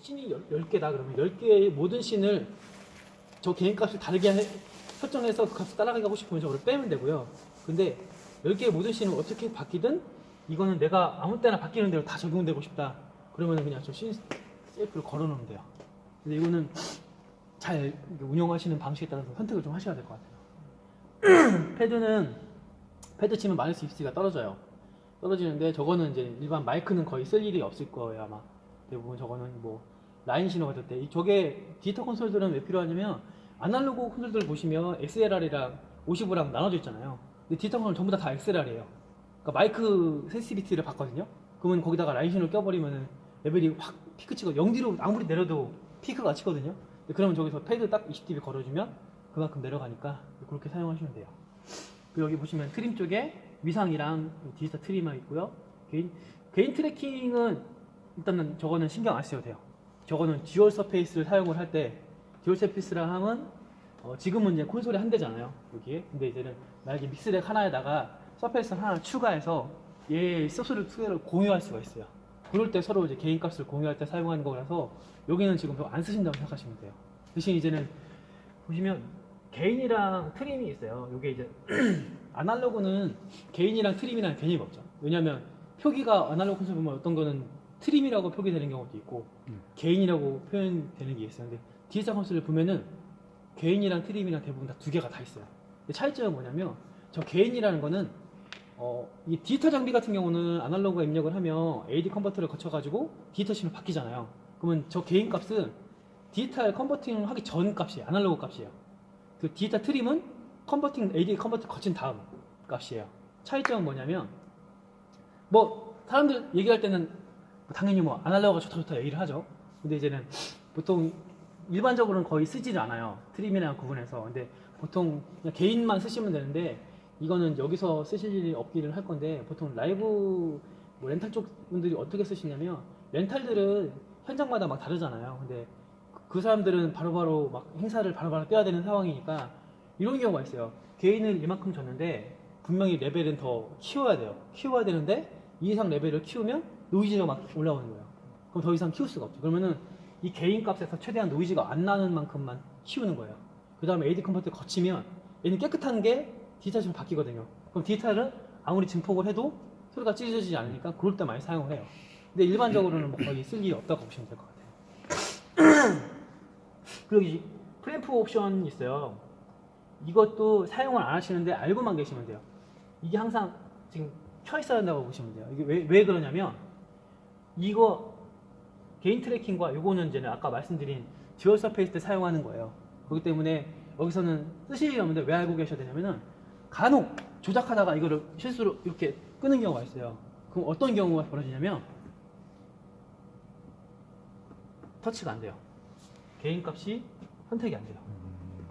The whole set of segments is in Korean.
씬이 10개다 그러면 10개의 모든 씬을 저 개인 값을 다르게 설정해서 그 값을 따라가게 하고 싶으면 저거를 빼면 되고요. 근데 10개의 모든 씬을 어떻게 바뀌든 이거는 내가 아무 때나 바뀌는 대로 다 적용되고 싶다. 그러면 그냥 저 씬 셀프를 걸어 놓으면 돼요. 근데 이거는 잘 운영하시는 방식에 따라서 선택을 좀 하셔야 될 것 같아요. 패드 치면 마이너스 입시가 떨어져요. 떨어지는데 저거는 이제 일반 마이크는 거의 쓸 일이 없을 거예요 아마. 대부분 저거는 뭐 라인 신호 받을 때 저게 디지털 콘솔들은 왜 필요하냐면 아날로그 콘솔들 보시면 XLR이랑 55랑 나눠져 있잖아요. 근데 디지털 콘솔 전부 다 XLR이에요. 그러니까 마이크 센시티비티를 봤거든요. 그러면 거기다가 라인 신호를 껴버리면 레벨이 확 피크 치고 0D로 아무리 내려도 피크가 치거든요. 그러면 저기서 패드 딱 20dB 걸어주면 그만큼 내려가니까 그렇게 사용하시면 돼요. 그리고 여기 보시면 트림 쪽에 위상이랑 디지털 트리머 있고요. 개인 트래킹은 일단은 저거는 신경 안 쓰셔도 돼요. 저거는 듀얼 서페이스를 사용을 할 때 듀얼 서페이스라 함은 지금은 이제 콘솔이 한 대잖아요. 여기에. 근데 이제는 만약에 믹스덱 하나에다가 서페이스 하나 추가해서 얘 소스를 두 개를 공유할 수가 있어요. 그럴 때 서로 이제 개인 값을 공유할 때 사용하는 거라서 여기는 지금 안 쓰신다고 생각하시면 돼요. 대신 이제는 보시면 개인이랑 트림이 있어요. 이게 이제 아날로그는 개인이랑 트림이랑 개념이 없죠. 왜냐하면 표기가 아날로그 콘솔 보면 어떤 거는 트림이라고 표기되는 경우도 있고 개인이라고 표현되는 게 있어요. 근데 디지털 콘솔을 보면은 개인이랑 트림이랑 대부분 다 두 개가 다 있어요. 근데 차이점은 뭐냐면 저 개인이라는 거는 이 디지털 장비 같은 경우는 아날로그가 입력을 하면 AD 컨버터를 거쳐가지고 디지털 신호 바뀌잖아요. 그러면 저 개인 값은 디지털 컨버팅 하기 전 값이에요. 아날로그 값이에요. 그 디지털 트림은 AD 컨버터 거친 다음 값이에요. 차이점은 뭐냐면 사람들 얘기할 때는 당연히 아날로그가 좋다 얘기를 하죠. 근데 이제는 보통 일반적으로는 거의 쓰지를 않아요. 트림이랑 구분해서. 근데 보통 그냥 개인만 쓰시면 되는데 이거는 여기서 쓰실 일이 없기를 할 건데 보통 라이브 렌탈 쪽 분들이 어떻게 쓰시냐면 렌탈들은 현장마다 막 다르잖아요. 근데 그 사람들은 바로바로 막 행사를 바로바로 떼야 되는 상황이니까 이런 경우가 있어요. 개인은 이만큼 줬는데 분명히 레벨은 더 키워야 돼요. 키워야 되는데 이 이상 레벨을 키우면 노이즈가 막 올라오는 거예요. 그럼 더 이상 키울 수가 없죠. 그러면은 이 개인 값에서 최대한 노이즈가 안 나는 만큼만 키우는 거예요. 그 다음에 AD 컨버터 거치면 얘는 깨끗한 게 디지털로 바뀌거든요. 그럼 디지털은 아무리 증폭을 해도 소리가 찢어지지 않으니까 그럴 때 많이 사용을 해요. 근데 일반적으로는 거의 쓸 일이 없다고 보시면 될 것 같아요. 그리고 이 프리앰프 옵션이 있어요. 이것도 사용을 안 하시는데 알고만 계시면 돼요. 이게 항상 지금 켜 있어야 한다고 보시면 돼요. 이게 왜 그러냐면 이거 개인 트래킹과 요거는 이제 아까 말씀드린 듀얼 서페이스 때 사용하는 거예요. 그렇기 때문에 여기서는 쓰실 일이 없는데 왜 알고 계셔야 되냐면은 간혹 조작하다가 이거를 실수로 이렇게 끄는 경우가 있어요. 그럼 어떤 경우가 벌어지냐면 터치가 안 돼요. 개인 값이 선택이 안 돼요.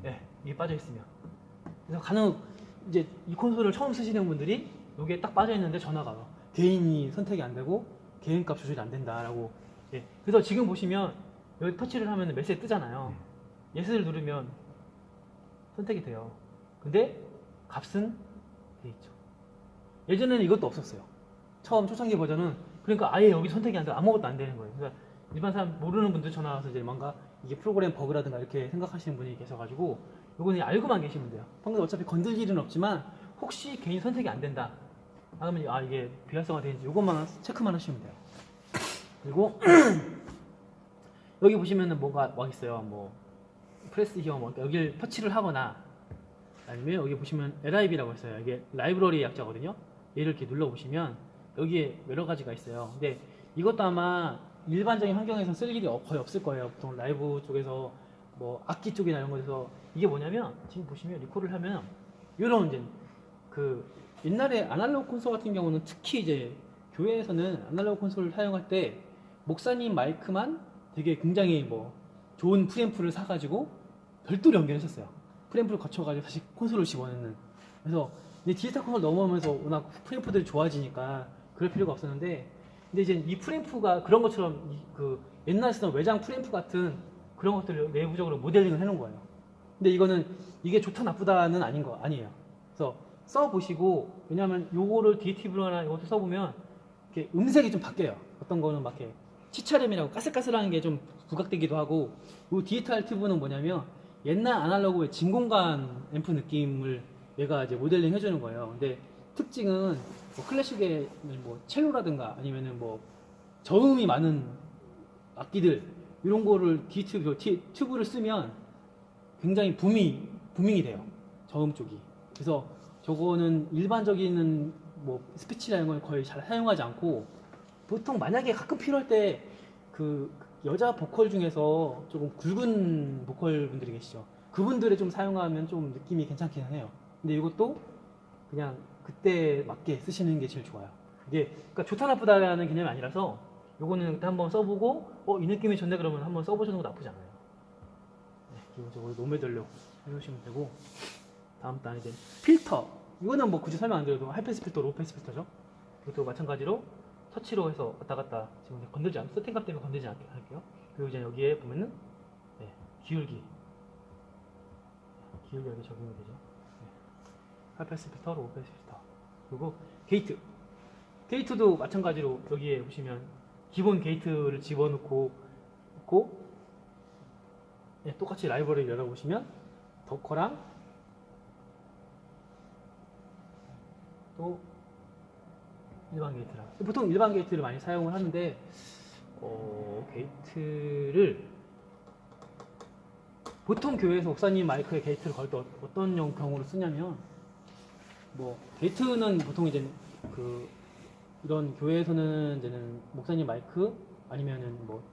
네, 이게 빠져 있으면. 그래서 간혹 이제 이 콘솔을 처음 쓰시는 분들이 여기에 딱 빠져 있는데 전화가 와. 개인이 선택이 안 되고 개인 값 조절이 안 된다라고. 예. 그래서 지금 보시면 여기 터치를 하면 메시지 뜨잖아요. 예스를 누르면 선택이 돼요. 근데 값은 돼 있죠. 예전에는 이것도 없었어요. 처음 초창기 버전은 그러니까 아예 여기 선택이 안 돼 아무것도 안 되는 거예요. 그러니까 일반 사람 모르는 분들 전화 와서 이제 뭔가 이게 프로그램 버그라든가 이렇게 생각하시는 분이 계셔가지고 요거는 알고만 계시면 돼요. 방금 어차피 건들 일은 없지만 혹시 개인 선택이 안 된다 하면 이게 비활성화 되는지 요것만 체크만 하시면 돼요. 그리고 여기 보시면은 뭐가 있어요. 프레스 히어 여기를 터치를 하거나 아니면 여기 보시면 LIB라고 있어요. 이게 라이브러리 약자거든요. 얘를 이렇게 눌러보시면 여기에 여러 가지가 있어요. 근데 이것도 아마 일반적인 환경에서 쓸 일이 거의 없을 거예요. 보통 라이브 쪽에서 악기 쪽이나 이런 거에서 이게 뭐냐면 지금 보시면 리콜을 하면 이런 이제 옛날에 아날로그 콘솔 같은 경우는 특히 이제 교회에서는 아날로그 콘솔을 사용할 때 목사님 마이크만 되게 굉장히 좋은 프리앰프를 사가지고 별도로 연결했었어요. 프리앰프를 거쳐가지고 다시 콘솔을 집어넣는. 그래서 이제 디지털 콘솔 넘어오면서 워낙 프리앰프들이 좋아지니까 그럴 필요가 없었는데, 근데 이제 이 프리앰프가 그런 것처럼 옛날에 쓰던 외장 프리앰프 같은 그런 것들을 내부적으로 모델링을 해놓은 거예요. 근데 이게 좋다 나쁘다는 아니에요. 그래서 써보시고, 왜냐하면 요거를 DAT브나 이것도 써보면 이렇게 음색이 좀 바뀌어요. 어떤 거는 막 이렇게 치차램이라고 까슬까슬한 게 좀 부각되기도 하고, 이 디지털 튜브는 뭐냐면 옛날 아날로그의 진공관 앰프 느낌을 얘가 이제 모델링 해주는 거예요. 근데 특징은 뭐 클래식의 뭐 첼로라든가 아니면은 뭐 저음이 많은 악기들 이런 거를 디지털 튜브를 쓰면 굉장히 부밍이 돼요. 저음 쪽이. 그래서 저거는 일반적인 뭐 스피치라는 걸 거의 잘 사용하지 않고, 보통 만약에 가끔 필요할 때 그 여자 보컬 중에서 조금 굵은 보컬 분들이 계시죠. 그분들이 좀 사용하면 좀 느낌이 괜찮긴 해요. 근데 이것도 그냥 그때 맞게 쓰시는 게 제일 좋아요. 이게 그러니까 좋다 나쁘다라는 개념이 아니라서 요거는 그때 한번 써보고 이 느낌이 좋네 그러면 한번 써보시는 거 나쁘지 않아요. 네, 기본적으로 노메들로 해놓으시면 되고, 다음 단은 이제 필터. 이거는 뭐 굳이 설명 안 드려도 하이패스 필터, 로우패스 필터죠. 이것도 마찬가지로 터치로 해서 왔다 갔다, 지금 건들지 않고 세팅값 때문에 건들지 않게 할게요. 그리고 이제 여기에 보면은 기울기 여기 적용이 되죠. 하이패스 필터, 로우패스 필터. 그리고 게이트도 마찬가지로 여기에 보시면 기본 게이트를 집어넣고 있고, 똑같이 라이브러리 열어보시면 덕커랑 또 일반 게이트랑, 보통 일반 게이트를 많이 사용을 하는데 게이트를 보통 교회에서 목사님 마이크에 게이트를 걸 때 어떤 경우로 쓰냐면, 뭐 게이트는 보통 이제 이런 교회에서는 이제는 목사님 마이크 아니면은 뭐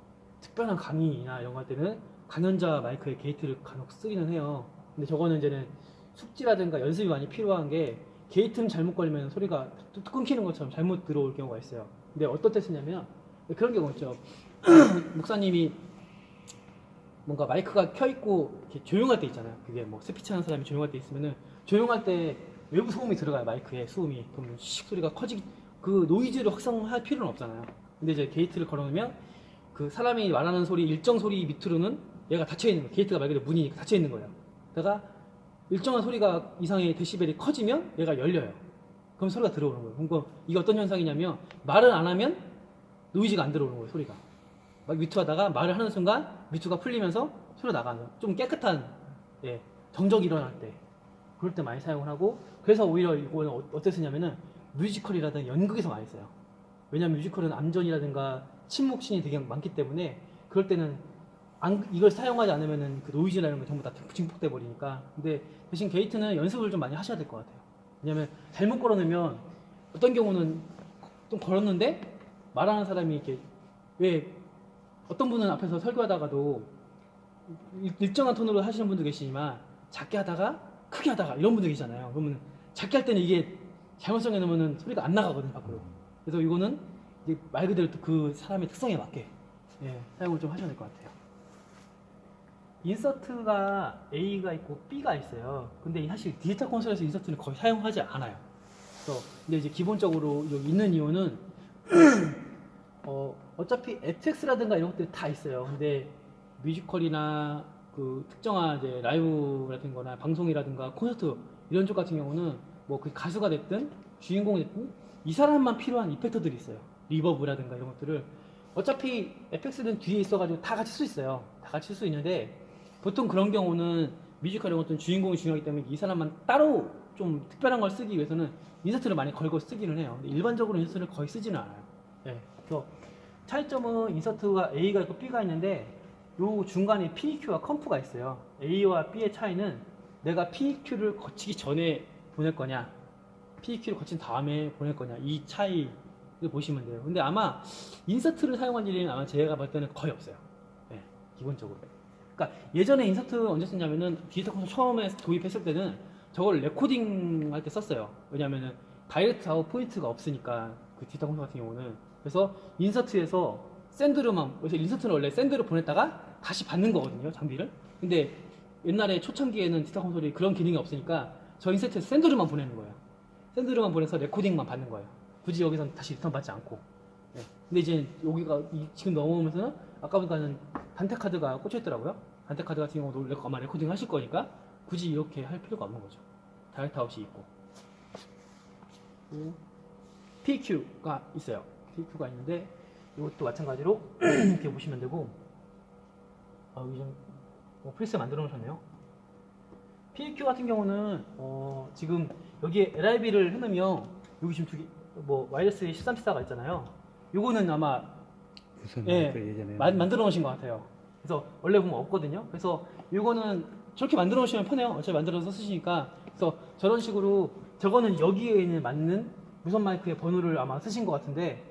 특별한 강의나 이런 거 할 때는 강연자 마이크에 게이트를 간혹 쓰기는 해요. 근데 저거는 이제는 숙지라든가 연습이 많이 필요한 게, 게이트는 잘못 걸리면 소리가 끊기는 것처럼 잘못 들어올 경우가 있어요. 근데 어떤 때 쓰냐면 그런 경우 있죠. 목사님이 뭔가 마이크가 켜있고 이렇게 조용할 때 있잖아요. 그게 뭐 스피치 하는 사람이 조용할 때 있으면은, 조용할 때 외부 소음이 들어가요. 마이크에 소음이. 그러면 씩 소리가 커지기, 그 노이즈를 확산할 필요는 없잖아요. 근데 이제 게이트를 걸어놓으면 그 사람이 말하는 소리 일정 소리 밑으로는 얘가 닫혀있는 거예요. 게이트가 말 그대로 문이 닫혀있는 거예요. 그러다가 일정한 소리가 이상의 데시벨이 커지면 얘가 열려요. 그럼 소리가 들어오는 거예요. 그러니까 이게 어떤 현상이냐면, 말을 안 하면 노이즈가 안 들어오는 거예요. 소리가 막 뮤트 하다가 말을 하는 순간 뮤트가 풀리면서 소리가 나가는, 좀 깨끗한 정적이 일어날 때, 그럴 때 많이 사용을 하고, 그래서 오히려 이거는 어떻게 쓰냐면은 뮤지컬이라든가 연극에서 많이 써요. 왜냐면 뮤지컬은 암전이라든가 침묵신이 되게 많기 때문에, 그럴 때는 이걸 사용하지 않으면은 그 노이즈라는 게 전부 다 증폭돼 버리니까. 근데 대신 게이트는 연습을 좀 많이 하셔야 될 것 같아요. 왜냐면 잘못 걸어놓으면, 어떤 경우는 좀 걸었는데 말하는 사람이 이렇게, 왜 어떤 분은 앞에서 설교하다가도 일정한 톤으로 하시는 분도 계시지만 작게 하다가 크게 하다가 이런 분들 계시잖아요. 그러면 작게 할 때는 이게 잘못 정해놓으면 소리가 안 나가거든요, 밖으로. 그래서 이거는 이제 말 그대로 그 사람의 특성에 맞게 사용을 좀 하셔야 될 것 같아요. 인서트가 A가 있고 B가 있어요. 근데 사실 디지털 콘솔에서 인서트는 거의 사용하지 않아요. 근데 이제 기본적으로 여기 있는 이유는 어차피 FX라든가 이런 것들이 다 있어요. 근데 뮤지컬이나 그 특정한 이제 라이브 같은 거나 방송이라든가 콘서트 이런 쪽 같은 경우는 뭐 그 가수가 됐든 주인공이 됐든 이 사람만 필요한 이펙터들이 있어요. 리버브라든가 이런 것들을 어차피 FX는 뒤에 있어가지고 다 같이 쓸 수 있어요. 다 같이 쓸 수 있는데, 보통 그런 경우는 뮤지컬 이런 것들은 주인공이 중요하기 때문에 이 사람만 따로 좀 특별한 걸 쓰기 위해서는 인서트를 많이 걸고 쓰기는 해요. 근데 일반적으로 인서트를 거의 쓰지는 않아요. 그래서 차이점은 인서트가 A가 있고 B가 있는데, 요 중간에 PEQ와 컴프가 있어요. A와 B의 차이는 내가 PEQ를 거치기 전에 보낼 거냐, PEQ를 거친 다음에 보낼 거냐, 이 차이를 보시면 돼요. 근데 아마 인서트를 사용한 일은 아마 제가 볼 때는 거의 없어요. 기본적으로. 그러니까 예전에 인서트 언제 썼냐면은 디지털 콘솔 처음에 도입했을 때는 저걸 레코딩 할 때 썼어요. 왜냐면은 다이렉트 아웃 포인트가 없으니까, 그 디지털 콘솔 같은 경우는. 그래서 인서트에서 샌드로만, 그래서 인서트는 원래 샌드로 보냈다가 다시 받는 거거든요, 장비를. 근데 옛날에 초창기에는 디지털 콘솔이 그런 기능이 없으니까 저 인서트에서 샌드로만 보내는 거예요. 샌드로만 보내서 레코딩만 받는 거예요. 굳이 여기서 다시 리턴 받지 않고. 근데 이제 여기가 지금 넘어오면서는 아까보다는 단테 카드가 꽂혀 있더라고요. 단테 카드 같은 경우도 아마 레코딩 하실 거니까 굳이 이렇게 할 필요가 없는 거죠. 다이렉트 아웃이 있고. PQ가 있어요. PQ가 있는데, 이것도 마찬가지로 이렇게 보시면 되고, 여기 좀 프리셋 만들어 놓으셨네요. PEQ 같은 경우는 지금 여기에 LIB를 해놓으면 여기 지금 두 개, 뭐 와이어리스 1314가 있잖아요. 요거는 아마 무슨 예, 예전에 만들어 놓으신 것 같아요. 그래서 원래 보면 없거든요. 그래서 요거는 저렇게 만들어 놓으시면 편해요. 어차피 만들어서 쓰시니까. 그래서 저런 식으로 저거는 여기에 있는 맞는 무선 마이크의 번호를 아마 쓰신 것 같은데,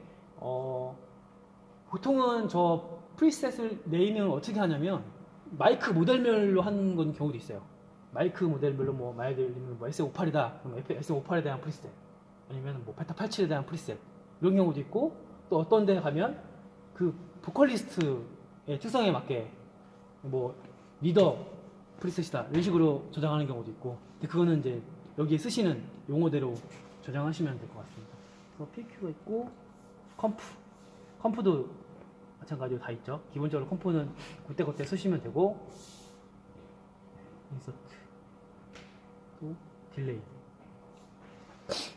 보통은 저 프리셋을 네이밍을 어떻게 하냐면 마이크 모델별로 하는 건 경우도 있어요. 마이크 모델별로 뭐 만약에 뭐 S58이다 그럼 S58에 대한 프리셋, 아니면 뭐 베타 87에 대한 프리셋, 이런 경우도 있고, 또 어떤 데 가면 그 보컬리스트의 특성에 맞게 뭐 리더 프리셋이다 이런 식으로 저장하는 경우도 있고, 근데 그거는 이제 여기에 쓰시는 용어대로 저장하시면 될 것 같습니다. 그래서 PQ가 있고, 컴프도 마찬가지로 다 있죠. 기본적으로 컴프는 그때 쓰시면 되고, 인서트, 또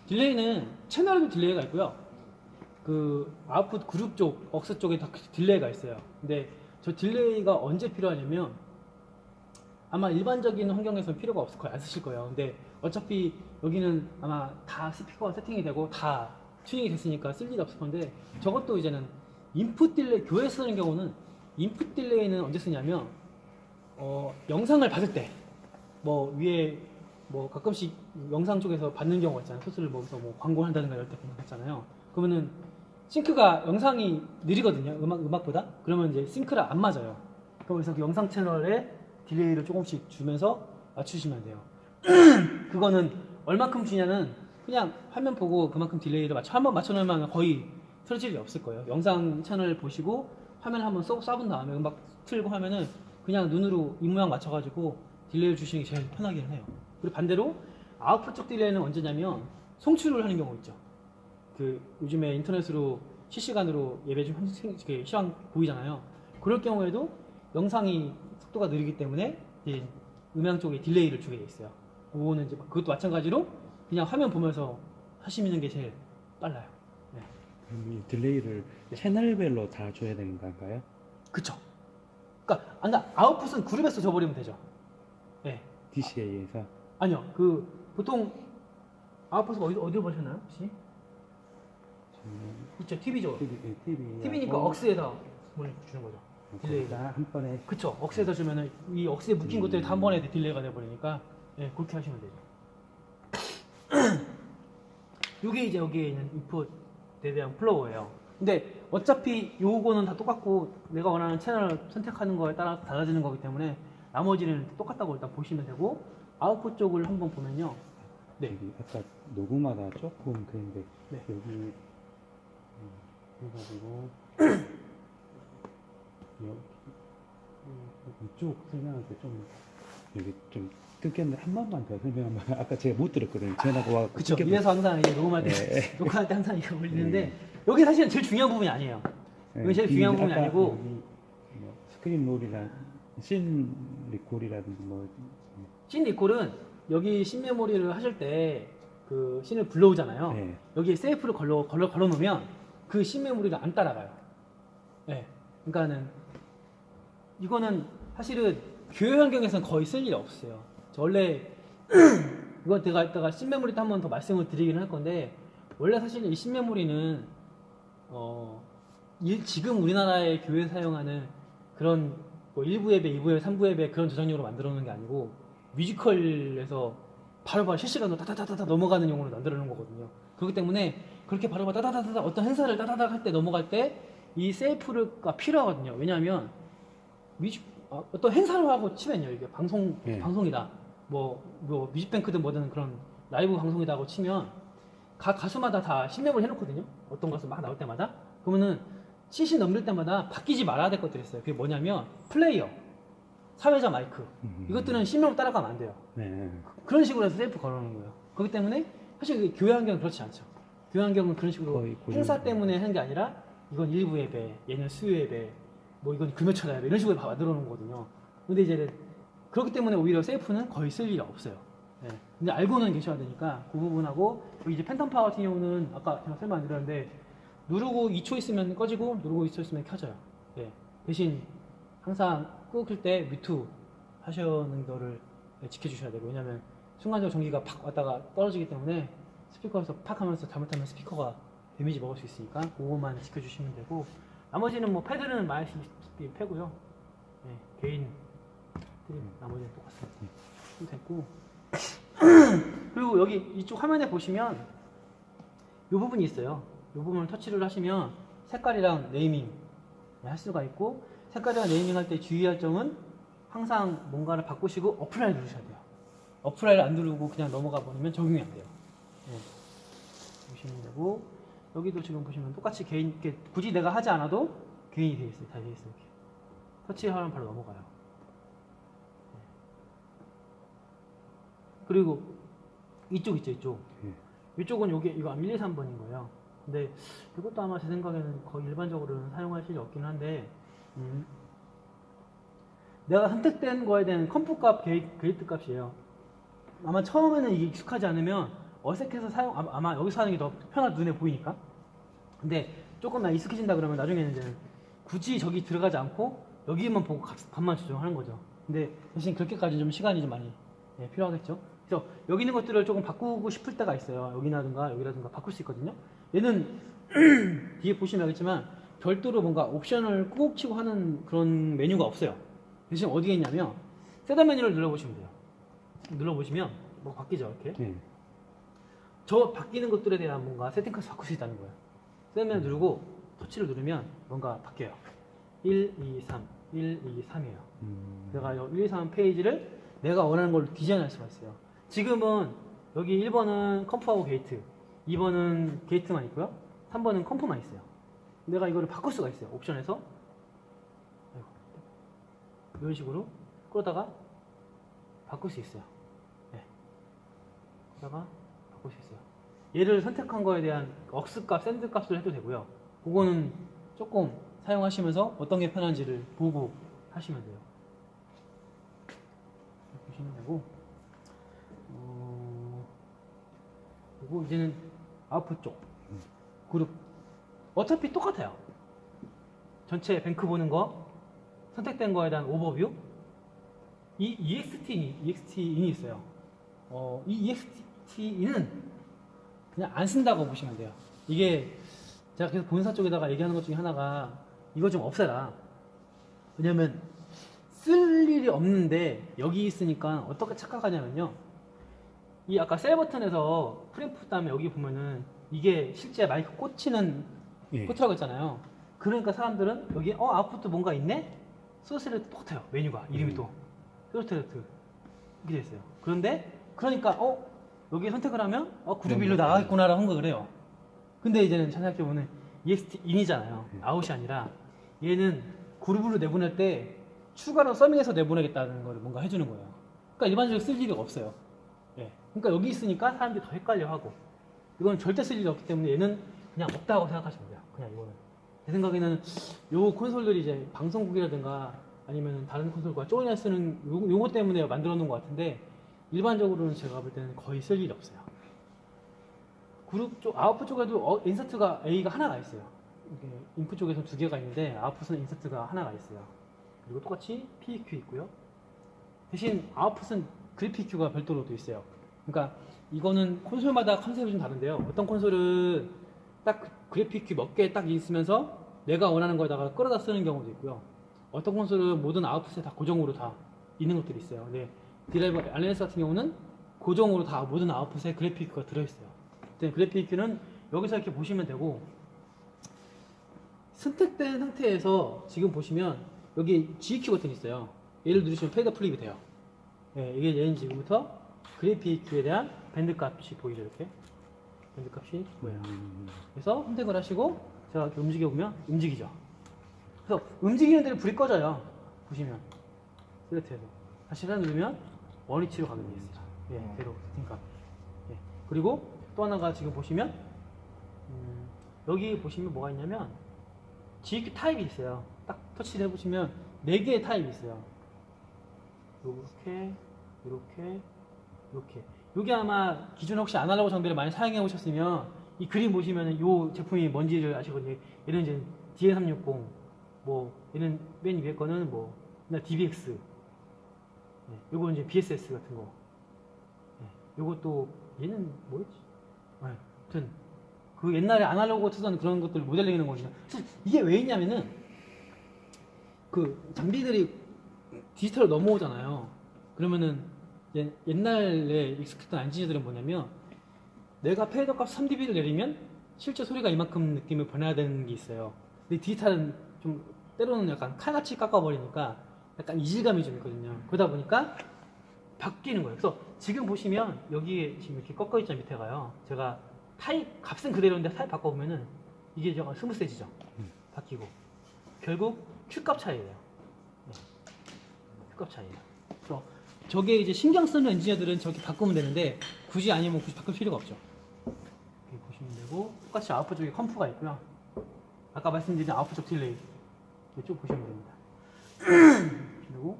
딜레이는 채널에도 딜레이가 있고요. 그 아웃풋 그룹 쪽, 억스 쪽에 다 딜레이가 있어요. 근데 저 딜레이가 언제 필요하냐면 아마 일반적인 환경에서는 필요가 없을 거예요. 안 쓰실 거예요. 근데 어차피 여기는 아마 다 스피커가 세팅이 되고 다 튜닝이 됐으니까 쓸 일이 없을 건데, 저것도 이제는 인풋 딜레이, 교회에서 쓰는 경우는 인풋 딜레이는 언제 쓰냐면 영상을 받을 때, 뭐 위에 뭐 가끔씩 영상 쪽에서 받는 경우가 있잖아요. 소스를 먹어서 뭐 광고를 한다든가 이럴 때 봤잖아요. 그러면은 싱크가 영상이 느리거든요. 음악보다. 그러면 이제 싱크를 안 맞아요. 그래서 그 영상 채널에 딜레이를 조금씩 주면서 맞추시면 돼요. 그거는 얼마큼 주냐는 그냥 화면 보고 그만큼 딜레이를 한번 맞춰놓으면 거의 틀어질 일이 없을 거예요. 영상 채널 보시고 화면을 한번 쏴본 다음에 음악 틀고 하면은 그냥 눈으로 입 모양 맞춰가지고 딜레이를 주시는 게 제일 편하긴 해요. 그리고 반대로 아웃풋 쪽 딜레이는 언제냐면 송출을 하는 경우 있죠. 그 요즘에 인터넷으로 실시간으로 예배 중 시황 보이잖아요. 그럴 경우에도 영상이 속도가 느리기 때문에 이제 음향 쪽에 딜레이를 주게 돼 있어요. 그거는 이제 그것도 마찬가지로 그냥 화면 보면서 하시는 게 제일 빨라요. 네. 그럼 이 딜레이를 채널별로 다 줘야 되는 건가요? 그쵸. 그러니까 아웃풋은 그룹에서 줘버리면 되죠. 네. DCA에서? 아니요. 그 보통 아웃풋은 어디로 보셨나요? 혹시? 있죠. TV죠. TV니까 억스에다 주는 거죠. 딜레이가 한 번에. 그쵸. 억스에다 주면은 이 억스에 묶인 것들이 다 한 번에 딜레이가 돼버리니까, 예, 그렇게 하시면 되죠. 이게 이제 여기에 있는 인풋에 대한 플로우예요. 근데 어차피 요거는 다 똑같고 내가 원하는 채널을 선택하는 거에 따라 달라지는 거기 때문에 나머지는 똑같다고 일단 보시면 되고, 아웃풋 쪽을 한번 보면요. 네. 여기 아까 녹음하다 조금 그런데 네. 여기 해가지고 이쪽 설명할 때 좀 여기 좀 끊겼는데 한 번만 더 설명하면 아까 제가 못 들었거든요. 전화가 와서 그쵸. 이래서 항상 이게 녹음할 때, 녹화할 때 항상 이거 올리는데, 여기 사실은 제일 중요한 부분이 아니에요. 여기 제일 중요한 부분이 아니고, 뭐 스크린 롤이나 씬 리콜이라든지 씬 리콜은 여기 씬 메모리를 하실 때 그 씬을 불러오잖아요. 네. 여기에 세이프를 걸어 놓으면 그 씬 메모리가 안 따라가요. 네. 그러니까는 이거는 사실은 교회 환경에서는 거의 쓸 일이 없어요. 저 원래 이거 제가 이따가 씬 메모리 때 한 번 더 말씀을 드리긴 할 건데, 원래 사실 이 씬 메모리는 지금 우리나라의 교회 사용하는 그런 뭐 1부 예배, 2부 예배, 3부 예배 그런 저장용으로 만들어 놓은 게 아니고, 뮤지컬에서 바로바로 실시간으로 따다다다다 넘어가는 용으로 만들어 놓은 거거든요. 그렇기 때문에 그렇게 바로바로 따다다다다 어떤 행사를 따다다다 할 때 넘어갈 때 이 세이프가 필요하거든요. 왜냐하면 어떤 행사를 하고 치면요, 이게 방송이다, 뭐 뮤직뱅크든 뭐든 그런 라이브 방송이다 하고 치면 각 가수마다 다 신명을 해놓거든요. 어떤 가수 막 나올 때마다. 그러면은 CC 넘길 때마다 바뀌지 말아야 될 것들이 있어요. 그게 뭐냐면 플레이어, 사회자 마이크, 이것들은 신명을 따라가면 안 돼요. 네. 그런 식으로 해서 세이프 걸어놓는 거예요. 그렇기 때문에 사실 교회 환경은 그렇지 않죠. 교회 환경은 그런 식으로 행사 때문에 하는 게 아니라 이건 일부 예배, 얘는 수요 예배, 뭐 이건 금요철 예배 이런 식으로 만들어 놓은 거거든요. 근데 이제 그렇기 때문에 오히려 세이프는 거의 쓸 일이 없어요. 네. 근데 알고는 계셔야 되니까 그 부분하고, 이제 팬텀 파워 같은 경우는 아까 제가 설명 안 드렸는데 누르고 2초 있으면 꺼지고 누르고 2초 있으면 켜져요. 예. 대신 항상 끄길 때 뮤트 하시는 거를 지켜주셔야 되고, 왜냐면 순간적으로 전기가 팍 왔다가 떨어지기 때문에 스피커에서 팍 하면서 잘못하면 스피커가 데미지 먹을 수 있으니까 그거만 지켜주시면 되고, 나머지는 뭐 패드는 마이너스 20dB 패고요. 예, 개인 나머지는 똑같습니다. 됐고 그리고 여기 이쪽 화면에 보시면 이 부분이 있어요. 이 부분을 터치를 하시면 색깔이랑 네이밍 할 수가 있고, 색깔이랑 네이밍 할 때 주의할 점은 항상 뭔가를 바꾸시고 어플라이 누르셔야 돼요. 어플라이를 안 누르고 그냥 넘어가 버리면 적용이 안 돼요. 네. 보시면 되고, 여기도 지금 보시면 똑같이 개인, 이렇게 굳이 내가 하지 않아도 개인이 되어 있어요. 다 되어 있어요. 이렇게 터치하면 바로 넘어가요. 네. 그리고 이쪽 있죠, 이쪽. 이쪽은 이거 1, 2, 3번인 거예요. 근데 이것도 아마 제 생각에는 거의 일반적으로는 사용할 일이 없긴 한데, 내가 선택된 거에 대한 컴프 값, 게이트 값이에요. 아마 처음에는 이게 익숙하지 않으면 어색해서 아마 여기서 하는 게 더 편하게 눈에 보이니까. 근데 조금만 익숙해진다 그러면 나중에는 이제 굳이 저기 들어가지 않고 여기만 보고 값만 조정하는 거죠. 근데 대신 그렇게까지 좀 시간이 좀 많이 필요하겠죠. 그래서 여기 있는 것들을 조금 바꾸고 싶을 때가 있어요. 여기라든가 바꿀 수 있거든요. 얘는 뒤에 보시면 알겠지만 별도로 뭔가 옵션을 꾹 치고 하는 그런 메뉴가 없어요. 대신 어디에 있냐면 셋업 메뉴를 눌러보시면 돼요. 눌러보시면 뭐 바뀌죠, 이렇게. 저 바뀌는 것들에 대한 뭔가 세팅까지 바꿀 수 있다는 거예요. 셋업 메뉴 누르고 터치를 누르면 뭔가 바뀌어요. 1, 2, 3, 1, 2, 3이에요. 내가 이 1, 2, 3 페이지를 내가 원하는 걸 디자인할 수가 있어요. 지금은 여기 1번은 컴프하고 게이트, 2번은 게이트만 있고요, 3번은 컴프만 있어요. 내가 이거를 바꿀 수가 있어요. 옵션에서 이런 식으로 끌어다가 바꿀 수 있어요. 네. 그러다가 바꿀 수 있어요. 얘를 선택한 거에 대한 억스 값, 샌드 값을 해도 되고요. 그거는 조금 사용하시면서 어떤 게 편한지를 보고 하시면 돼요. 보시면 되고, 그리고 이제는 아웃풋 쪽 그룹 어차피 똑같아요. 전체 뱅크 보는 거, 선택된 거에 대한 오버뷰. 이 EXT인이 있어요. 이 EXT인은 그냥 안 쓴다고 보시면 돼요. 이게 제가 계속 본사 쪽에다가 얘기하는 것 중에 하나가 이거 좀 없애라. 왜냐면 쓸 일이 없는데 여기 있으니까 어떻게 착각하냐면요, 이 아까 셀 버튼에서 프린프 다음에 여기 보면은 이게 실제 마이크 꽂히는 포트라고 했잖아요. 그러니까 사람들은 여기 아웃풋도 뭔가 있네? 소스레트 똑같아요. 메뉴가 이름이 또 소스레트 이렇게 돼 있어요. 그러니까 여기 선택을 하면 그룹 일로 나가겠구나라고 생각을 해요. 근데 이제는 생각해보면 EXT인이잖아요. 아웃이 아니라 얘는 그룹으로 내보낼 때 추가로 서밍해서 내보내겠다는 걸 뭔가 해주는 거예요. 그러니까 일반적으로 쓸 일이 없어요. 예. 그러니까 여기 있으니까 사람들이 더 헷갈려하고, 이건 절대 쓸 일이 없기 때문에 얘는 그냥 없다고 생각하시면 돼요. 그냥 이거는 제 생각에는 요 콘솔들이 이제 방송국이라든가 아니면 다른 콘솔과 조인해 쓰는 요거 때문에 만들어 놓은 것 같은데, 일반적으로는 제가 볼 때는 거의 쓸 일이 없어요. 그룹 쪽, 아웃풋 쪽에도 인서트가 A가 하나가 있어요. 이게 인풋 쪽에서 2개가 있는데 아웃풋은 인서트가 하나가 있어요. 그리고 똑같이 PEQ 있고요. 대신 아웃풋은 그립 PEQ가 별도로 또 있어요. 그러니까 이거는 콘솔마다 컨셉이 좀 다른데요. 어떤 콘솔은 딱 그립 PEQ 몇 개 딱 있으면서 내가 원하는 거에다가 끌어다 쓰는 경우도 있고요. 어떤 콘솔은 모든 아웃풋에 다 고정으로 다 있는 것들이 있어요. 근데 디라이버 RNS 같은 경우는 고정으로 다 모든 아웃풋에 그립 PEQ가 들어있어요. 그립 PEQ는 여기서 이렇게 보시면 되고, 선택된 상태에서 지금 보시면 여기 GEQ 버튼이 있어요. 얘를 누르시면 페이드 플립이 돼요. 네, 이게 얘는 지금부터 그립 PEQ에 대한 밴드 값이 보이죠. 이렇게 밴드 값이 보여요. 그래서 선택을 하시고 제가 이렇게 움직여보면 움직이죠. 그래서 움직이는 대로 불이 꺼져요. 보시면 셀렉트해서 다시 하나 누르면 원위치로 가게 되어 있어요. 예, 대로 세팅값. 예. 그리고 또 하나가 지금 보시면 여기 보시면 뭐가 있냐면 GEQ 타입이 있어요. 딱 터치를 해보시면 4개의 타입이 있어요. 이렇게. 이게 아마 기존에 혹시 아날로그 장비를 많이 사용해 오셨으면 이 그림 보시면은 이 제품이 뭔지를 아시거든요. 얘는 이제 DN360, 뭐 얘는 맨 위에 거는 뭐 그냥 DBX, 네, 요거 이제 BSS 같은 거. 네, 요것도 얘는 뭐였지? 네, 아무튼 그 옛날에 아날로그 쓰던 그런 것들 모델링하는 거거든요. 이게 왜 있냐면은 그 장비들이 디지털로 넘어오잖아요. 그러면은 옛날에 익숙했던 엔지니어들은 뭐냐면 내가 페이더 값 3dB를 내리면 실제 소리가 이만큼 느낌을 변해야 되는 게 있어요. 근데 디지털은 좀 때로는 약간 칼같이 깎아버리니까 약간 이질감이 좀 있거든요. 그러다 보니까 바뀌는 거예요. 그래서 지금 보시면 여기에 지금 이렇게 꺾어 있잖아요. 밑에가요. 제가 타입 값은 그대로인데 타입 바꿔보면은 이게 좀 스무스해지죠. 바뀌고 결국 Q 값 차이예요. 네. Q 값 차이예요. 그래서 저게 이제 신경 쓰는 엔지니어들은 저렇게 바꾸면 되는데 굳이 아니면 굳이 바꿀 필요가 없죠. 이렇게 보시면 되고 똑같이 아웃풋 쪽에 컴프가 있고요. 아까 말씀드린 아웃풋 쪽 딜레이 이쪽 보시면 됩니다. 그리고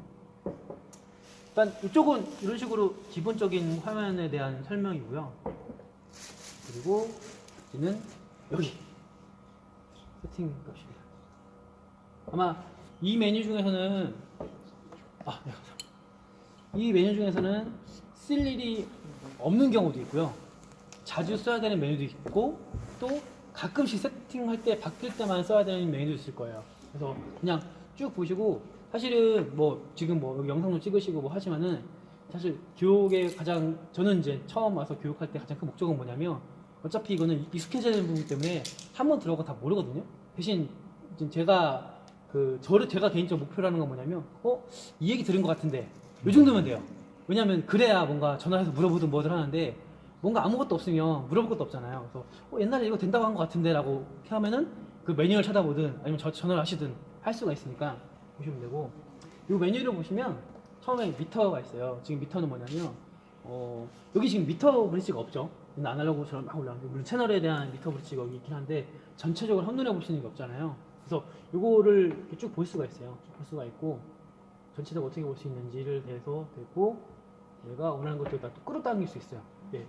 일단 이쪽은 이런 식으로 기본적인 화면에 대한 설명이고요. 그리고 이제는 여기 세팅 값입니다. 아마 이 메뉴 중에서는 네, 이 메뉴 중에서는 쓸 일이 없는 경우도 있고요. 자주 써야 되는 메뉴도 있고 또 가끔씩 세팅할 때 바뀔 때만 써야 되는 메뉴도 있을 거예요. 그래서 그냥 쭉 보시고 사실은 뭐 지금 뭐 여기 영상도 찍으시고 뭐 하지만은 사실 교육에 가장 저는 이제 처음 와서 교육할 때 가장 큰 목적은 뭐냐면 어차피 이거는 익숙해져야 되는 부분 때문에 한번 들어가 다 모르거든요. 대신 제가 제가 개인적 목표라는 건 뭐냐면 이 얘기 들은 것 같은데 이 정도면 돼요. 왜냐면 그래야 뭔가 전화해서 물어보든 뭐든 하는데 뭔가 아무것도 없으면 물어볼 것도 없잖아요. 그래서 옛날에 이거 된다고 한 것 같은데 라고 이렇게 하면은 그 매뉴얼 찾아보든 아니면 전화를 하시든 할 수가 있으니까 보시면 되고 이 메뉴를 보시면 처음에 미터가 있어요. 지금 미터는 뭐냐면 여기 지금 미터 브릿지가 없죠. 아날로그처럼 막 올라오는데 물론 채널에 대한 미터 브릿지가 여기 있긴 한데 전체적으로 한눈에 볼 수 있는 게 없잖아요. 그래서 이거를 쭉 볼 수가 있어요. 쭉 볼 수가 있고 전체적으로 어떻게 볼 수 있는지를 대해서 되고 내가 원하는 것들을 다 또 끌어당길 수 있어요.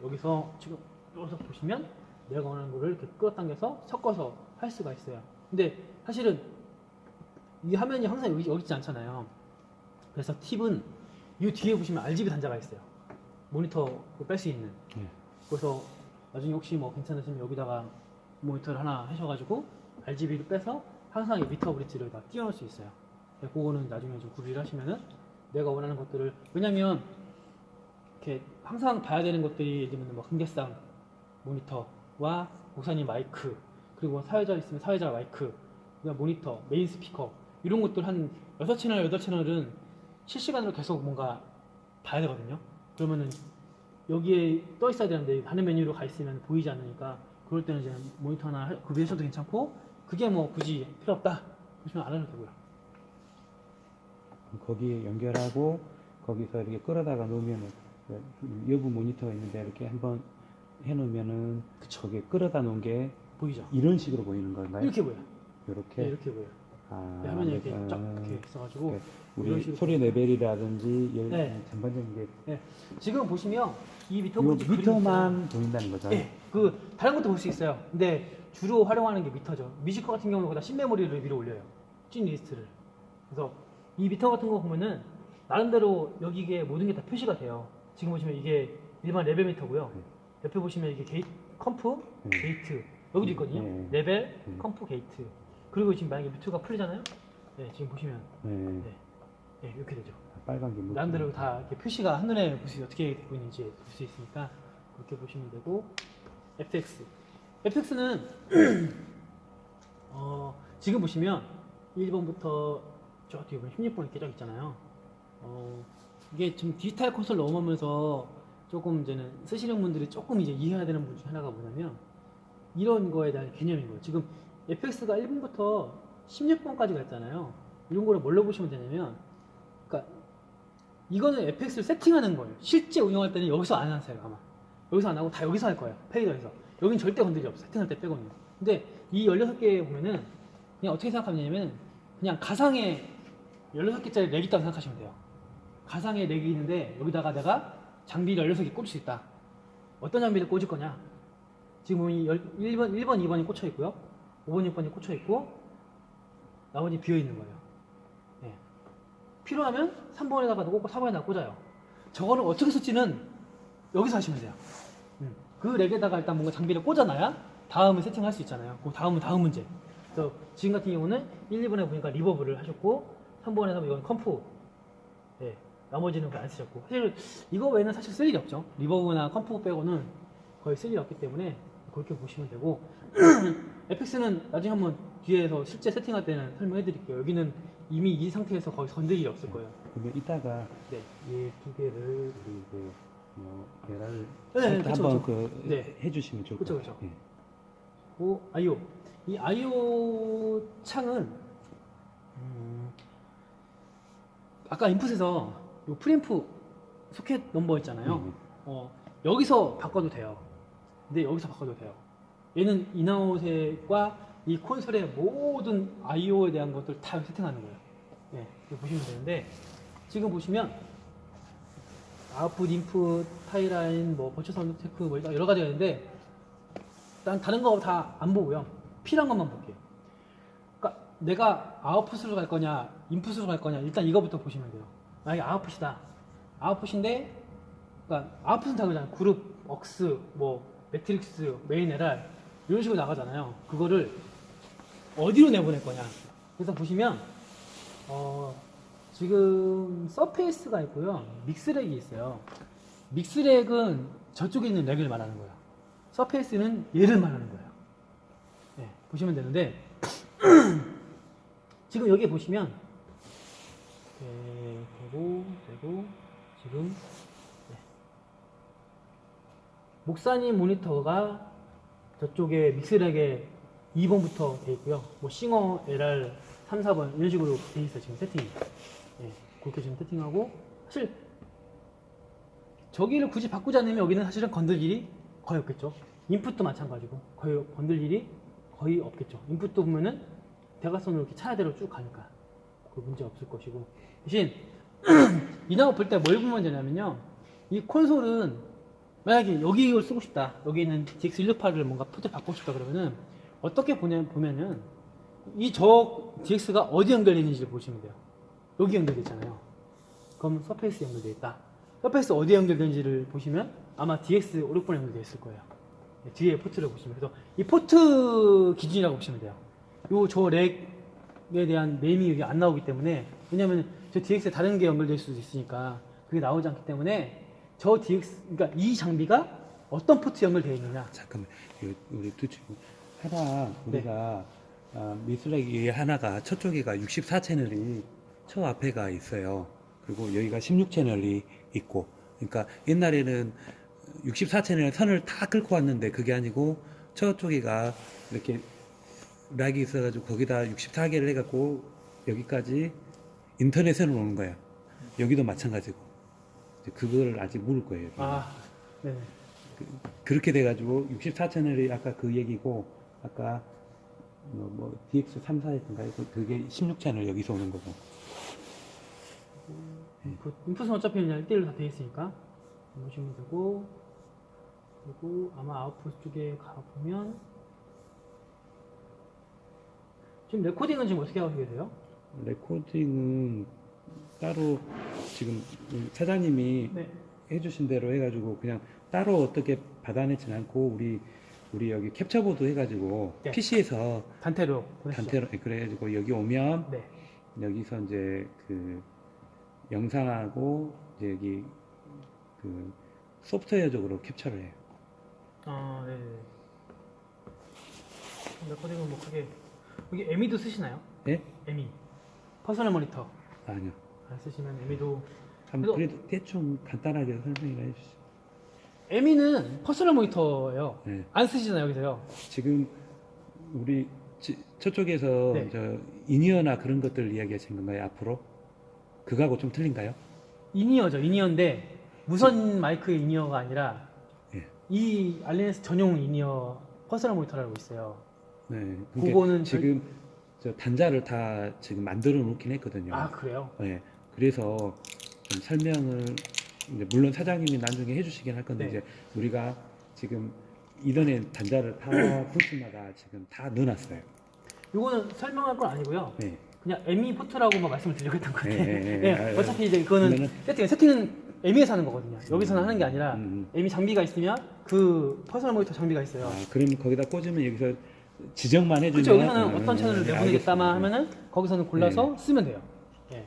여기서 지금 여기서 보시면 내가 원하는 거를 이렇게 끌어당겨서 섞어서 할 수가 있어요. 근데 사실은 이 화면이 항상 여기 있지 않잖아요. 그래서 팁은 이 뒤에 보시면 RGB 단자가 있어요. 모니터 뺄 수 있는. 그래서 나중에 혹시 뭐 괜찮으시면 여기다가 모니터를 하나 하셔가지고 RGB를 빼서 항상 이 미터 브릿지를 다 띄워놓을 수 있어요. 그거는 나중에 좀 구비를 하시면은 내가 원하는 것들을 왜냐면 이렇게 항상 봐야 되는 것들이 예를 들면 뭐 흥계상 모니터와 목사님 마이크 그리고 사회자 있으면 사회자 마이크 그다음 모니터 메인 스피커 이런 것들 한 6채널 8채널은 실시간으로 계속 뭔가 봐야 되거든요. 그러면은 여기에 떠 있어야 되는데 다른 메뉴로 가 있으면 보이지 않으니까 그럴 때는 이제 모니터 하나 구비하셔도 괜찮고 그게 뭐 굳이 필요 없다 보시면 안 해도 되고요. 거기에 연결하고 거기서 이렇게 끌어다가 놓으면은 여부 모니터가 있는데 이렇게 한번 해놓으면은 거기에 끌어다 놓은 게 보이죠? 이런 식으로 보이는 건가요? 이렇게 보여요. 이렇게? 네, 이렇게 보여요. 화면이 이렇게 쫙 이렇게 있어가지고 우리 소리 레벨이라든지 네. 전반적인 게 네. 지금 보시면 이 미터 미터만 보인다는 거죠? 네. 다른 것도 볼 수 있어요. 근데 주로 활용하는 게 미터죠. 뮤지컬 같은 경우는 거기다 신메모리를 위로 올려요. 찐 리스트를. 그래서 이 미터 같은 거 보면은 나름대로 여기에 모든 게 다 표시가 돼요. 지금 보시면 이게 일반 레벨 미터고요. 옆에 보시면 이게 컴프, 게이트 여기도 있거든요. 레벨, 컴프, 게이트. 그리고 지금 만약에 뮤트가 풀리잖아요. 네, 지금 보시면 네, 이렇게 되죠. 빨간 게 나름대로 다 이렇게 표시가 한눈에 볼 수 어떻게 되고 있는지 볼 수 있으니까 그렇게 보시면 되고 FX는 지금 보시면 1번부터 저 뒤에 보면 16번 이렇게 쫙 있잖아요. 이게 좀 디지털 콘솔 넘어오면서 조금 이제는 쓰시는 분들이 조금 이제 이해해야 되는 부분 중 하나가 뭐냐면 이런 거에 대한 개념인 거예요. 지금 FX가 1번부터 16번까지가 있잖아요. 이런 거를 뭘로 보시면 되냐면 그러니까 이거는 FX를 세팅하는 거예요. 실제 운영할 때는 여기서 안 하세요 아마. 여기서 안 하고 다 여기서 할 거예요. 페이더에서. 여긴 절대 건드리지 없어요. 세팅할 때 빼고는. 근데 이 16개 보면은 그냥 어떻게 생각하냐면 그냥 가상의 16개짜리 렉이 있다고 생각하시면 돼요. 가상의 렉이 있는데 여기다가 내가 장비를 16개 꽂을 수 있다. 어떤 장비를 꽂을 거냐? 지금 보면 1번, 2번이 꽂혀 있고요. 5번, 6번이 꽂혀 있고 나머지 비어 있는 거예요. 예. 필요하면 3번에다가 꽂고 4번에다가 꽂아요. 저거를 어떻게 쓸지는 여기서 하시면 돼요. 그 렉에다가 일단 뭔가 장비를 꽂아놔야 다음을 세팅할 수 있잖아요. 그 다음은 다음 문제. 그래서 지금 같은 경우는 1, 2번에 보니까 리버브를 하셨고 3번에서 이건 컴프. 예. 나머지는 안 쓰셨고 사실 이거 외에는 사실 쓸 일이 없죠. 리버브나 컴프 빼고는 거의 쓸 일이 없기 때문에 그렇게 보시면 되고 에펙스는 나중에 한번 뒤에서 실제 세팅할 때는 설명해 드릴게요. 여기는 이미 이 상태에서 거의 건들 일이 없을 거예요. 그러면 이따가 네. 이 두 개를 그리고 얘를 네, 그쵸, 한번 그쵸. 그 네. 해주시면 좋을 그쵸, 것 같아요. 그쵸. 오, IO. 이 IO 창은 아까 인풋에서 요 프리앰프 소켓 넘버 있잖아요. 여기서 바꿔도 돼요. 근데 여기서 바꿔도 돼요. 얘는 인아웃과 이 콘솔의 모든 IO에 대한 것들 다 세팅하는 거예요. 네, 이렇게 보시면 되는데 지금 보시면 아웃풋, 인풋, 타이라인, 뭐 버추 사운드 체크 뭐 여러 가지가 있는데 일단 다른 거 다 안 보고요. 필요한 것만 볼게요. 그러니까 내가 아웃풋으로 갈 거냐, 인풋으로 갈 거냐 일단 이거부터 보시면 돼요. 만약에 아웃풋이다. 아웃풋인데 그러니까 아웃풋은 다 그러잖아요. 그룹, 억스, 뭐 매트릭스, 메인 LR 이런 식으로 나가잖아요. 그거를 어디로 내보낼 거냐. 그래서 보시면 지금 서페이스가 있고요. 믹스렉이 있어요. 믹스렉은 저쪽에 있는 렉을 말하는 거예요. 서페이스는 얘를 말하는 거예요. 네, 보시면 되는데 지금 여기 보시면 되고 지금 목사님 모니터가 저쪽에 믹스렉에 2번부터 돼 있고요. 뭐 싱어 LR 3, 4번 이런 식으로 돼 있어요. 지금 세팅이. 예, 그렇게 지금 세팅하고 사실 저기를 굳이 바꾸지 않으면 여기는 사실은 건들 일이 거의 없겠죠. 인풋도 마찬가지고 거의 건들 일이 거의 없겠죠. 인풋도 보면은 대각선으로 이렇게 차례대로 쭉 가니까 그 문제 없을 것이고 대신 이나고 볼 때 뭘 보면 되냐면요. 이 콘솔은 만약에 여기 이걸 쓰고 싶다. 여기 있는 DX168을 뭔가 포트 바꾸고 싶다 그러면은 어떻게 보면은 이 저 DX가 어디 연결되어 있는지를 보시면 돼요. 여기 연결되어 있잖아요. 그럼 서페이스 연결되어 있다. 서페이스 어디에 연결되는지를 보시면 아마 DX560번에 연결되어 있을 거예요. 네, 뒤에 포트를 보시면 그래서 이 포트 기준이라고 보시면 돼요. 요 저 렉에 대한 네임이 여기 안 나오기 때문에 왜냐면 저 DX에 다른 게 연결될 수도 있으니까 그게 나오지 않기 때문에 저 DX 그러니까 이 장비가 어떤 포트 연결되어 있느냐. 잠깐만, 우리 두 친구 하나 우리가 미술렉이 하나가 저쪽에가 64채널이 저 앞에가 있어요. 그리고 여기가 16채널이 있고, 그러니까 옛날에는 64채널 선을 다 끌고 왔는데 그게 아니고 저쪽에가 이렇게 락이 있어가지고 거기다 64개를 해갖고 여기까지 인터넷으로 오는 거예요. 여기도 마찬가지고 이제 그걸 아직 모를 거예요. 아, 네. 그렇게 돼가지고 64채널이 아까 그 얘기고 아까 뭐 DX 3, 4였던가요? 그게 16채널 여기서 오는 거고. 인풋은 어차피 그냥 1대1로 다 되어 있으니까 보시면 되고 그리고 아마 아웃풋 쪽에 가보면 지금 레코딩은 지금 어떻게 하고 계세요? 레코딩은 따로 지금 사장님이 네. 해주신 대로 해가지고 그냥 따로 어떻게 받아내진 않고 우리 여기 캡처보드 해가지고 네. PC에서 단테로 보내시죠. 단테로 그래가지고 여기 오면 네. 여기서 이제 그 영상하고 이제 여기 그 소프트웨어적으로 캡처를 해요. 아, 네. 레코딩은 뭐 크게 여기 에미도 쓰시나요? 네? 에미 퍼스널 모니터 아니요. 안 쓰시면 에미도 그래도 대충 간단하게 설명을 해주시죠. 에미는 퍼스널 모니터예요. 네. 안 쓰시잖아요 여기서요. 지금 우리 저쪽에서 네. 저 인이어나 그런 것들 이야기하신 건가요? 앞으로? 그거하고 좀 틀린가요? 인이어죠. 인이어인데 무선 마이크 인이어가 아니라 예. 이 알리네스 전용 인이어 퍼스널 모니터라고 있어요. 네. 그거는 지금 저 단자를 다 지금 만들어 놓긴 했거든요. 아 그래요? 네. 그래서 좀 설명을 이제 물론 사장님이 나중에 해주시긴 할 건데 네. 이제 우리가 지금 이런에 단자를 다 부스마다 지금 다 넣어놨어요. 이거는 설명할 건 아니고요. 네. 그냥 에미 포트라고만 말씀을 드리겠던 건데. 네, 예, 어차피 이제 그거는 그러면은- 세팅은 에미에서 하는 거거든요. 여기서는 하는 게 아니라 음. 에미 장비가 있으면 그 퍼스널 모니터 장비가 있어요. 아, 그럼 거기다 꽂으면 여기서 지정만 해주면 그렇죠. 여기서는 어떤 채널을 내보내겠다만 알겠습니다. 하면은 거기서는 골라서 쓰면 돼요. 예.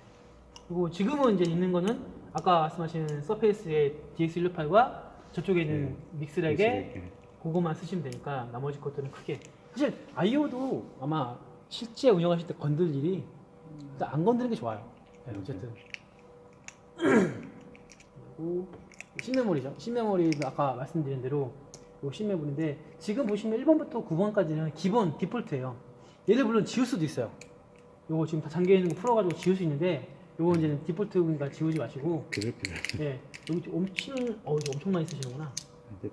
그리고 지금은 이제 있는 거는 아까 말씀하신 서페이스의 DX168과 저쪽에 있는 믹스렉에 예. 그거만 쓰시면 되니까 나머지 것들은 크게 사실 IO도 아마 실제 운영하실 때 건들 일이 일단 안 건드는 게 좋아요. 네, 어쨌든 그리고 신메모리죠. 신메모리는 아까 말씀드린 대로 요 신메모리인데 지금 보시면 1번부터 9번까지는 기본 디폴트예요. 얘를 물론 지울 수도 있어요. 요거 지금 다 잠겨 있는 거 풀어가지고 지울 수 있는데 요거 이제는 디폴트니까 지우지 마시고 그럴 필요 없어요. 예 여기 엄청 이제 엄청 많이 쓰시는구나. 이제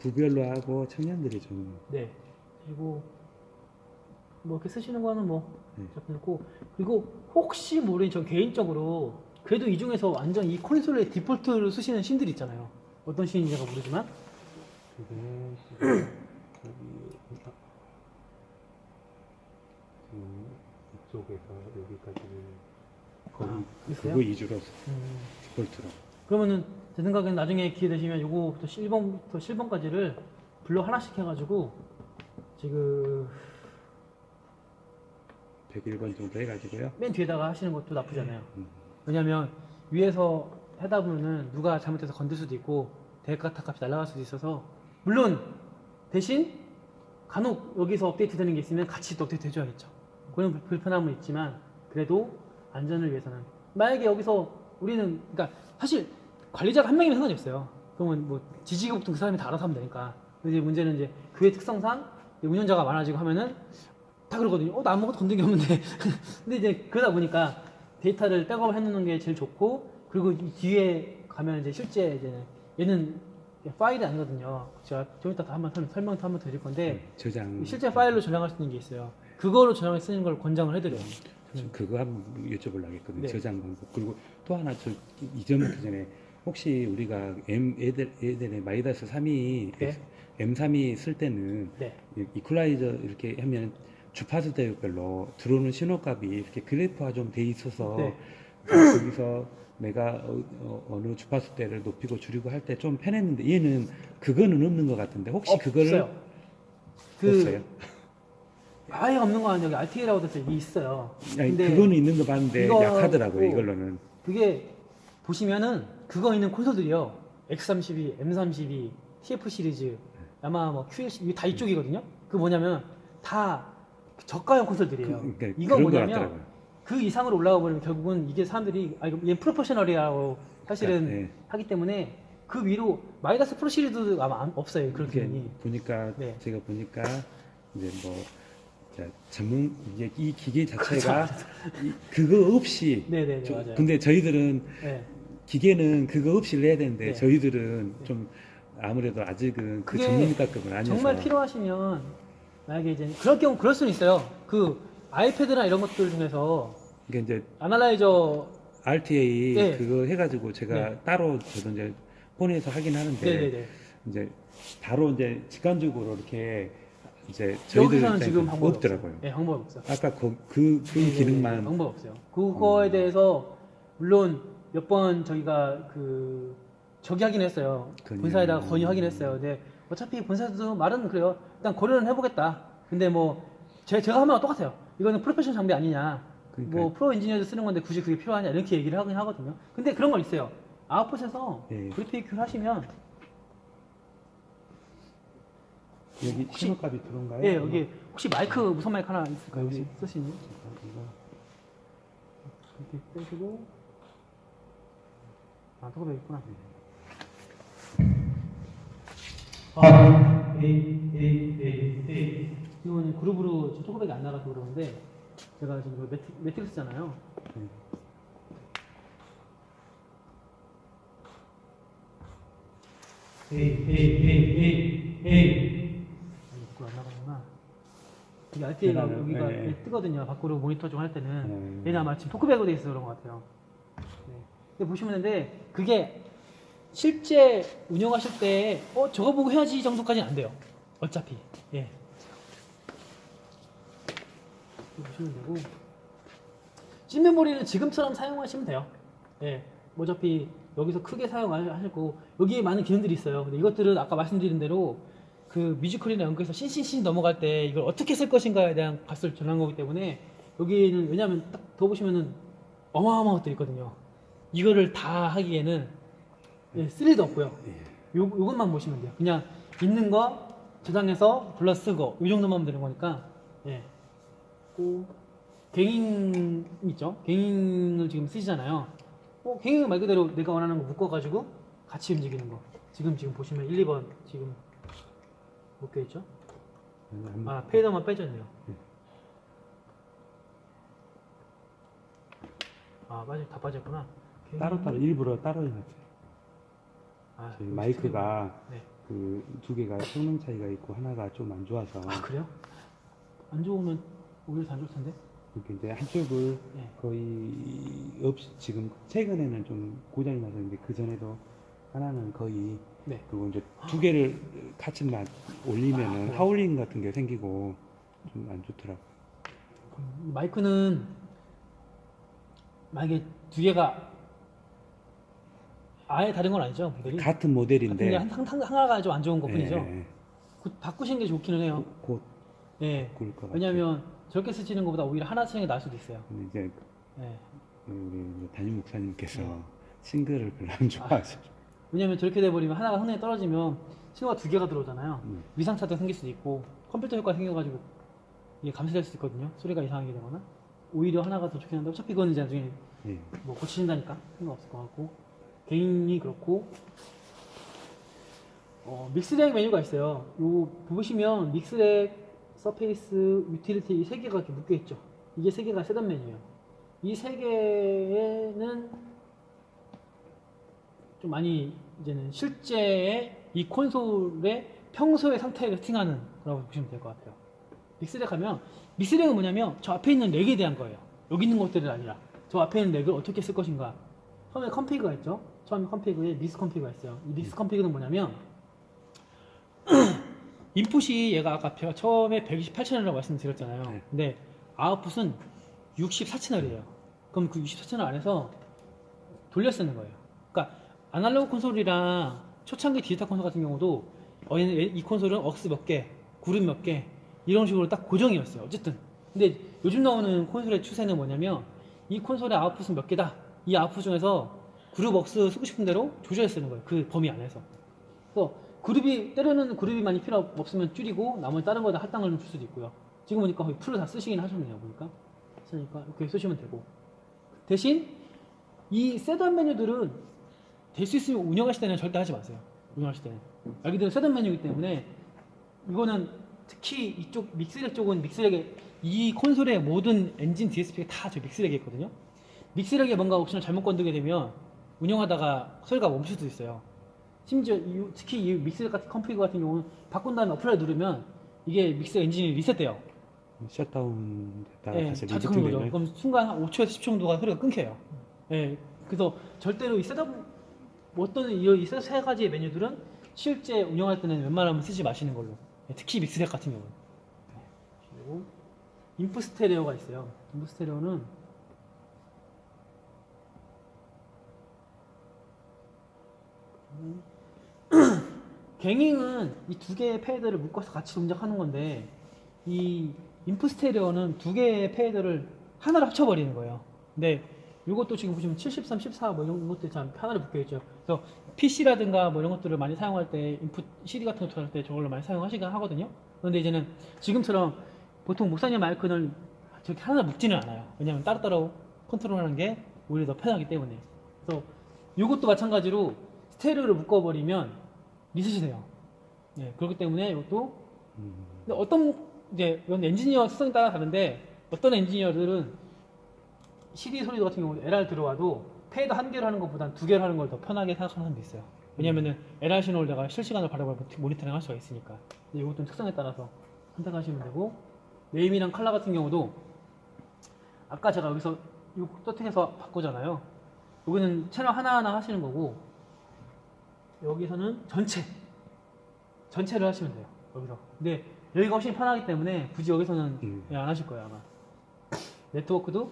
구별로 하고 청년들이 좀 네. 그리고 뭐 이렇게 쓰시는 거는 뭐 네. 잡고 그리고 혹시 모르니 전 개인적으로 그래도 이 중에서 완전 이 콘솔의 디폴트로 쓰시는 신들이 있잖아요. 어떤 신인지 제가 모르지만 그게 지금 이쪽에서 여기까지는 거의 있어요? 그거 위주로 음, 디폴트로. 그러면은 제 생각에는 나중에 기회 되시면 요거부터 1번부터 7번까지를 블록 하나씩 해가지고 지금 101번 정도 해가지고요. 맨 뒤에다가 하시는 것도 나쁘지 않아요. 음. 왜냐면 위에서 하다 보면은 누가 잘못해서 건들 수도 있고 데이터 값이 날아갈 수도 있어서 물론 대신 간혹 여기서 업데이트 되는 게 있으면 같이 또 업데이트 해줘야겠죠. 그런 불편함은 있지만 그래도 안전을 위해서는 만약에 여기서 우리는 그러니까 사실 관리자가 한 명이면 상관이 없어요. 그러면 뭐 지지급부터 그 사람이 다 알아서 하면 되니까. 근데 이제 문제는 이제 그의 특성상 운영자가 많아지고 하면은 다 그러거든요. 나 아무것도 건든 게 없는데. 근데 이제 그러다 보니까 데이터를 백업을 해놓는 게 제일 좋고, 그리고 이 뒤에 가면 이제 실제 이제 얘는 파일이 아니거든요. 제가 좀 이따 한번 설명 한번 드릴 건데, 저장. 실제 파일로 저장할 수 있는 게 있어요. 그거로 저장해 쓰는 걸 권장을 해드려요. 그거 한번 여쭤보려고 했거든요. 네. 저장 방법. 그리고 또 하나 이 점기 전에 혹시 우리가 애들의 마이다스 3이 네. M3이 쓸 때는 네. 이퀄라이저 이렇게 하면 주파수 대역별로 들어오는 신호값이 이렇게 그래프화 좀 돼 있어서 네. 거기서 내가 어느 주파수대를 높이고 줄이고 할 때 좀 편했는데 얘는 그거는 없는 것 같은데 혹시 그거를 없어요. 없어요? 아예 없는 거 아니에요. 여기 RTA라고 돼서 이게 있어요. 아니, 근데 그거는 있는 거 봤는데 이거 약하더라고요. 있고 이걸로는. 그게 보시면은 그거 있는 콘솔들이요. X32, M32, TF 시리즈, 아마 뭐 QLC 이게 다 이쪽이거든요. 그 뭐냐면 다 저가형 콘솔들이에요. 그러니까 이건 그런 것 뭐냐면 같더라고요. 그 이상으로 올라가 버리면 결국은 이게 사람들이 얘 프로페셔널이라고 사실은 네. 하기 때문에 그 위로 마이다스 프로 시리즈도 아마 없어요. 그런 이게 기능이. 보니까 네. 제가 보니까 이제 뭐 자, 전문 이제 이 기계 자체가 그거 없이 네네네 맞아요. 근데 저희들은 네. 기계는 그거 없이 내야 되는데 네. 저희들은 좀 아무래도 아직은 그 그게 전문가급은 아니어서 정말 필요하시면 만약에 이제 그럴 경우 그럴 수는 있어요. 그 아이패드나 이런 것들 중에서 이게 이제 아날라이저 RTA 네. 그거 해가지고 제가 네. 따로 저도 이제 폰에서 하긴 하는데 네네네. 이제 바로 이제 직관적으로 이렇게 이제 여기서는 저희들 지금 방법이 없더라고요. 없어요. 네, 방법이 없어요. 아까 그 네네네. 기능만 방법 없어요. 그거에 대해서 물론 몇 번 저희가 그 저기 하긴 했어요. 건의. 본사에다가 건의하긴 했어요. 근데 어차피 본사에서도 말은 그래요. 일단 고려는 해보겠다. 근데 뭐 제가 하면 똑같아요. 이거는 프로페셔널 장비 아니냐. 그러니까. 뭐 프로 엔지니어도 쓰는 건데 굳이 그게 필요하냐 이렇게 얘기를 하긴 하거든요. 근데 그런 건 있어요. 아웃풋에서 예. VPQ를 하시면 여기 혹시- 신호값이 들어온가요? 예 여기 혹시 마이크 무선 마이크 하나 있을까요? 혹시 여기. 쓰시는? 이거 이렇게 빼시고 토크백 있구나. 이거는 그룹으로 지금 토크백이 안 나가서 그러는데 제가 지금 이거 매트릭스잖아요. 네. 밖으로 안 나가구나. 이게 RTA가 계단은, 여기가 네. 뜨거든요. 밖으로 모니터 좀 할 때는. 네. 얘는 아마 지금 토크백으로 돼 있어서 그런 것 같아요. 네. 근데 보시면 되는데 그게 실제 운영하실 때 저거 보고 해야지 정도까지는 안 돼요. 어차피. 예. 이렇게 보시면 되고, 찜 메모리는 지금처럼 사용하시면 돼요. 예. 뭐 어차피 여기서 크게 사용하시고, 여기에 많은 기능들이 있어요. 근데 이것들은 아까 말씀드린 대로 그 뮤지컬이나 연구에서 CCC 넘어갈 때 이걸 어떻게 쓸 것인가에 대한 값을 전한 거기 때문에 여기는 왜냐하면 딱 더 보시면은 어마어마한 것들이 있거든요. 이거를 다 하기에는 쓸 일도 없고요. 요것만 보시면 돼요. 그냥 있는 거 저장해서 불러 쓰고 이 정도만 하면 되는 거니까. 예. 그 갱잉 있죠? 갱잉을 지금 쓰시잖아요. 갱잉은 말 그대로 내가 원하는 거 묶어가지고 같이 움직이는 거. 지금 보시면 1, 2번 지금 묶여 있죠? 아, 페이더만 빼졌네요. 아, 다 빠졌구나. 따로따로 일부러 따로 해놨어요. 아, 저희 마이크가 네. 그 두 개가 성능 차이가 있고 하나가 좀 안 좋아서 아, 그래요? 안 좋으면 오히려 더 안 좋을 텐데. 이렇게 이제 한쪽을 네. 거의 없이 지금 최근에는 좀 고장이 나서 근데 그 전에도 하나는 거의 네. 그리고 이제 두 개를 같이 올리면은 네. 하울링 같은 게 생기고 좀 안 좋더라고. 마이크는 만약에 두 개가 아예 다른 건 아니죠, 모델이? 같은 모델인데 하나가 좀 안 좋은 것 뿐이죠. 예, 바꾸시는 게 좋기는 해요. 곧 예. 바꿀 것 같아요. 왜냐하면 저렇게 쓰시는 것보다 오히려 하나 쓰는 게 나을 수도 있어요. 근데 이제 예. 우리 담임 목사님께서 네. 싱글을 별로 안 좋아하셔. 왜냐하면 저렇게 돼버리면 하나가 성능이 떨어지면 신호가 두 개가 들어오잖아요. 음. 위상차도 생길 수도 있고 컴퓨터 효과 생겨가지고 이게 감소될 수도 있거든요. 소리가 이상하게 되거나 오히려 하나가 더 좋긴 한데 어차피 이거는 이제 나중에 예. 뭐 고치신다니까 상관없을 것 같고 개인이 그렇고 믹스렉 메뉴가 있어요. 요 보시면 믹스렉, 서페이스, 유틸리티 이 세 개가 이렇게 묶여 있죠. 이게 세 개가 세단 메뉴예요. 이 세 개는 좀 많이 이제는 실제의 이 콘솔의 평소의 상태를 세팅하는 거라고 보시면 될 것 같아요. 믹스렉 하면 믹스렉은 뭐냐면 저 앞에 있는 렉에 대한 거예요. 여기 있는 것들이 아니라 저 앞에 있는 렉을 어떻게 쓸 것인가. 처음에 컴피그가 있죠. 처음에 컴피그에 믹스 컴피그가 있어요. 이 믹스 컴피그는 뭐냐면 인풋이 얘가 아까 제가 처음에 128채널이라고 말씀드렸잖아요. 네. 근데 아웃풋은 64채널이에요. 그럼 그 64채널 안에서 돌려 쓰는 거예요. 그러니까 아날로그 콘솔이랑 초창기 디지털 콘솔 같은 경우도 이 콘솔은 억스 몇 개, 그룹 몇 개 이런 식으로 딱 고정이었어요. 어쨌든 근데 요즘 나오는 콘솔의 추세는 뭐냐면 이 콘솔의 아웃풋은 몇 개다. 이 아웃풋 중에서 그룹 억스 쓰고 싶은 대로 조절해 쓰는 거예요. 그 범위 안에서. 그래서 때로는 그룹이 많이 필요 없으면 줄이고 나머지 다른 거에다 할당을 좀 줄 수도 있고요. 지금 보니까 거의 풀을 다 쓰시긴 하셨네요. 보니까. 쓰니까 이렇게 쓰시면 되고. 대신 이 세단 메뉴들은 될 수 있으면 운영하실 때는 절대 하지 마세요. 운영하실 때는. 말 그대로 세단 메뉴이기 때문에 이거는 특히 이쪽 믹스렉 쪽은 믹스렉에 이 콘솔의 모든 엔진 DSP가 다 저 믹스렉에 있거든요. 믹스렉에 뭔가 옵션을 잘못 건드게 되면 운영하다가 소리가 멈출 수도 있어요. 심지어 특히 이 믹스렉 같은 컴피그 같은 경우는 바꾼 다음에 어플라이 누르면 이게 믹스 엔진이 리셋돼요. 샷다운 됐다가 예, 다시 자주 그런 거죠. 리부팅되면 그럼 순간 한 5초에서 10초 정도가 소리가 끊겨요. 예, 그래서 절대로 이 셋업 어떤 이 세 가지의 메뉴들은 실제 운영할 때는 웬만하면 쓰지 마시는 걸로. 예, 특히 믹스렉 같은 경우는. 그리고 인풋 스테레오가 있어요. 인풋 스테레오는 갱잉은 이 두 개의 패드를 묶어서 같이 동작하는 건데 이 인풋 스테레오는 두 개의 패드를 하나로 합쳐버리는 거예요. 근데 이것도 지금 보시면 73, 14 뭐 이런 것들 참 하나로 묶여있죠. 그래서 PC라든가 뭐 이런 것들을 많이 사용할 때 인풋 CD 같은 것도 할 때 저걸로 많이 사용하시긴 하거든요. 그런데 이제는 지금처럼 보통 목사님 마이크는 저렇게 하나 묶지는 않아요. 왜냐하면 따로따로 컨트롤하는 게 오히려 더 편하기 때문에. 그래서 이것도 마찬가지로 스테레오를 묶어버리면 리셋이 돼요. 네, 그렇기 때문에 이것도 근데 어떤 이제 이건 엔지니어 특성에 따라 다른데 어떤 엔지니어들은 CD 소리 같은 경우 LR 들어와도 페이드 한 개로 하는 것보단 두 개로 하는 걸 더 편하게 생각하는 사람도 있어요. 왜냐면은 LR 신호를 내가 실시간으로 바로바로 모니터링 할 수가 있으니까. 근데 이것도 특성에 따라서 선택하시면 되고 네임이랑 컬러 같은 경우도 아까 제가 여기서 이 세팅해서 바꾸잖아요. 여기는 채널 하나하나 하시는 거고 여기서는 전체를 하시면 돼요. 여기서. 근데 여기가 훨씬 편하기 때문에 굳이 여기서는 안 하실 거예요 아마. 네트워크도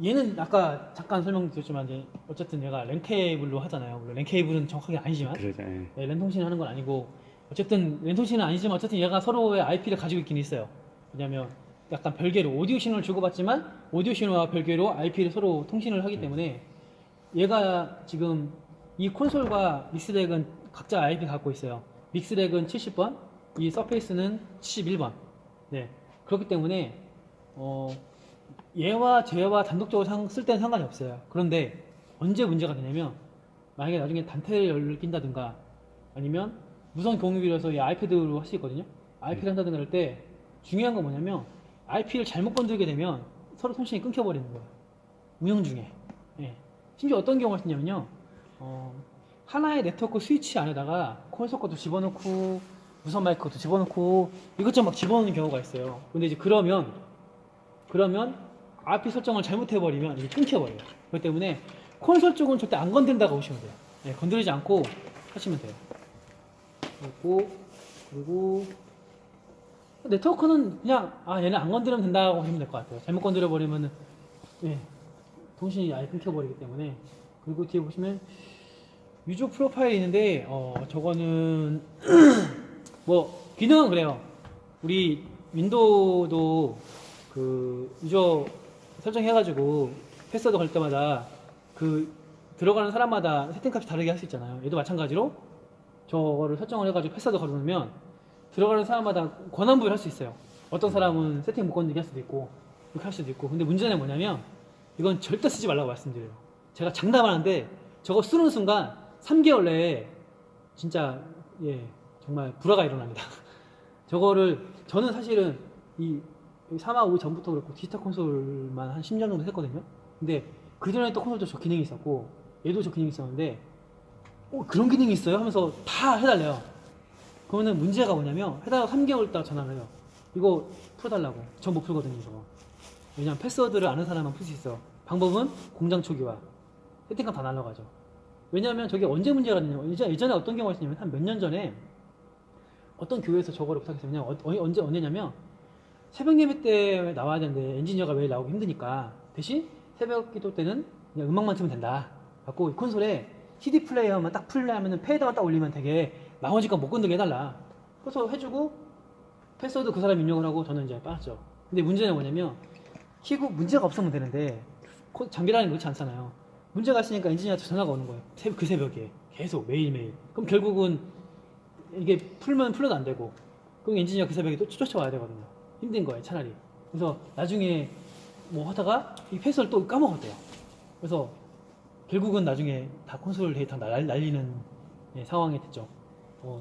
얘는 아까 잠깐 설명드렸지만 이제 어쨌든 얘가 랜 케이블로 하잖아요. 물론 랜 케이블은 정확하게 아니지만 그러죠. 예. 랜 통신을 하는 건 아니고 어쨌든 랜 통신은 아니지만 어쨌든 얘가 서로의 IP를 가지고 있긴 있어요. 왜냐면 약간 별개로 오디오 신호를 주고받지만 오디오 신호와 별개로 IP를 서로 통신을 하기 때문에 얘가 지금 이 콘솔과 믹스덱은 각자 IP 갖고 있어요. 믹스덱은 70번, 이 서페이스는 71번. 네. 그렇기 때문에 얘와 쟤와 단독적으로 쓸 때는 상관이 없어요. 그런데 언제 문제가 되냐면 만약에 나중에 단테를 낀다든가 아니면 무선 공유기로서 이 아이패드로 할 수 있거든요. IP를 한다든가 할 때 중요한 건 뭐냐면 IP를 잘못 건들게 되면 서로 통신이 끊겨버리는 거예요. 운영 중에. 예. 심지어 어떤 경우가 있냐면요. 하나의 네트워크 스위치 안에다가 콘솔 것도 집어넣고 무선 마이크 것도 집어넣고 이것저것 막 집어넣는 경우가 있어요. 근데 이제 그러면 IP 설정을 잘못해버리면 이게 끊겨버려요. 그렇기 때문에 콘솔 쪽은 절대 안 건든다고 보시면 돼요. 네, 건드리지 않고 하시면 돼요. 그리고 네트워크는 그냥 얘는 안 건드리면 된다고 보시면 될 것 같아요. 잘못 건드려버리면 통신이 아예 끊겨버리기 때문에. 그리고 뒤에 보시면 유저 프로파일이 있는데 저거는 뭐 기능은 그래요. 우리 윈도우도 그 유저 설정해가지고 패스워드 걸 때마다 그 들어가는 사람마다 세팅값이 다르게 할 수 있잖아요. 얘도 마찬가지로 저거를 설정을 해가지고 패스워드 걸어놓으면 들어가는 사람마다 권한 부여를 할 수 있어요. 어떤 사람은 세팅 못 건드리게 할 수도 있고 이렇게 할 수도 있고. 근데 문제는 뭐냐면 이건 절대 쓰지 말라고 말씀드려요. 제가 장담하는데 저거 쓰는 순간 3개월 내에 진짜 정말 불화가 일어납니다. 저거를 저는 사실은 이 3화 5 전부터 그렇고 디지털 콘솔만 한 10년 정도 했거든요. 근데 그 전에 또 콘솔도 저 기능이 있었고 얘도 저 기능이 있었는데 그런 기능이 있어요? 하면서 다 해달래요. 그러면 문제가 뭐냐면 해달라고 3개월 있다가 전화를 해요. 이거 풀어달라고. 전 못 풀거든요 저거. 왜냐면 패스워드를 아는 사람만 풀 수 있어. 방법은 공장 초기화. 세팅값 다 날라가죠. 왜냐면 저게 언제 문제가 됐냐면 예전에 어떤 경우가 있었냐면 한 몇 년 전에 어떤 교회에서 저거를 부탁했어요. 언제냐면 새벽 예배 때 나와야 되는데 엔지니어가 매일 나오기 힘드니까 대신 새벽 기도 때는 그냥 음악만 틀면 된다. 갖고 이 콘솔에 CD 플레이어만 딱 풀려면은 페이더만 딱 올리면 되게 나머지 건 못 건들게 해달라. 그래서 해주고 패스워드 그 사람 입력을 하고 저는 이제 빨았죠. 근데 문제는 뭐냐면 키고 문제가 없으면 되는데 장비라는 게 그렇지 않잖아요. 문제가 있으니까 엔지니어한테 전화가 오는 거예요. 그 새벽에 계속 매일매일. 그럼 결국은 이게 풀려도 안 되고 그럼 엔지니어 그 새벽에 또 쫓아와야 되거든요. 힘든 거예요 차라리. 그래서 나중에 뭐 하다가 이 패스워드를 또 까먹었대요. 그래서 결국은 나중에 다 콘솔 데이터 날리는 상황이 됐죠.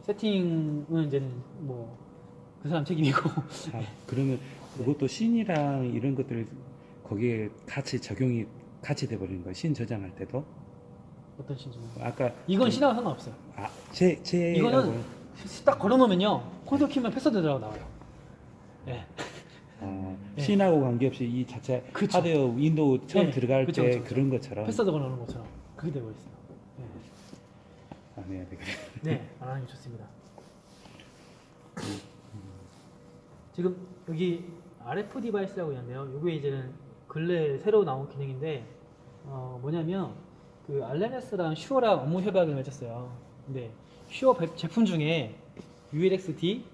세팅은 이제는 뭐 그 사람 책임이고. 그러면 그것도 씬이랑 이런 것들 거기에 같이 적용이 같이 돼버리는 거예요. 씬 저장할 때도. 어떤 신조? 아까 이건 신하고 상관없어요. 이거는 딱 걸어놓으면요 콘솔 키면 패스워드 들어가고 나와요. 네. 씬하고 관계없이 이 자체 그쵸. 하드웨어 윈도우 처음 들어갈 그쵸, 때 그쵸. 그런 것처럼. 패스워드 걸어놓은 것처럼 그게 되고 있어요. 네. 안 해야 되겠네. 네, 안 하는 게 좋습니다. 지금 여기 RF 디바이스라고 있는데요. 이게 이제는 근래 새로 나온 기능인데 뭐냐면 그 알렌S랑 슈어랑 업무 협약을 맺었어요. 근데 슈어 제품 중에 ULXD,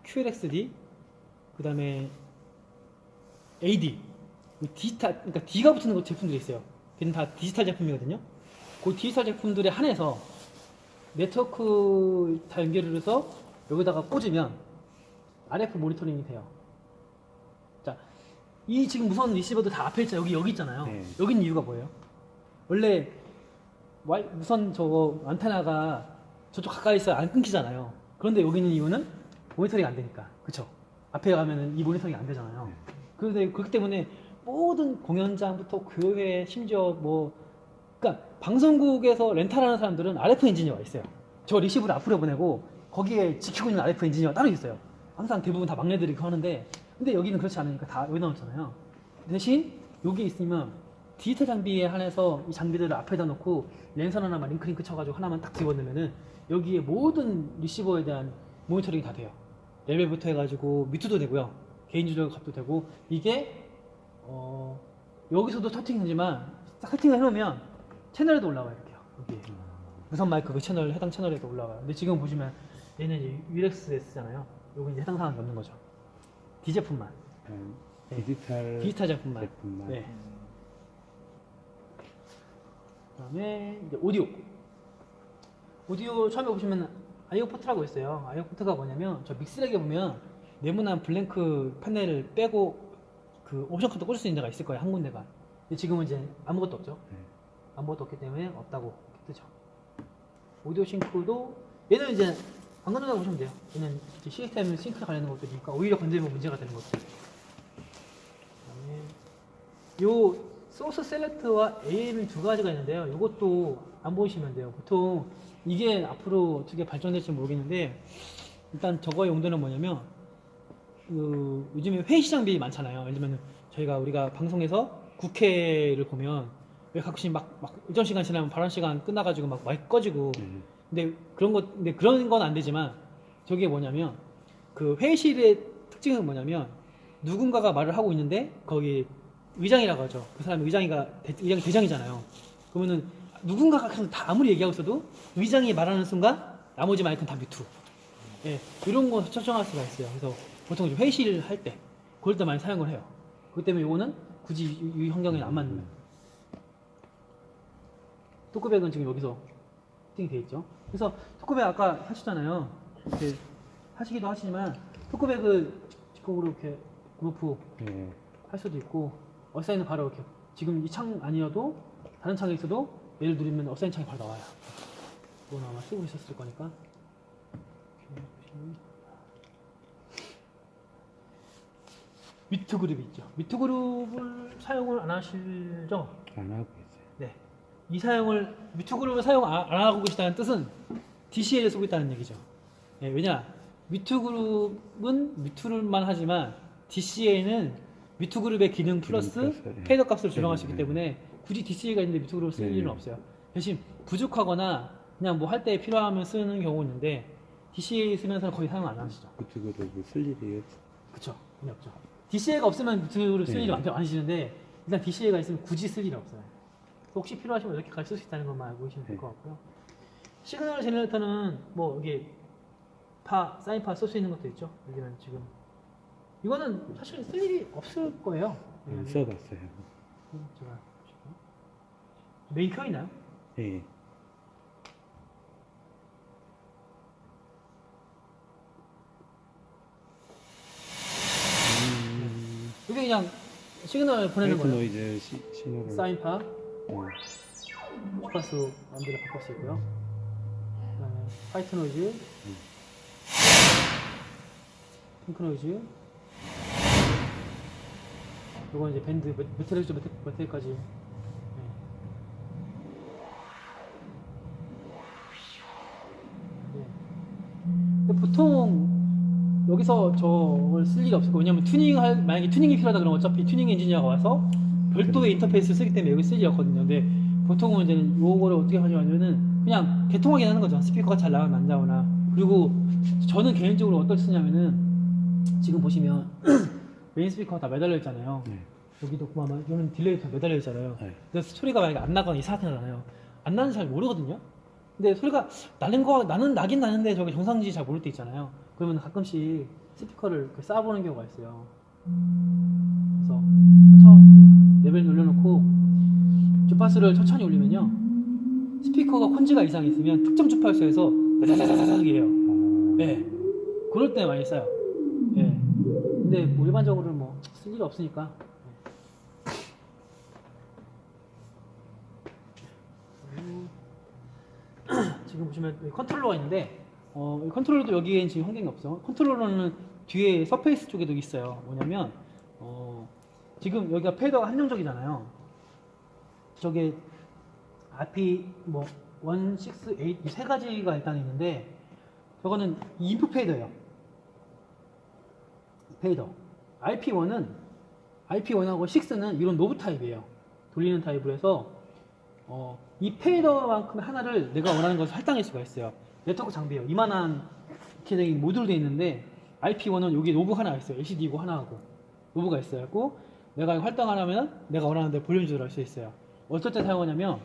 QLXD, 그 다음에 AD, 디지털, 그러니까 D가 붙는 제품들이 있어요. 걔는 다 디지털 제품이거든요. 그 디지털 제품들에 한해서 네트워크 다 연결을 해서 여기다가 꽂으면 RF 모니터링이 돼요. 자, 이 지금 무선 리시버도 다 앞에 있잖아요. 여기 있잖아요. 네. 여기 있는 이유가 뭐예요? 원래 무선 저거 안테나가 저쪽 가까이 있어야 안 끊기잖아요. 그런데 여기 있는 이유는 모니터링이 안 되니까. 그쵸? 앞에 가면은 이 모니터링이 안 되잖아요. 그런데 그렇기 때문에 모든 공연장부터 교회 심지어 그러니까 방송국에서 렌탈하는 사람들은 RF 엔지니어가 있어요. 저 리시버를 앞으로 보내고 거기에 지키고 있는 RF 엔지니어가 따로 있어요. 항상 대부분 다 막내들이 그거 하는데 근데 여기는 그렇지 않으니까 다 여기 넣었잖아요. 대신 여기 있으면 디지털 장비에 한해서 이 장비들을 앞에다 놓고 랜선 하나만 링크 쳐가지고 하나만 딱 집어넣으면은 여기에 모든 리시버에 대한 모니터링이 다 돼요. 레벨부터 해가지고 뮤트도 되고요. 개인 조절 값도 되고 이게 여기서도 세팅이지만 세팅을 해놓으면 채널에도 올라와요. 이렇게요. 여기 무선 마이크 그 채널 해당 채널에도 올라와요. 근데 지금 보시면 얘는 이제 유렉스 S잖아요. 요거 이제 해당 사항이 없는 거죠. D 제품만. 네. 디지털 제품만. 네. 그다음에 이제 오디오 처음에 보시면 아이오 포트라고 있어요. 아이오 포트가 뭐냐면 저 믹스렉에 보면 네모난 블랭크 패널을 빼고 그 옵션 카드 꽂을 수 있는 데가 있을 거예요. 한 군데가. 근데 지금은 이제 아무것도 없죠. 아무것도 없기 때문에 없다고 이렇게 뜨죠. 오디오 싱크도 얘는 이제 안 건드린다고 보시면 돼요. 얘는 이제 시스템 싱크 관련된 것들이니까 오히려 건드리면 문제가 되는 것들. 그다음에 요 소스 셀렉트와 AM이 두 가지가 있는데요. 이것도 안 보시면 돼요. 보통 이게 앞으로 어떻게 발전될지 모르겠는데 일단 저거의 용도는 뭐냐면 그 요즘에 회의 장비 많잖아요. 예를 들면 우리가 방송에서 국회를 보면 왜 가끔씩 막 일정 시간 지나면 발언 시간 끝나가지고 막 마이크 꺼지고 근데 그런 건 안 되지만 저게 뭐냐면 그 회의실의 특징은 뭐냐면 누군가가 말을 하고 있는데 거기 의장이라고 하죠. 그 사람이 의장이 대장이잖아요. 그러면은 누군가가 그냥 다 아무리 얘기하고 있어도 의장이 말하는 순간 나머지 마이크는 다 뮤트. 예, 이런 거 설정할 수가 있어요. 그래서 보통 회의실 할 때 그럴 때 많이 사용을 해요. 그렇기 때문에 이거는 굳이 이 환경에 안 맞는. 토크백은 지금 여기서 세팅이 되어 있죠. 그래서 토크백 아까 하셨잖아요. 이렇게 하시기도 하시지만 토크백을 직접으로 이렇게 그루프 할 수도 있고 어사인은 바로 이렇게 지금 이 창 아니어도 다른 창에 있어도 얘를 누르면 어사인 창이 바로 나와요. 이건 아마 쓰고 있었을 거니까. 뮤트 그룹이 있죠. 뮤트 그룹을 사용을 안 하시죠? 안 하고 있어요. 네. 뮤트 그룹을 사용 안 하고 계시다는 뜻은 DCL을 쓰고 있다는 얘기죠. 네, 왜냐? 뮤트 그룹은 뮤트를만 하지만 DCL은 뮤트 그룹의 기능 플러스 페이더 값을 조정할 수 있기 때문에 굳이 DCL가 있는데 뮤트 그룹을 쓸 일은 없어요. 대신 부족하거나 그냥 뭐 할 때 필요하면 쓰는 경우 있는데 DCL 쓰면서는 거의 사용 안 하시죠. 뮤트 그룹을 쓸 일이 그쵸. 전혀 없죠. DCA가 없으면 뮤트를 쓸 일이 많으시는데 일단 DCA가 있으면 굳이 쓸 일이 없어요. 혹시 필요하시면 이렇게까지 쓸 수 있다는 것만 알고 계시면 될 것 같고요. 시그널 제너레이터는 뭐 이게 사인파 쓸 수 있는 것도 있죠. 여기는 지금 이거는 사실 쓸 일이 없을 거예요. 써봤어요. 제가 메인 켜 있나요? 예. 이게 그냥 시그널 보내는 거예요. 노이즈 신호를 사인파 주파수 마음대로 바꿀 수 있고요. 그다음에 화이트 노이즈, 핑크 노이즈. 이건 이제 밴드 몇 헤르츠 몇 헤르츠까지. 근데 보통 여기서 저걸 쓸 일이 없을 거예요. 왜냐면 만약에 튜닝이 필요하다 그러면 어차피 튜닝 엔지니어가 와서 별도의 인터페이스를 쓰기 때문에 여기 쓸 일이 없거든요. 근데 보통은 이제는 요거를 어떻게 하냐면은 그냥 개통하긴 하는 거죠. 스피커가 잘 나가면 안 나오나. 그리고 저는 개인적으로 어떻게 쓰냐면은 지금 보시면 메인 스피커가 다 매달려 있잖아요. 여기도 보면 이거는 딜레이 다 매달려 있잖아요. 그래서 소리가 만약에 안 나거나 이상하잖아요. 안 나는지 잘 모르거든요. 근데 소리가 나긴 나는데 저게 정상인지 잘 모를 때 있잖아요. 그러면 가끔씩 스피커를 쌓아보는 경우가 있어요. 그래서 레벨 올려놓고 주파수를 천천히 올리면요. 스피커가 콘지가 이상이 있으면 특정 주파수에서 다다다다닥 이래요. 네. 그럴 때 많이 써요. 네. 근데 뭐 일반적으로 뭐 쓸 일이 없으니까. 지금 보시면 컨트롤러가 있는데 컨트롤러도 여기에 지금 환경이 없어. 컨트롤러는 뒤에 서페이스 쪽에도 있어요. 뭐냐면 지금 여기가 페이더가 한정적이잖아요. 저게 RP 뭐 1, 6, 8 이 세 가지가 일단 있는데 저거는 인풋 페이더예요. 페이더. RP1하고 6는 이런 노브 타입이에요. 돌리는 타입으로 해서 이 페이더만큼 하나를 내가 원하는 것을 할당할 수가 있어요. 네트워크 장비예요. 이만한 이렇게 모듈로 되어 있는데 IP1은 여기 노브 하나 있어요. LCD 이고 하나 하고 노브가 있어요. 고 내가 이거 할당하려면 내가 원하는 데 볼륨 조절할 수 있어요. 어떨 때 사용하냐면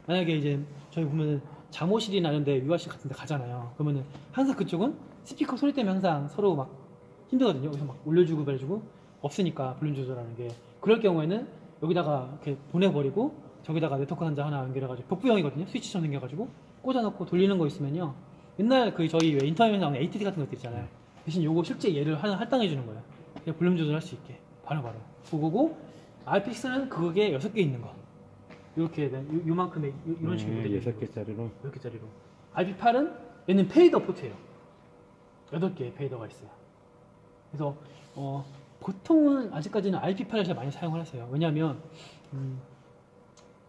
만약에 이제 저희 보면은 잠옷실이나 이런 데 유아실 같은 데 가잖아요. 그러면은 항상 그쪽은 스피커 소리 때문에 항상 서로 막 힘들거든요. 여기서 막 올려주고 말해주고 없으니까 볼륨 조절하는 게. 그럴 경우에는 여기다가 이렇게 보내버리고 저기다가 네트워크 단자 하나 연결해가지고 벽부형이거든요. 스위치처럼 생겨가지고 꽂아놓고 돌리는 거 있으면요. 옛날 그 저희 왜 인터넷에 나오는 ATT 같은 것들 있잖아요. 대신 요거 실제 얘를 하나 할당해 주는 거예요. 그냥 볼륨 조절할 수 있게 바로바로. 그거고 RPX는 그게 6개 있는 거. 이렇게 요만큼의 이런 식으로 모델이 6개짜리로 6개짜리로. IP8은 얘는 페이더 포트예요. 8개의 페이더가 있어요. 그래서 보통은 아직까지는 IP8을 제일 많이 사용을 하세요. 왜냐하면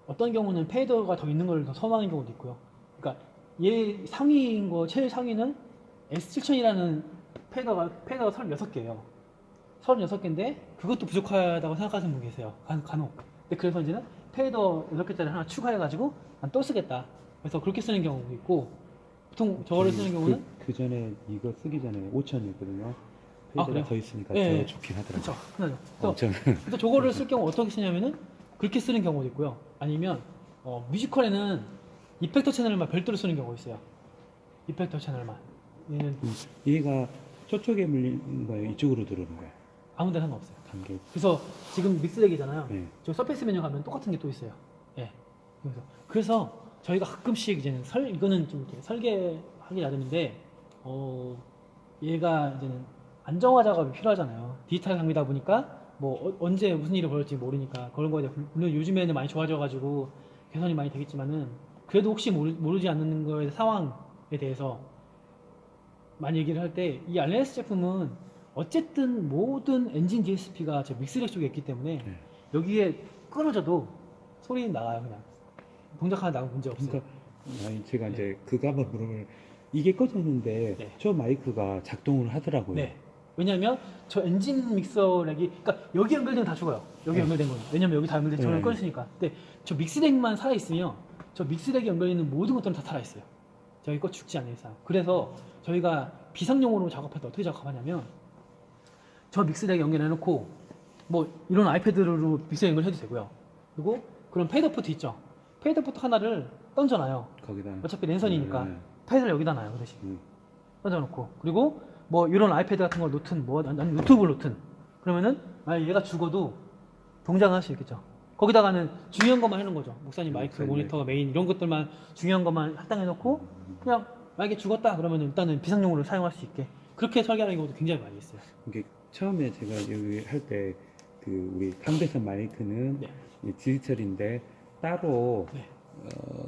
어떤 경우는 페이더가 더 있는 걸 더 선호하는 경우도 있고요. 그러니까 얘 상위인 거 제일 상위는 S7000이라는 페이더가 36개예요. 36개인데 그것도 부족하다고 생각하시는 분 계세요. 간혹. 근데 그래서 이제는 페이더 6개짜리 하나 추가해가지고 난 또 쓰겠다. 그래서 그렇게 쓰는 경우도 있고 보통 저거를 쓰는 경우는 그 전에 이거 쓰기 전에 5000이었거든요. 페이더가 그래요? 더 있으니까 네. 더 좋긴 하더라고요. 그렇죠. 흔하죠. 엄청. 그래서 저거를 쓸 경우 어떻게 쓰냐면은 그렇게 쓰는 경우도 있고요. 아니면 뮤지컬에는 이펙터 채널만 별도로 쓰는 경우가 있어요. 이펙터 채널만. 얘는 얘가 저쪽에 물린 거예요? 이쪽으로 들어오는 거예요? 아무 데나 상관없어요. 단계. 그래서 지금 믹스덱이잖아요. 네. 저 서페이스 메뉴 가면 똑같은 게 또 있어요. 예. 그래서 저희가 가끔씩 이제는 이거는 좀 이렇게 설계하기 나름인데 얘가 이제는 안정화 작업이 필요하잖아요. 디지털 장비다 보니까 뭐 언제 무슨 일이 벌어질지 모르니까 그런 거에 대해 물론 요즘에는 많이 좋아져가지고 개선이 많이 되겠지만은 그래도 혹시 모르지 않는 거에 상황에 대해서 많이 얘기를 할 때 이 RNS 제품은 어쨌든 모든 엔진 DSP가 저 믹스렉 쪽에 있기 때문에 네. 여기에 끊어져도 소리는 나가요. 그냥 동작 하나 나가면 문제 없어요. 그러니까 아니, 제가 네. 이제 그거 한번 물으면 이게 꺼졌는데 네. 저 마이크가 작동을 하더라고요. 네. 왜냐면 저 엔진 믹서렉이 그러니까 여기 연결되면 다 죽어요. 여기 네. 연결된 거는. 왜냐면 여기 다 연결된 전원 네. 꺼졌으니까. 근데 저 믹스렉만 살아 있으면 저 믹스렉에 연결 있는 모든 것들은 다 살아 있어요. 저희 거 죽지 않는 이상. 그래서 저희가 비상용으로 작업할 때 어떻게 작업하냐면 저 믹스덱 연결해놓고 뭐 이런 아이패드로 믹서 연결해도 되고요. 그리고 그런 페이더 포트 있죠. 페이더 포트 하나를 던져놔요. 거기다. 어차피 랜선이니까 네. 패드를 여기다 놔요. 그 대신 음. 던져놓고 그리고 뭐 이런 아이패드 같은 걸 놓든 뭐 아니면 노트북을 놓든 그러면은 만약 얘가 죽어도 동작을 할 수 있겠죠. 거기다가는 중요한 것만 해놓은 거죠. 목사님 마이크, 모니터, 메인 이런 것들만 중요한 것만 할당해놓고 그냥 만약에 죽었다 그러면 일단은 비상용으로 사용할 수 있게 그렇게 설계하는 경우도 굉장히 많이 있어요. 이게 처음에 제가 여기 할 때 그 우리 강대선 마이크는 네. 이 디지털인데 따로 네.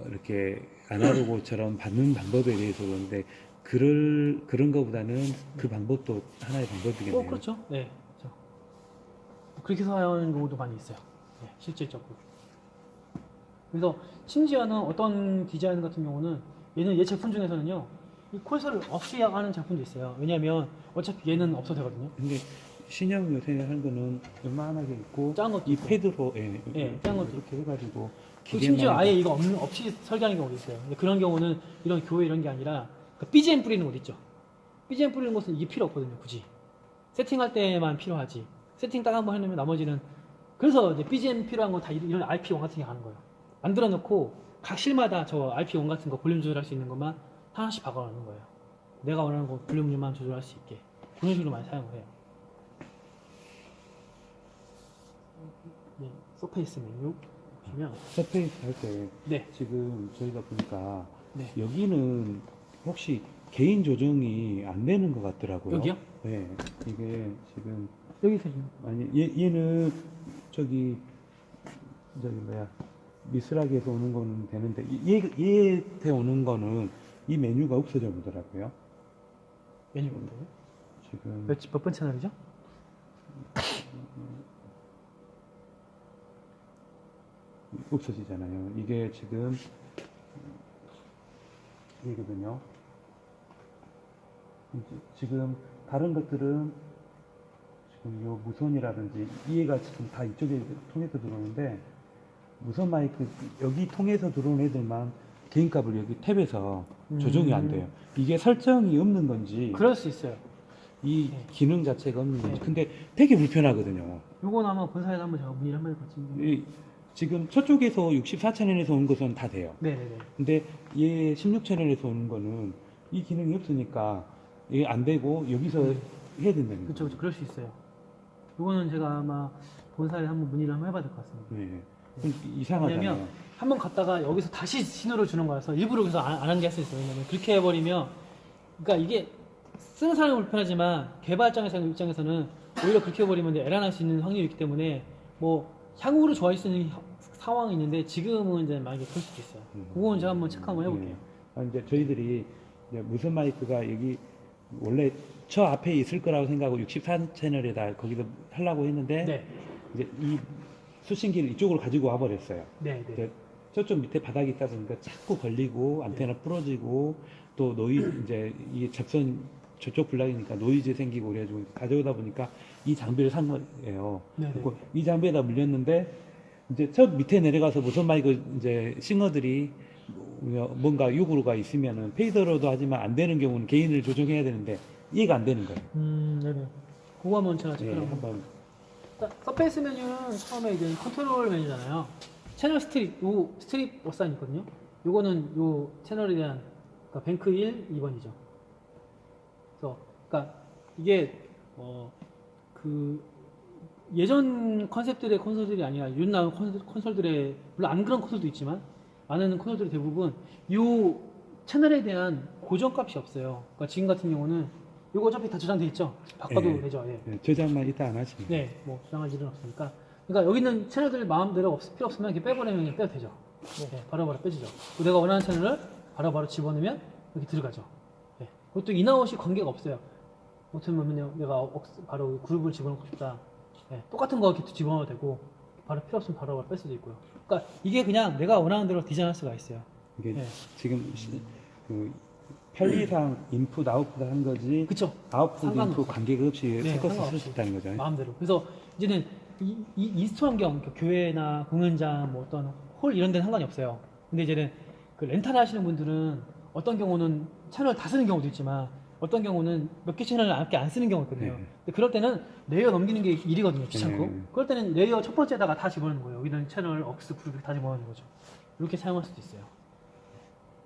이렇게 아날로그처럼 받는 방법에 대해서 그런데 그런 거보다는 그 방법도 하나의 방법이겠네요. 그렇죠. 네. 그렇죠. 그렇게 사용하는 경우도 많이 있어요. 네, 실질적으로. 그래서 심지어는 어떤 디자인 같은 경우는 얘 제품 중에서는요 이 콜서를 없이 하는 제품도 있어요. 왜냐하면 어차피 얘는 없어도 되거든요. 근데 신형 요새 하는 거는 요만하게 있고 작은 것도 이 있고. 패드로 예, 작은 것도 이렇게 해가지고 그리고 심지어 기계만 아예 이거 없이 설계하는 경우도 있어요. 근데 그런 경우는 이런 교회 이런 게 아니라 그 BGM 뿌리는 곳 있죠. BGM 뿌리는 곳은 이게 필요 없거든요. 굳이 세팅할 때만 필요하지. 세팅 딱 한번 해놓으면 나머지는 그래서 이제 BGM 필요한 건 다 이런 RP1 같은 게 가는 거예요. 만들어 놓고 각 실마다 저 RP1 같은 거 볼륨 조절할 수 있는 것만 하나씩 박아놓는 거예요. 내가 원하는 거 볼륨만 조절할 수 있게 그런 식으로 많이 사용을 해요. 네, 서페이스 메뉴 보시면 서페이스 할 때 네, 지금 저희가 보니까 네. 여기는 혹시 개인 조정이 안 되는 것 같더라고요. 여기요? 네, 이게 지금 여기서 지금 아니 얘는 저기 뭐야 미스락에서 오는 거는 되는데 얘한테 오는 거는 이 메뉴가 없어져 보더라고요. 메뉴 뭔데요? 지금 몇 번 채널이죠? 없어지잖아요. 이게 지금 이거든요. 지금 다른 것들은 지금 요 무선이라든지 이해가 지금 다 이쪽에 통해서 들어오는데 무선 마이크 여기 통해서 들어온 애들만 개인 값을 여기 탭에서 조정이 안 돼요. 이게 설정이 없는 건지 그럴 수 있어요. 이 네. 기능 자체가 없는 건지. 네. 근데 되게 불편하거든요. 요건 아마 본사에서 한번 제가 문의를 한번 해봤지. 이 지금 저쪽에서 64채널에서 온 것은 다 돼요. 네네네. 근데 얘 16채널에서 오는 거는 이 기능이 없으니까 이게 안 되고 여기서 해야 된다는 거죠. 그렇죠, 그럴 수 있어요. 요거는 제가 아마 본사에 한번 문의를 한번 해봐야 될 것 같습니다. 네. 좀 이상하잖아요. 왜냐면 한번 갔다가 여기서 다시 신호를 주는 거라서 일부러 그래서 안 한 게 할 수 있어요. 왜냐면 그렇게 해버리면, 그러니까 이게 쓰는 사람은 불편하지만 입장에서는 오히려 그렇게 해버리면 에러 날 수 있는 확률이 있기 때문에 뭐 향후로 좋아질 수 있는 상황이 있는데 지금은 이제 만약에 그럴 수도 있어요. 그거는 제가 한번 체크 한번 해볼게요. 이제 저희들이 이제 무선 마이크가 여기 원래 저 앞에 있을 거라고 생각하고 64채널에다 거기서 하려고 했는데 네, 이제 이 수신기를 이쪽으로 가지고 와버렸어요. 네, 네. 이제 저쪽 밑에 바닥이 있다 보니까 자꾸 걸리고 안테나 부러지고 또 이제 이 접선 저쪽 블락이니까 노이즈 생기고 그래가지고 가져오다 보니까 이 장비를 산 거예요. 네네. 그리고 이 장비에다 물렸는데 이제 저 밑에 내려가서 무선 마이크 이제 싱어들이 뭔가 요구가 있으면은 페이더로도 하지만 안 되는 경우는 개인을 조정해야 되는데 이해가 안 되는 거예요. 네네. 그거 한번 제가 네, 체크를 한번. 한번 서페이스 메뉴는 처음에 이제 컨트롤 메뉴잖아요. 채널 스트립, 요 스트립 워사인 있거든요. 요거는 요 채널에 대한, 그러니까 뱅크 1, 2번이죠. 그래서, 그러니까 이게 그 예전 컨셉들의 콘솔들이 아니라 요즘 나온 콘솔들의, 물론 안 그런 콘솔도 있지만 많은 콘솔들이 대부분 요 채널에 대한 고정값이 없어요. 그러니까 지금 같은 경우는 요거 어차피 다 저장돼 있죠. 바꿔도 예. 되죠. 예. 네, 저장만 이따 안 하시면 네, 뭐 저장할 일은 없으니까. 그러니까 여기 있는 채널들 마음대로 필요 없으면 이렇게 빼버리면 그냥 빼도 되죠. 네, 바로바로 빼지죠. 그리고 내가 원하는 채널을 바로바로 집어넣으면 여기 들어가죠. 네. 그것도 인아웃이 관계가 없어요. 못하면 내가 바로 그룹을 집어넣고 싶다. 네, 똑같은 거 이렇게 집어넣어도 되고 바로 필요 없으면 바로바로 뺄 수도 있고요. 그러니까 이게 그냥 내가 원하는 대로 디자인할 수가 있어요. 이게 네. 지금 그 편리상 인풋 아웃풋 한 거지 그쵸? 아웃풋 상관없어요. 인풋 관계가 없이 네, 섞어서 쓸 상관없이. 수 있다는 거죠. 마음대로. 그래서 이제는 이 인스톨 환경, 그러니까 교회나 공연장, 뭐 어떤 홀 이런 데는 상관이 없어요. 근데 이제는 그 렌탈 하시는 분들은 어떤 경우는 채널 다 쓰는 경우도 있지만 어떤 경우는 몇 개 채널을 이렇게 안 쓰는 경우가 있거든요. 네. 근데 그럴 때는 레이어 넘기는 게 일이거든요. 귀찮고. 네. 그럴 때는 레이어 첫 번째에다가 다 집어넣는 거예요. 여기는 채널, 억스, 그룹 다 집어넣는 거죠. 이렇게 사용할 수도 있어요.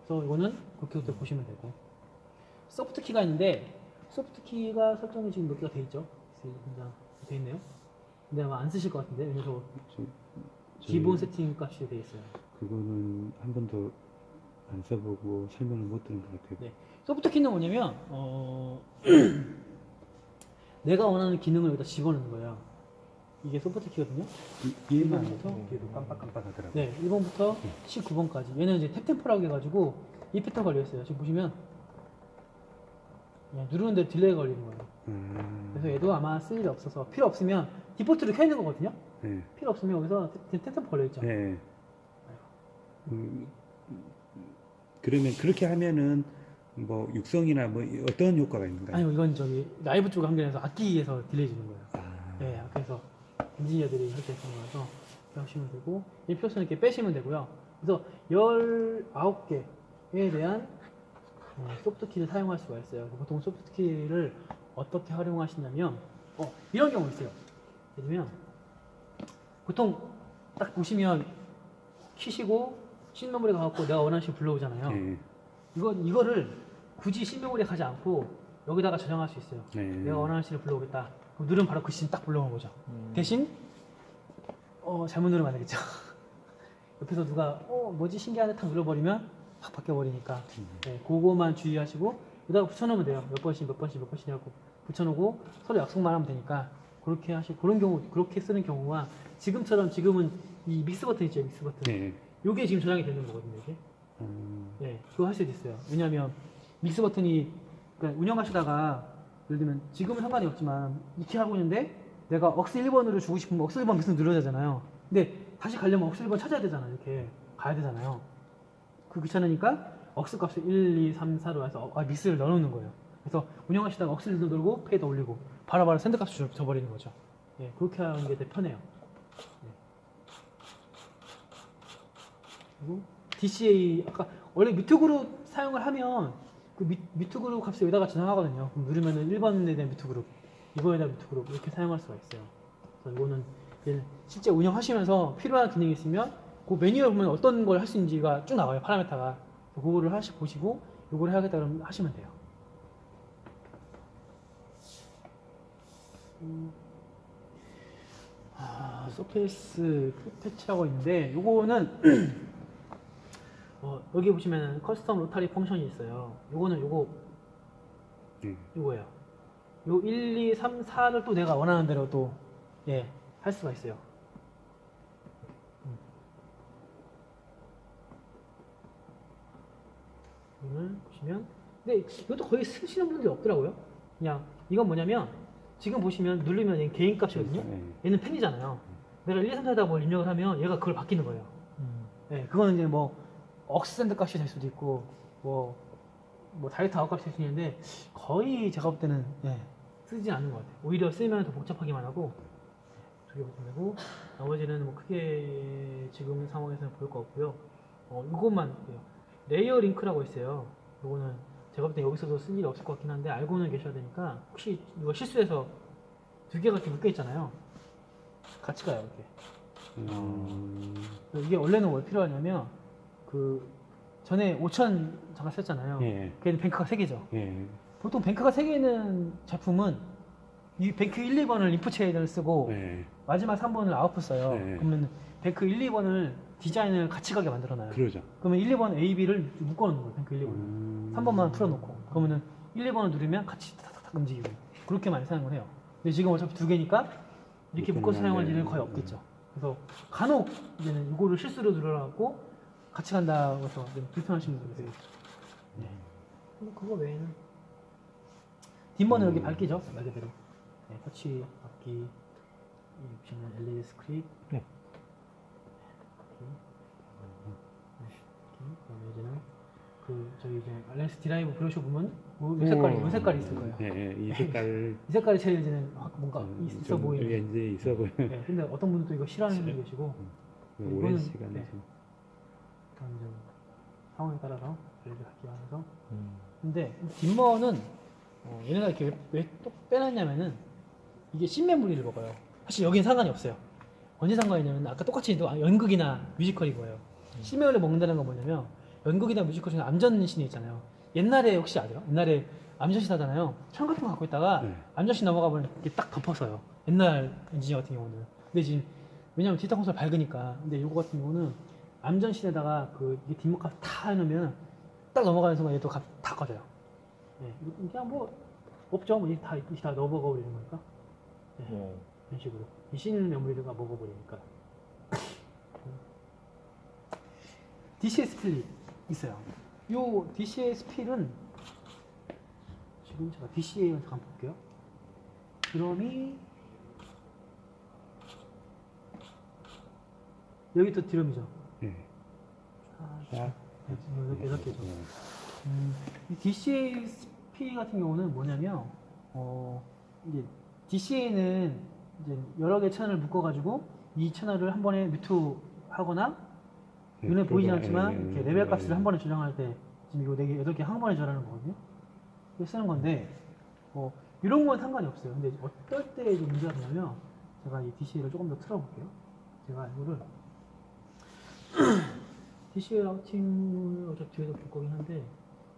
그래서 이거는 그렇게 보시면 되고. 소프트 키가 있는데 소프트 키가 설정이 지금 몇 개가 돼 있죠? 돼 있네요. 근데 아마 안 쓰실 것 같은데 왜냐면 기본 세팅 값이 돼 있어요. 그거는 한 번도 안 써보고 설명을 못 들은 것 같아요. 네. 소프트 키는 뭐냐면 내가 원하는 기능을 여기다 집어넣는 거예요. 이게 소프트 키거든요. 얘만 일본부터? 얘도 깜빡깜빡하더라고요. 네, 1번부터 19번까지. 얘는 이제 탭템포라고 해가지고 이 패턴 걸려 있어요. 지금 보시면 누르는 대로 딜레이가 걸리는 거예요. 그래서 얘도 아마 쓸 일이 없어서 필요 없으면 디폴트로 켜 있는 거거든요. 네. 필요 없으면 여기서 탭템포 걸려 있죠. 네. 그러면 그렇게 하면은 뭐 육성이나 뭐 어떤 효과가 있는가요? 아니요, 이건 저기 라이브 쪽 연결해서 악기에서 딜레이 주는 거예요. 아, 네, 악기에서 엔지니어들이 이렇게 했던 거라서 이렇게 하시면 되고 이 표수는 이렇게 빼시면 되고요. 그래서 19개에 대한 소프트키를 사용할 수가 있어요. 보통 소프트키를 어떻게 활용하시냐면 이런 경우 있어요. 예를 들면 보통 딱 보시면 키시고 씬메모리가 갖고 내가 원하는 식으로 불러오잖아요. 네. 이거를 굳이 씬메모리에 가지 않고 여기다가 저장할 수 있어요. 네. 내가 원하는 씬을 불러오겠다. 그럼 누르면 바로 그 씬 딱 불러오는 거죠. 대신 잘못 누르면 안 되겠죠. 옆에서 누가 뭐지 신기하네 탁 눌러버리면 확 바뀌어버리니까 네, 그거만 주의하시고 여기다가 붙여놓으면 돼요. 몇 번씩 하고 붙여놓고 서로 약속만 하면 되니까 그렇게 하시고 그런 경우 그렇게 쓰는 경우와 지금처럼 지금은 이 믹스 버튼 있죠. 믹스 버튼 네. 요게 지금 저장이 되는 거거든요. 이게 네, 그거 할 수도 있어요. 왜냐하면 믹스 버튼이 그러니까 운영하시다가 예를 들면 지금은 상관이 없지만 이렇게 하고 있는데 내가 억스 1번으로 주고 싶으면 억스 1번 믹스 눌러야 되잖아요. 근데 다시 가려면 억스 1번 찾아야 되잖아요. 이렇게 가야 되잖아요. 그 귀찮으니까 억스 값을 1, 2, 3, 4로 해서 믹스를 넣어놓는 거예요. 그래서 운영하시다가 억스를 누르고 페이더 올리고 바로바로 샌드 값을 네, 예, 네. 줘버리는 거죠. 예, 그렇게 하는 게 되게 편해요. 예. 그리고 DCA 아까 원래 뮤트 그룹 사용을 하면 그 뮤트 그룹 값을 여기다가 저장하거든요. 그럼 누르면은 1번에 대한 뮤트 그룹, 이거에 대한 뮤트 그룹 이렇게 사용할 수가 있어요. 그래서 이거는 이제 실제 운영하시면서 필요한 기능이 있으면 그 메뉴에 보면 어떤 걸 할 수 있는지가 쭉 나와요. 파라미터가. 그거를 보시고 이걸 해야겠다 그러면 하시면 돼요. 서페이스 패치하고 있는데 요거는 여기 보시면 커스텀 로타리 펑션이 있어요. 요거는 요거예요. 요 1, 2, 3, 4를 또 내가 원하는 대로 또 할 수가 있어요. 이거를 보시면 근데 이것도 거의 쓰시는 분들이 없더라고요. 그냥 이건 뭐냐면 지금 보시면 누르면 얘 개인 값이거든요. 얘는 펜이잖아요. 내가 1, 2, 3, 4다 뭘 입력을 하면 얘가 그걸 바뀌는 거예요. 그거는 이제 뭐 억센드 값이 될 수도 있고 뭐 다이렉트 아웃 값이 될 수 있는데 거의 제가 볼 때는 쓰지 않는 것 같아요. 오히려 쓰면 더 복잡하기만 하고 저기 보시면 되고 나머지는 뭐 크게 지금 상황에서는 볼 거 없고요. 이것만 볼게요. 레이어 링크라고 있어요. 이거는 제가 볼 때 여기서도 쓸 일이 없을 것 같긴 한데 알고는 계셔야 되니까 혹시 이거 실수해서 두 개가 이렇게 묶여 있잖아요. 같이 가요 이렇게. 이게 원래는 왜 필요하냐면 그 전에 5천 잠깐 썼잖아요. 걔는 뱅크가 3개죠. 보통 뱅크가 3개 있는 제품은 이 뱅크 1, 2번을 인풋 체인을 쓰고 마지막 3번을 아웃풋 써요. 그러면 뱅크 1, 2번을 디자인을 같이 가게 만들어놔요. 그러죠. 그러면 1, 2번 A, B를 묶어놓는 거예요. 뱅크 1, 2번을. 3번만 풀어놓고. 그러면은 1, 2번을 누르면 같이 탁탁탁 움직이고. 그렇게 많이 사용을 해요. 근데 지금 어차피 두 개니까 이렇게 묶어서 사용할 일은 거의 없겠죠. 그래서 간혹 이제는 이거를 실수로 눌러갖고 같이 간다고 해서 불편하신 분들이 계세요. 그거 외에는 뒷번은 여기 밝기죠. 말 그대로. 터치, 바퀴, 보시면 LED 스크립트. 그다음에 이제는 저희 이제 알렉스 드라이브 브러쉬 보면 요 색깔이 있을 거예요. 이 색깔 이 색깔이 제일 이제는 뭔가 있어 보이는. 왠지 있어 보여. 근데 어떤 분들도 이거 싫어하는 분도 계시고. 오랜 시간에 그럼 이제 상황에 따라서 관리를 하면서. 근데 뒷머는 얘네가 이렇게 왜 또 빼놨냐면은 이게 씬메모리를 먹어요. 사실 여긴 상관이 없어요. 언제 상관이 있냐면 아까 똑같이 연극이나 뮤지컬이 거예요. 씬메모리를 먹는다는 건 뭐냐면 연극이나 뮤지컬 중에 암전신이 있잖아요. 옛날에 혹시 아세요? 옛날에 암전신 하잖아요. 천 같은 거 갖고 있다가 암전신 넘어가 보면 이렇게 딱 덮었어요. 옛날 엔지니어 같은 경우는. 근데 지금 왜냐면 디지털 콘솔 밝으니까. 근데 이거 같은 경우는 암전신에다가 이게 뒷목값 다 해놓으면 딱 넘어가는 순간 얘도 다 꺼져요. 그냥 뭐 없죠. 뭐 다 넣어버리는 거니까. 이런 식으로 이 씬 메모리가 먹어버리니까. DCS 필이 있어요. 요 DCS 필은 지금 제가 DCA를 잠깐 볼게요. 드럼이 여기 또 드럼이죠. 8개죠. 이 DCSP 같은 경우는 뭐냐면 이제 DCA는 이제 여러 개 채널을 묶어가지고 이 채널을 한 번에 뮤트 하거나 눈에 보이진 않지만 이렇게 레벨 값을 한 번에 조정할 때 지금 이거 4개, 8개 한 번에 조절하는 거거든요. 이렇게 쓰는 건데 이런 건 상관이 없어요. 근데 어떨 때 이제 문제가 되냐면 제가 이 DCA를 조금 더 틀어볼게요. 제가 이거를 DCA 라우팅을 어차피 뒤에서 볼 거긴 한데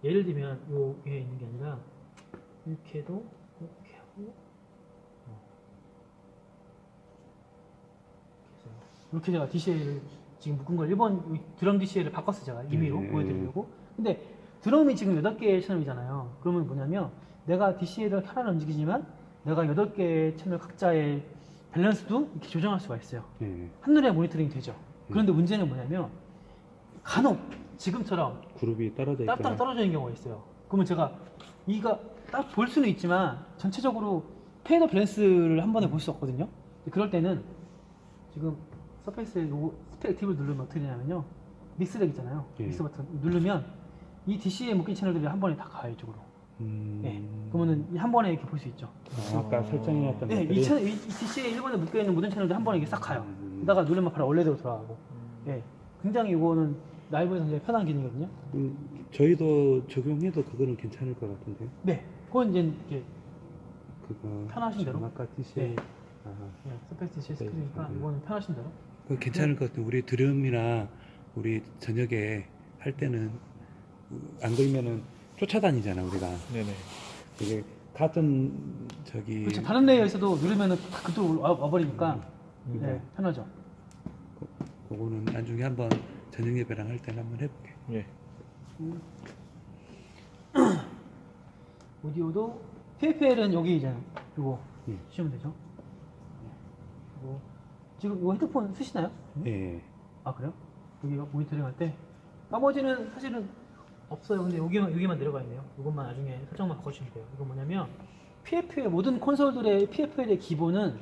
예를 들면 요에 있는 게 아니라 이렇게 해도 이렇게 하고 이렇게 제가 DCA를 지금 묶은 걸 1번 드럼 DCA를 바꿨어요. 제가 임의로 보여드리려고. 근데 드럼이 지금 8개의 채널이잖아요. 그러면 뭐냐면 내가 DCA를 하나는 움직이지만 내가 8개의 채널 각자의 밸런스도 이렇게 조정할 수가 있어요. 한눈에 모니터링이 되죠. 그런데 문제는 뭐냐면 간혹 지금처럼 그룹이 떨어져 따로 떨어져 있는 경우가 있어요. 그러면 제가 이가 딱 볼 수는 있지만 전체적으로 페이더 밸런스를 한 번에 볼 수 없거든요. 그럴 때는 지금 서페이스의 스펙 액티브를 누르면 어떻게 되냐면요. 믹스덱 있잖아요. 믹스 버튼 누르면 이 DC에 묶인 채널들이 한 번에 다 가요, 이쪽으로. 그러면은 한 번에 이렇게 볼 수 있죠. 아까 설정해놨던 이 DC에 1번에 묶여있는 모든 채널들 한 번에 이게 싹 가요. 그러다가 누르면 바로 원래대로 돌아가고. 굉장히 이거는 라이브에서 이제 편한 기능이거든요. 저희도 적용해도 그거는 괜찮을 것 같은데요. 네, 그건 이제 이렇게 그거 편하신 대로. 지금 아까 DC 네. 아, 네, 스페이스 스크린이니까 네. 이거는 편하신 대로. 괜찮을 것 같아요. 우리 드럼이나 우리 저녁에 할 때는 안 그러면은 쫓아다니잖아 우리가. 네네. 이게 같은 저기 그렇죠. 다른 레이어에서도 누르면은 다 그쪽으로 와버리니까 네, 편하죠. 그거는 나중에 한번 저녁 예배랑 할 때는 한번 해볼게. 예. 오디오도 PFL은 여기 이제 이거 예. 쓰시면 되죠. 그리고 지금 이거 헤드폰 쓰시나요? 예. 아 그래요? 여기가 모니터링 할 때 나머지는 사실은 없어요. 근데 여기만 내려가 있네요. 이것만 나중에 설정만 바꿔주시면 돼요. 이건 뭐냐면 PFL 모든 콘솔들의 PFL의 기본은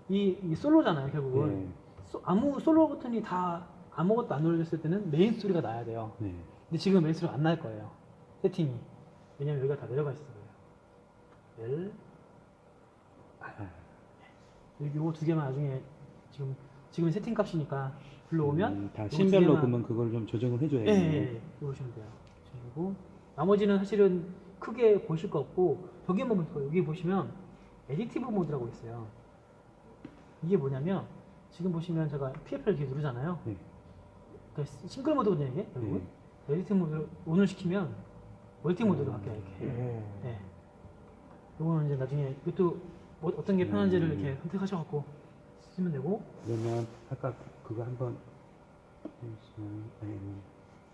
이 솔로잖아요. 결국은 예. 아무 솔로 버튼이 다 아무것도 안 눌러졌을 때는 메인 소리가 나야 돼요. 네. 근데 지금 메인 소리가 안 날 거예요. 세팅이. 왜냐면 여기가 다 내려가 있어서 그래요. L 여기 요거 두 개만 나중에 지금 세팅 값이니까 불러오면 다 요거 두 신별로 개만- 그러면 그걸 좀 조정을 예, 해줘야겠네요. 예, 예. 그러시면 돼요. 그리고 나머지는 사실은 크게 보실 거 없고 저기 한번 보세요. 여기 보시면 에디티브 모드라고 있어요. 이게 뭐냐면 지금 보시면 제가 PFL 이렇게 누르잖아요. 네. 그러니까 싱글 모드거든요 이게 결국은. 에디팅 모드를 온을 시키면 멀티 모드로 바뀌어요 이렇게. 네. 이거는 이제 나중에 이것도 뭐 어떤 게 편한지를 이렇게 선택하셔갖고 쓰시면 되고. 그러면 아까 그거 한번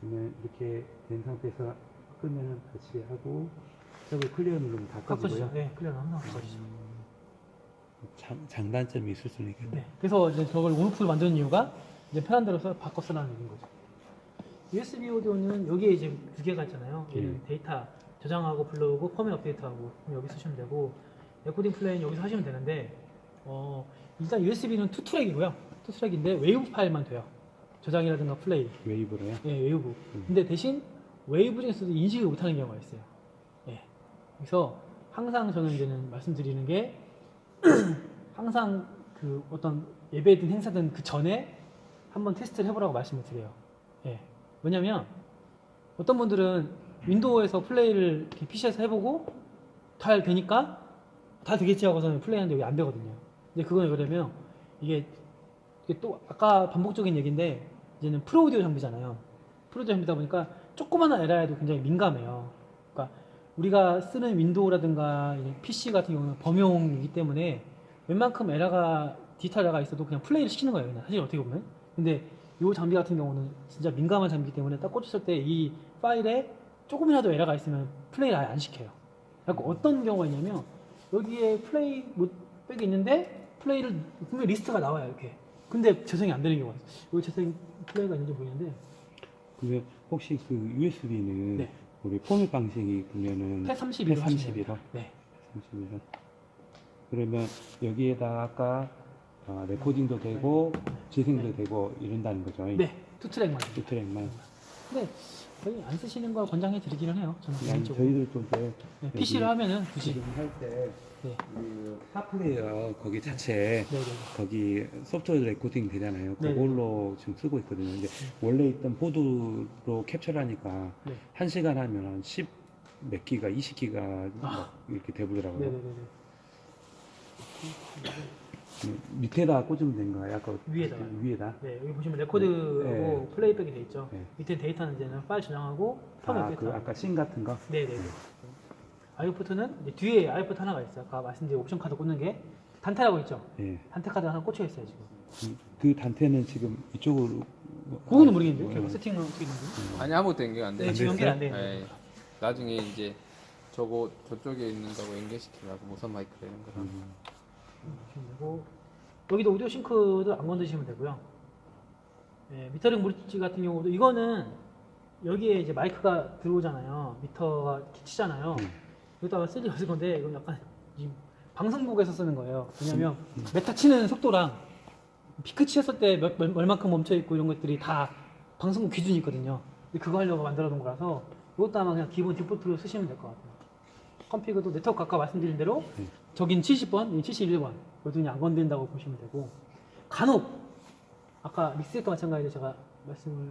그러면 이렇게 된 상태에서 끄면은 다시 하고 저거 클리어 누르면 다 바꿔주죠. 꺼지고요. 네, 클리어는 항상 바꿔주죠. 장단점이 있을 수는 있겠네. 네. 그래서 이제 저걸 온오프를 만드는 이유가 이제 편한 대로 바꿔 쓰라는 얘기인 거죠. USB 오디오는 여기에 이제 두 개가 있잖아요. 얘는 데이터 저장하고 불러오고 펌웨어 업데이트하고 그럼 여기 쓰시면 되고 레코딩 플레이는 여기서 하시면 되는데 일단 USB는 투 트랙이고요. 투 트랙인데 웨이브 파일만 돼요. 저장이라든가 플레이. 웨이브로요? 네, 웨이브. 근데 대신 웨이브 중에서도 인식을 못하는 경우가 있어요. 네. 그래서 항상 저는 이제는 말씀드리는 게 항상 그 어떤 예배든 행사든 그 전에 한번 테스트를 해보라고 말씀을 드려요. 예. 왜냐면 어떤 분들은 윈도우에서 플레이를 이렇게 PC에서 해보고 잘 되니까 다 되겠지 하고서는 플레이하는데 여기 안 되거든요. 근데 그건 왜 그러면 이게 또 아까 반복적인 얘기인데 이제는 프로오디오 장비잖아요. 프로오디오 장비다 보니까 조그마한 에러에도 굉장히 민감해요. 그러니까 우리가 쓰는 윈도우라든가 PC 같은 경우는 범용이기 때문에 웬만큼 에러가 디지털 에러가 있어도 그냥 플레이를 시키는 거예요. 그냥 사실 어떻게 보면. 근데 이 장비 같은 경우는 진짜 민감한 장비이기 때문에 딱 꽂혔을 때 이 파일에 조금이라도 에러가 있으면 플레이를 아예 안 시켜요. 그래서 어떤 경우가 있냐면 여기에 플레이 백이 있는데 플레이를 분명히 리스트가 나와요. 이렇게. 근데 재생이 안 되는 경우가 있어요. 여기 재생 플레이가 있는지 보이는데 그러면 혹시 그 USB는 네. 우리 포맷 방식이 그러면은 P31로 하시면 31로? 네. 31로. 그러면 여기에다 아까 레코딩도 되고 재생도 되고 이런다는 거죠. 네. 투 트랙만. 두 트랙만. 근데 거의 안 쓰시는 걸 권장해 드리기는 해요. 저는 아니, 개인적으로. 저희들도 이제 네, PC를 하면은 굳이. 지금 할때 네. 그 핫플레이어 거기 자체 네네. 거기 소프트웨어 레코딩 되잖아요. 네네. 그걸로 지금 쓰고 있거든요. 근데 원래 있던 보드로 캡처하니까 네. 1시간 하면 한 10 몇 기가, 20기가 아. 이렇게 돼보더라고요. 네네네네. 밑에다 꽂으면 된 거예요? 아까 위에다가. 위에다? 네, 여기 보시면 레코드하고 네. 플레이백이 돼 있죠. 네. 밑에 데이터는 이제는 파일 저장하고 펌웨어 아, 그 아까 씬 같은 거? 네네네. 아이포트는 이제 뒤에 아이포트 하나가 있어요. 아까 말씀드린 옵션 카드 꽂는 게 단테라고 있죠. 예. 단테 카드 하나 꽂혀 있어요 지금. 그 단테는 지금 이쪽으로. 그거는 모르겠는데. 네. 결국 세팅은 어떻게 되는지. 아니 아무것도 연결 안 돼. 네, 지금 연결 안 돼. 예. 나중에 이제 저쪽에 있는 거하고 연결시키려고 무선 마이크 이런 거랑. 보시면 되고 여기도 오디오 싱크도 안 건드시면 되고요. 네, 미터링 브릿지 같은 경우도 이거는 여기에 이제 마이크가 들어오잖아요. 미터가 이렇게 치잖아요. 이것도 아마 쓸일 없을 건데 이건 약간 이 방송국에서 쓰는 거예요. 왜냐면 메타 치는 속도랑 피크 치었을 때 얼만큼 멈춰 있고 이런 것들이 다 방송국 기준이 있거든요. 근데 그거 하려고 만들어 놓은 거라서 이것도 아마 그냥 기본 디폴트로 쓰시면 될 것 같아요. 컴피그도 네트워크 아까 말씀드린 대로 저긴 70번, 여긴 71번. 이것도 그냥 안 건드린다고 보시면 되고 간혹 아까 믹스액도 마찬가지로 제가 말씀을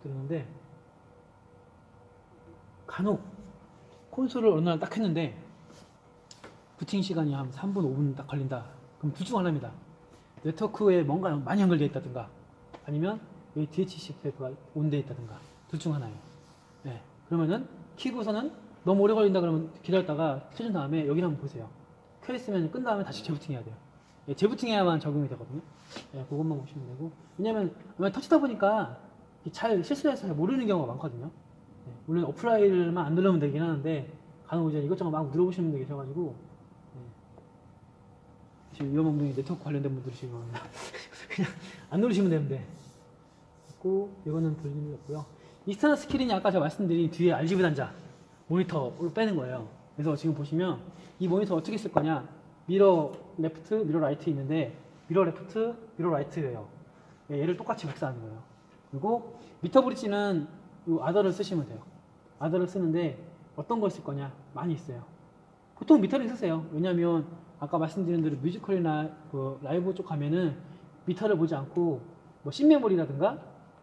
들었는데 간혹 콘솔을 어느 날 딱 했는데 부팅 시간이 한 3분, 5분 딱 걸린다. 그럼 둘 중 하나입니다. 네트워크에 뭔가 많이 연결되어 있다든가 아니면 여기 DHCP가 온되어 있다든가 둘 중 하나예요. 네. 그러면은 키고서는 너무 오래 걸린다 그러면 기다렸다가 켜준 다음에 여기 한번 보세요. 켜있으면 끈 다음에 다시 재부팅 해야 돼요. 예, 재부팅 해야만 적용이 되거든요. 예, 그것만 보시면 되고. 왜냐면 터치다 보니까 잘 실수해서 잘 모르는 경우가 많거든요. 예, 물론 어플라이를만 안 누르면 되긴 하는데 간혹 이제 이것저것 막 눌러보시는 분들 계셔가지고 지금 위험한 분이 네트워크 관련된 분들이시면 그냥 안 누르시면 되는데 있고 이거는 볼 일이 없고요. 익스터널 스크린이 아까 제가 말씀드린 뒤에 RGB 단자 모니터로 빼는 거예요. 그래서 지금 보시면 이 모니터 어떻게 쓸 거냐, 미러 레프트, 미러 라이트 있는데 미러 레프트, 미러 라이트예요. 얘를 똑같이 백사하는 거예요. 그리고 미터 브릿지는 이 아더를 쓰시면 돼요. 아더를 쓰는데 어떤 걸 쓸 거냐 많이 있어요. 보통 미터를 쓰세요. 왜냐하면 아까 말씀드린 대로 뮤지컬이나 그 라이브 쪽 가면은 미터를 보지 않고 뭐 씬메모리라든가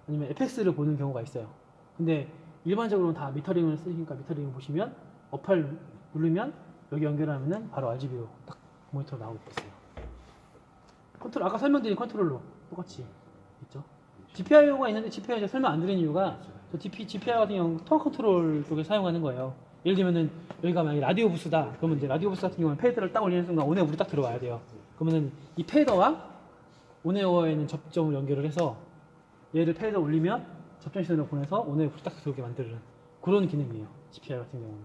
아니면 FX를 보는 경우가 있어요. 근데 일반적으로는 다 미터링을 쓰니까 미터링을 보시면 어플 누르면 여기 연결하면은 바로 RGB로 딱 모니터로 나오게 있어요. 컨트롤 아까 설명드린 컨트롤러 똑같이 있죠. GPIO가 있는데 GPIO 제가 설명 안 드린 이유가 저 GPIO 같은 경우는 톤 컨트롤 쪽에 사용하는 거예요. 예를 들면은 여기가 만약에 라디오 부스다. 그러면 이제 라디오 부스 같은 경우는 패드를 딱 올리는 순간 온에어 불이 딱 들어와야 돼요. 그러면은 이 패더와 온에어에 있는 접점을 연결을 해서 얘를 패드 올리면 접점 시선을 보내서 온에어 불이 딱 들어오게 만드는 그런 기능이에요. GPI 같은 경우는.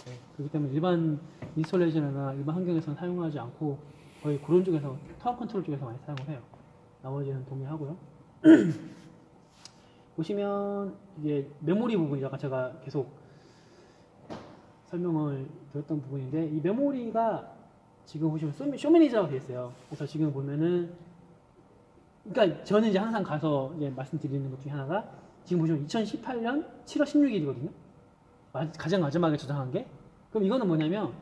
네, 그렇기 때문에 일반 인스톨레이션이나 일반 환경에서는 사용하지 않고 거의 그런 쪽에서 타워 컨트롤 쪽에서 많이 사용을 해요. 나머지는 동의하고요. 보시면 이게 메모리 부분이 아까 제가 계속 설명을 드렸던 부분인데 이 메모리가 지금 보시면 쇼매니저가 되어 있어요. 그래서 지금 보면은 그러니까 저는 이제 항상 가서 이제 말씀드리는 것 중에 하나가 지금 보시면 2018년 7월 16일이거든요. 가장 마지막에 저장한 게. 그럼 이거는 뭐냐면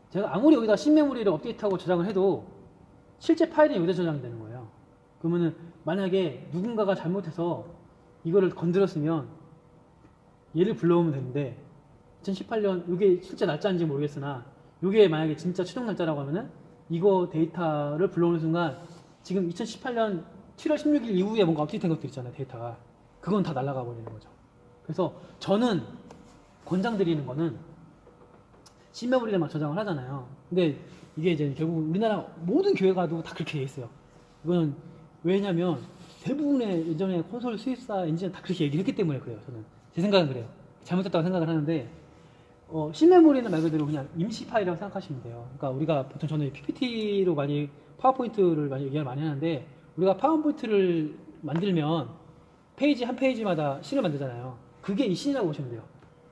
제가 아무리 여기다 신메모리를 업데이트하고 저장을 해도 실제 파일이 여기다 저장이 되는 거예요. 그러면은 만약에 누군가가 잘못해서 이거를 건드렸으면 얘를 불러오면 되는데 2018년 이게 실제 날짜인지 모르겠으나 이게 만약에 진짜 최종 날짜라고 하면은 이거 데이터를 불러오는 순간 지금 2018년 7월 16일 이후에 뭔가 업데이트된 것들 있잖아요. 데이터가. 그건 다 날아가 버리는 거죠. 그래서 저는 권장드리는 거는 신메모리를 막 저장을 하잖아요. 근데 이게 이제 결국 우리나라 모든 교회가도 다 그렇게 돼 있어요. 이거는 왜냐면 대부분의 예전에 콘솔 수입사 엔진은 다 그렇게 얘기를 했기 때문에 그래요. 저는 제 생각은 그래요. 잘못했다고 생각을 하는데 신메모리는 말 그대로 그냥 임시 파일이라고 생각하시면 돼요. 그러니까 우리가 보통 저는 PPT로 많이 파워포인트를 많이 얘기를 많이 하는데 우리가 파워포인트를 만들면 페이지 한 페이지마다 씬을 만들잖아요. 그게 이 씬이라고 보시면 돼요.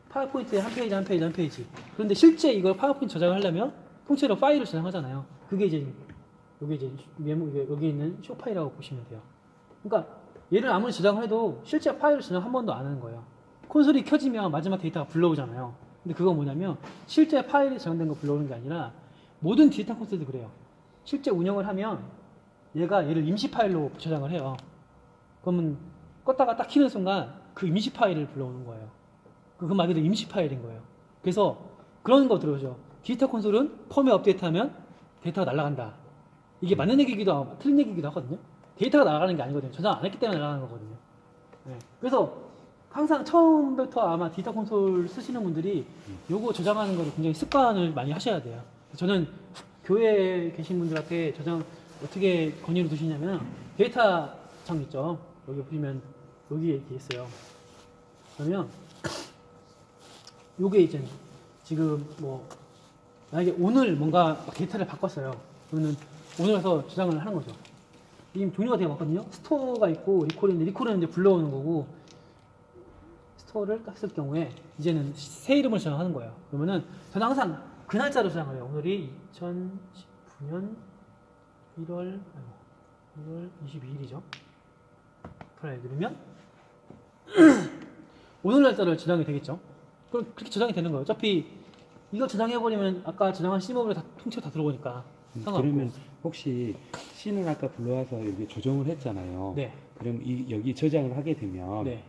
파워포인트에 한 페이지 한 페이지 한 페이지. 그런데 실제 이걸 파워포인트 저장을 하려면 통째로 파일을 저장하잖아요. 그게 이제 여기 이제 여기 있는 쇼 파일이라고 보시면 돼요. 그러니까 얘를 아무리 저장을 해도 실제 파일을 저장 한 번도 안 하는 거예요. 콘솔이 켜지면 마지막 데이터가 불러오잖아요. 근데 그건 뭐냐면 실제 파일이 저장된 거 불러오는 게 아니라 모든 디지털 콘솔도 그래요. 실제 운영을 하면 얘가 얘를 임시 파일로 저장을 해요. 그러면 껐다가 딱 키는 순간 그 임시 파일을 불러오는 거예요. 그 말 그대로 임시 파일인 거예요. 그래서 그런 거 들어오죠. 디지털 콘솔은 펌웨어 업데이트하면 데이터가 날아간다. 이게 맞는 얘기기도 하고 틀린 얘기기도 하거든요. 데이터가 날아가는 게 아니거든요. 저장 안 했기 때문에 날아가는 거거든요. 네. 그래서 항상 처음부터 아마 디지털 콘솔 쓰시는 분들이 요거 저장하는 거를 굉장히 습관을 많이 하셔야 돼요. 저는 교회에 계신 분들한테 저장 어떻게 권유를 두시냐면 데이터 장 있죠. 여기 보시면 여기에 이렇게 있어요. 그러면 요게 이제 지금 뭐 만약에 오늘 뭔가 데이터를 바꿨어요. 그러면 오늘 가서 저장을 하는 거죠. 지금 종류가 되게 많거든요. 스토어가 있고 리콜인데 리콜은 이제 불러오는 거고 스토어를 딱 쓸 경우에 이제는 새 이름을 저장하는 거예요. 그러면은 저는 항상 그 날짜로 저장을 해요. 오늘이 2019년 1월 22일이죠. 플라이 누르면 오늘 날짜를 저장이 되겠죠. 그럼 그렇게 저장이 되는 거예요. 어차피 이거 저장해버리면 아까 저장한 시모브를 다 통째로 다 들어오니까 상관없고. 그러면 혹시 씬을 아까 불러와서 여기 조정을 했잖아요. 네. 그럼 여기 저장을 하게 되면 네.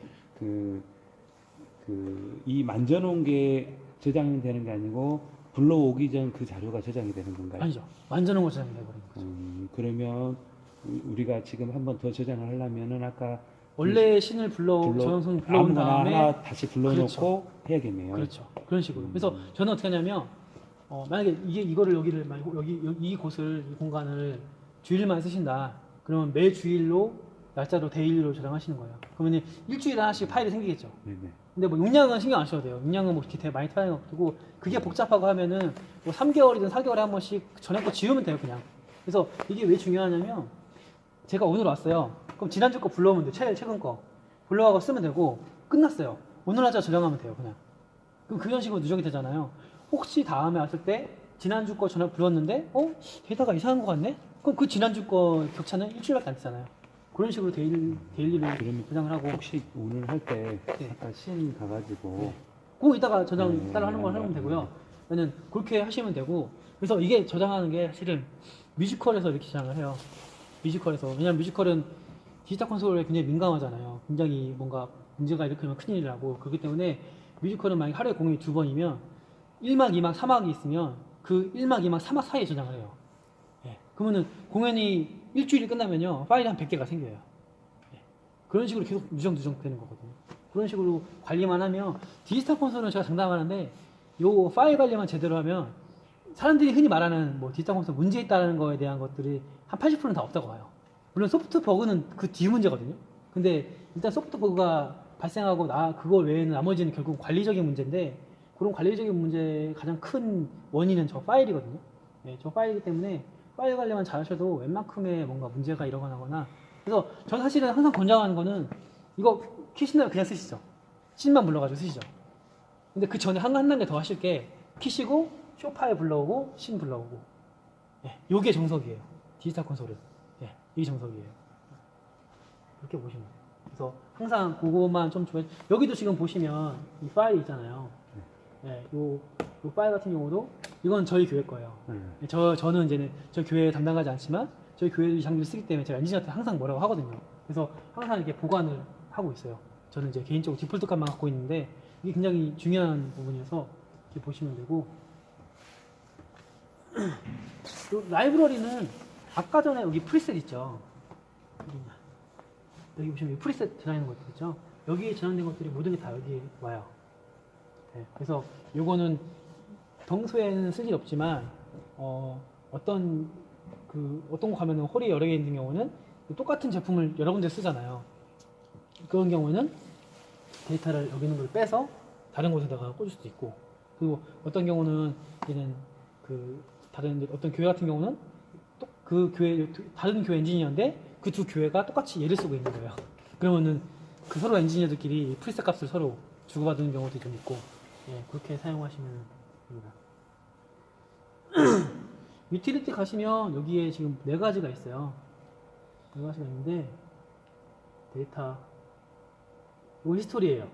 이 만져놓은 게 저장이 되는 게 아니고 불러오기 전 그 자료가 저장이 되는 건가요? 아니죠. 완전한 거 저장이 돼버리는 거죠. 그러면 우리가 지금 한 번 더 저장을 하려면은 아까 원래 신을 저장성 불러온 아무거나 다음에 하나 다시 불러놓고 그렇죠. 해야겠네요. 그렇죠. 그런 식으로. 그래서 저는 어떻게 하냐면 만약에 이거를 여기를 말고 이 곳을 이 공간을 주일만 쓰신다. 그러면 매 주일로 날짜로 데일리로 저장하시는 거예요. 그러면 일주일에 하나씩 파일이 생기겠죠. 네네. 근데 뭐 용량은 신경 안 써도 돼요. 용량은 뭐 이렇게 되게 많이 타는 것도 그게 복잡하고 하면은 뭐 3개월이든 4개월에 한 번씩 전에 거 지우면 돼요, 그냥. 그래서 이게 왜 중요하냐면 제가 오늘 왔어요. 그럼 지난주 거 불러오면 돼요. 최근 거. 불러와서 쓰면 되고 끝났어요. 오늘 날짜 저장하면 돼요, 그냥. 그럼 그런 식으로 누적이 되잖아요. 혹시 다음에 왔을 때 지난주 거 전화 불렀는데 데이터가 이상한 거 같네? 그럼 그 지난주 거 격차는 일주일밖에 안 되잖아요. 그런 식으로 데일리를 그러면 저장을 하고 혹시 오늘 할 때 네. 아까 신 가가지고 네. 그거 이따가 저장 네, 따로 하는 걸 하면 되고요. 저는 그렇게 하시면 되고 그래서 이게 저장하는 게 사실은 뮤지컬에서 이렇게 저장을 해요. 뮤지컬에서. 왜냐면 뮤지컬은 디지털 콘솔에 굉장히 민감하잖아요. 굉장히 뭔가 문제가 일으키면 큰일이라고. 그렇기 때문에 뮤지컬은 만약 하루에 공연이 2번이면 1막, 2막, 3막이 있으면 그 1막, 2막, 3막 사이에 저장을 해요. 예. 그러면은 공연이 일주일이 끝나면요. 파일이 한 100개가 생겨요. 예. 그런 식으로 계속 누적 되는 거거든요. 그런 식으로 관리만 하면 디지털 콘솔은 제가 장담하는데 요 파일 관리만 제대로 하면 사람들이 흔히 말하는 뭐 디지털 콘솔 문제 있다는 거에 대한 것들이 한 80%는 다 없다고 봐요. 물론 소프트 버그는 그 뒤 문제거든요. 근데 일단 소프트 버그가 발생하고 그거 외에는 나머지는 결국 관리적인 문제인데 그런 관리적인 문제의 가장 큰 원인은 저 파일이거든요. 네, 저 파일이기 때문에 파일 관리만 잘 하셔도 웬만큼의 뭔가 문제가 일어나거나 그래서 저는 사실은 항상 권장하는 거는 이거 키신다면 그냥 쓰시죠. 신만 불러가지고 쓰시죠. 근데 그 전에 한 단계 더 하실 게 키시고 쇼 파일 불러오고 신 불러오고 예, 요게 정석이에요. 디지털 콘솔은 예, 이게 정석이에요. 그렇게 보시면 돼요. 그래서 항상 그거만 좀 좋아해. 여기도 지금 보시면 이 파일이 있잖아요. 예, 요 파일 같은 경우도 이건 저희 교회 거예요. 예, 저는 이제는 저희 교회에 담당하지 않지만 저희 교회도 이 장비를 쓰기 때문에 제가 엔지니어한테 항상 뭐라고 하거든요. 그래서 항상 이렇게 보관을 하고 있어요. 저는 이제 개인적으로 디폴트 값만 갖고 있는데 이게 굉장히 중요한 부분이어서 이렇게 보시면 되고 라이브러리는 아까 전에 여기 프리셋 있죠. 여기 보시면 프리셋 저장된 것들 있죠. 여기에 저장된 것들이 모든 게 다 여기 와요. 네, 그래서 요거는 평소에는 쓸 일 없지만 어떤 곳 가면은 홀이 여러 개 있는 경우는 똑같은 제품을 여러 군데 쓰잖아요. 그런 경우는 데이터를 여기 있는 걸 빼서 다른 곳에다가 꽂을 수도 있고 그리고 어떤 경우는 얘는 다른 어떤 교회 같은 경우는 또 그 교회 다른 교회 엔지니어인데 그 두 교회가 똑같이 얘를 쓰고 있는 거예요. 그러면은 그 서로 엔지니어들끼리 프리셋 값을 서로 주고받는 경우도 좀 있고 예, 그렇게 사용하시면 됩니다. 유틸리티 가시면 여기에 지금 4가지가 있어요. 4가지가 있는데 데이터 이거 히스토리예요.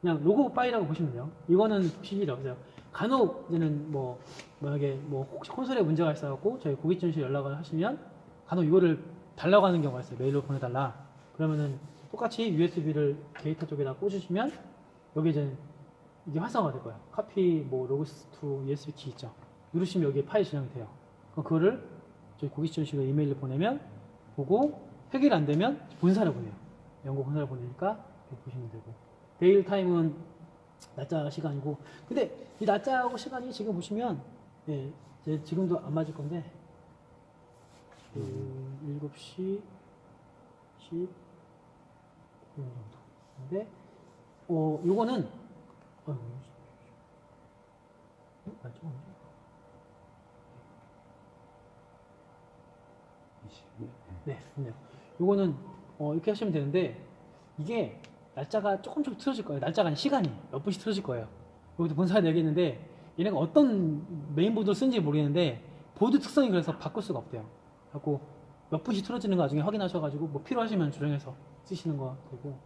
그냥 로그 파일이라고 보시면 돼요. 이거는 보실 일이 없어요. 간혹 이제는 만약에 혹시 콘솔에 문제가 있어갖고 저희 고객전실 연락을 하시면 간혹 이거를 달라고 하는 경우가 있어요. 메일로 보내달라. 그러면은 똑같이 USB를 데이터 쪽에다 꽂으시면 여기 이제 이게 활성화가 될 거예요. 카피 로그스 투 USB 키 있죠. 누르시면 여기에 파일 저장이 돼요. 그럼 그거를 저희 고객전실로 이메일로 보내면 보고 해결이 안 되면 본사를 보내요. 연구 본사를 보내니까 이렇게 보시면 되고 데일 타임은 낮자 시간이고 근데 이 낮자하고 시간이 지금 보시면 예, 지금도 안 맞을 건데 7시 10분 정도 근데 요거는 맞죠? 네, 좋네요. 요거는 이렇게 하시면 되는데 이게 날짜가 조금씩 틀어질 거예요. 날짜가 아니라 시간이 몇 분씩 틀어질 거예요. 여기도 본사에 내겠는데 얘네가 어떤 메인보드를 쓰는지 모르겠는데 보드 특성이 그래서 바꿀 수가 없대요. 그래서 몇 분씩 틀어지는 거 나중에 확인하셔가지고 뭐 필요하시면 조정해서 쓰시는 거 되고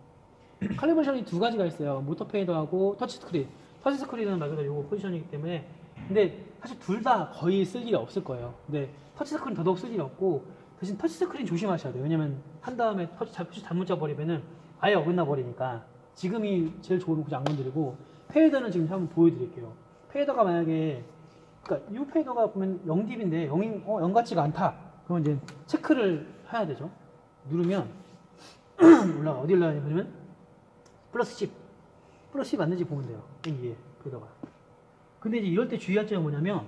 칼리브레이션이 2가지가 있어요. 모터 페이더하고 터치 스크린. 터치 스크린은 말 그대로 요거 포지션이기 때문에 근데 사실 둘 다 거의 쓸 일이 없을 거예요. 근데 터치 스크린 더더욱 쓸 일이 없고 대신 터치 스크린 조심하셔야 돼요. 왜냐면 한 다음에 터치 잘못 잡아버리면은 아예 어긋나 버리니까 지금이 제일 좋은 굳이 안 건드리고 페이더는 지금 한번 보여드릴게요. 페이더가 만약에 그러니까 이 페이더가 보면 0dB인데 0 같지가 않다. 그러면 이제 체크를 해야 되죠. 누르면 올라가 어디 올라가냐 그러면 플러스 10 맞는지 보면 돼요. 여기에 페이더가. 근데 이제 이럴 때 주의할 점은 뭐냐면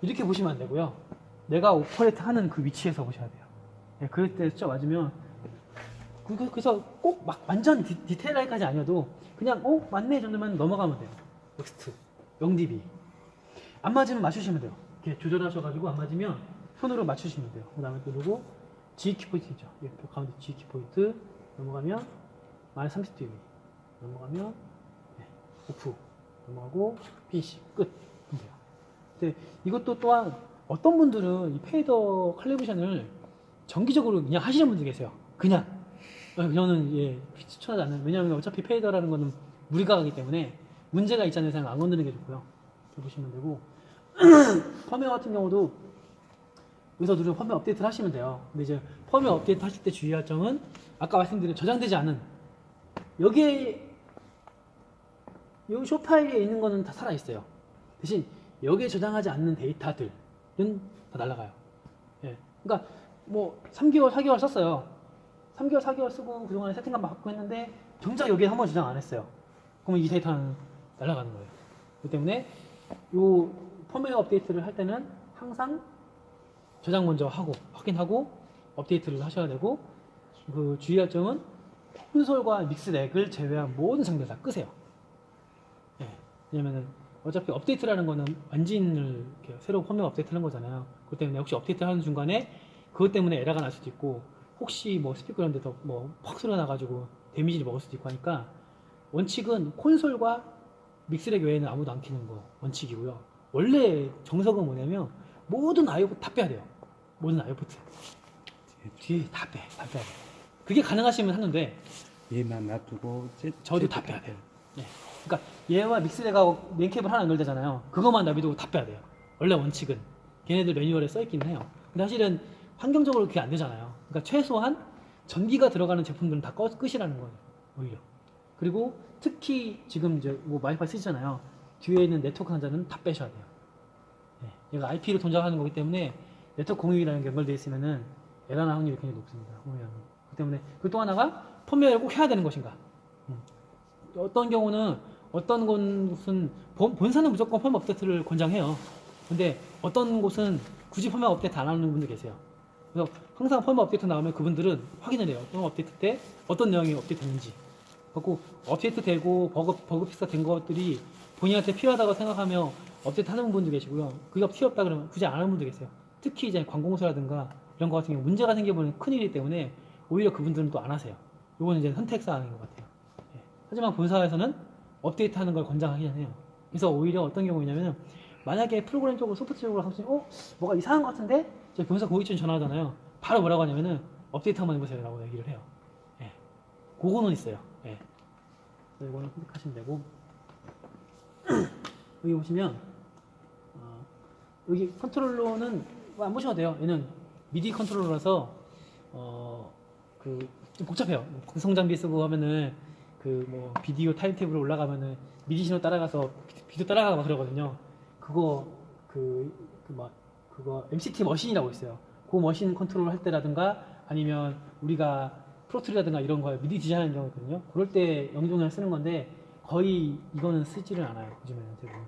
이렇게 보시면 안 되고요. 내가 오퍼레이트 하는 그 위치에서 보셔야 돼요. 네, 그럴 때 숫자 맞으면 그래서 꼭 막 완전 디테일하게까지 아니어도 그냥 맞네 정도만 넘어가면 돼요. 넥스트 0dB 안 맞으면 맞추시면 돼요. 이렇게 조절하셔가지고 안 맞으면 손으로 맞추시면 돼요. 그 다음에 누르고 G 키포인트 있죠. 가운데 G 키포인트 넘어가면 마이너스 30dB 넘어가면 네, 오프 넘어가고 피니시 끝 하면 돼요. 근데 이것도 또한 어떤 분들은 이 페이더 칼리브레이션을 정기적으로 그냥 하시는 분들 계세요. 그냥 저는 추천하지 않는. 왜냐하면 어차피 페이더라는 거는 무리가 가기 때문에 문제가 있지 않는 이상 안 건드리는 게 좋고요. 이렇게 보시면 되고 펌웨어 같은 경우도 여기서 누르면 펌웨어 업데이트를 하시면 돼요. 근데 이제 펌웨어 업데이트 하실 때 주의할 점은 아까 말씀드린 저장되지 않은 여기에 이 쇼 파일에 있는 거는 다 살아 있어요. 대신 여기에 저장하지 않는 데이터들은 다 날아가요. 예. 그러니까 뭐 3개월, 4개월 썼어요. 3개월, 4개월 쓰고 그동안에 세팅감 바꾸고 했는데 정작 여기에 한번 저장 안 했어요. 그러면 이 데이터는 날아가는 거예요. 그렇기 때문에 이 펌웨어 업데이트를 할 때는 항상 저장 먼저 하고 확인하고 업데이트를 하셔야 되고 그 주의할 점은 콘솔과 믹스렉을 제외한 모든 상들 다 끄세요. 예. 왜냐면은 어차피 업데이트라는 거는 엔진을 이렇게 새로 펌웨어 업데이트 하는 거잖아요. 그렇기 때문에 혹시 업데이트 하는 중간에 그것 때문에 에러가 날 수도 있고 혹시 뭐 스피커 이런 데서 퍽 소리가 나가지고 데미지를 먹을 수도 있고 하니까 원칙은 콘솔과 믹스렉 외에는 아무도 안 켜는 거 원칙이고요. 원래 정석은 뭐냐면 모든 아이오포트 다 빼야 돼요. 모든 아이오포트 뒤에 다 빼야 돼요. 그게 가능하시면 하는데 얘만 놔두고 저도 다 빼야 돼요. 네. 그러니까 얘와 믹스렉하고 맨캡을 하나 연결되잖아요. 그것만 놔두고 다 빼야 돼요. 원래 원칙은 걔네들 매뉴얼에 써있긴 해요. 근데 사실은 환경적으로 그게 안 되잖아요. 그러니까 최소한 전기가 들어가는 제품들은 다 끄시라는 거예요. 오히려. 그리고 특히 지금 이제 뭐 와이파이 쓰시잖아요. 뒤에 있는 네트워크 상자는 다 빼셔야 돼요. 네. 얘가 IP로 동작하는 거기 때문에 네트워크 공유기라는 게 연결되어 있으면은 에러 날 확률이 굉장히 높습니다. 그렇기 때문에 그 또 하나가 펌웨어를 꼭 해야 되는 것인가. 어떤 경우는 어떤 곳은 본사는 무조건 펌웨어 업데이트를 권장해요. 근데 어떤 곳은 굳이 펌웨어 업데이트 안 하는 분들 계세요. 그래서 항상 펌웨어 업데이트 나오면 그분들은 확인을 해요. 펌웨어 업데이트 때 어떤 내용이 업데이트 됐는지. 그리고 업데이트 되고 버그 픽스가 된 것들이 본인한테 필요하다고 생각하며 업데이트 하는 분도 계시고요. 그게 필요 없다 그러면 굳이 안 하는 분도 계세요. 특히 이제 관공서라든가 이런 거 같은 경우 문제가 생겨버리는 큰일이기 때문에 오히려 그분들은 또 안 하세요. 이거는 이제 선택사항인 것 같아요. 예. 하지만 본사에서는 업데이트 하는 걸 권장하긴 해요. 그래서 오히려 어떤 경우냐면 만약에 프로그램 쪽으로 소프트웨어로 하시면 뭐가 이상한 것 같은데 저희 본사 고객층 전화하잖아요. 바로 뭐라고 하냐면은 업데이트 한번 해보세요 라고 얘기를 해요. 예. 그거는 있어요. 예. 그래서 이거는 선택하시면 되고 여기 보시면 여기 컨트롤러는 안 보셔도 돼요. 얘는 미디 컨트롤러라서 좀 복잡해요. 구성 장비 쓰고 하면은 뭐 비디오 타임테이블 올라가면은 미디 신호 따라가서 비디오 따라가고 막 그러거든요. 그거 MCT 머신이라고 있어요. 그 머신 컨트롤 할 때라든가 아니면 우리가 프로툴이라든가 이런 거 미디 디자인하는 경우 있거든요. 그럴 때 영종을 쓰는 건데 거의 이거는 쓰지를 않아요. 요즘에는 대부분.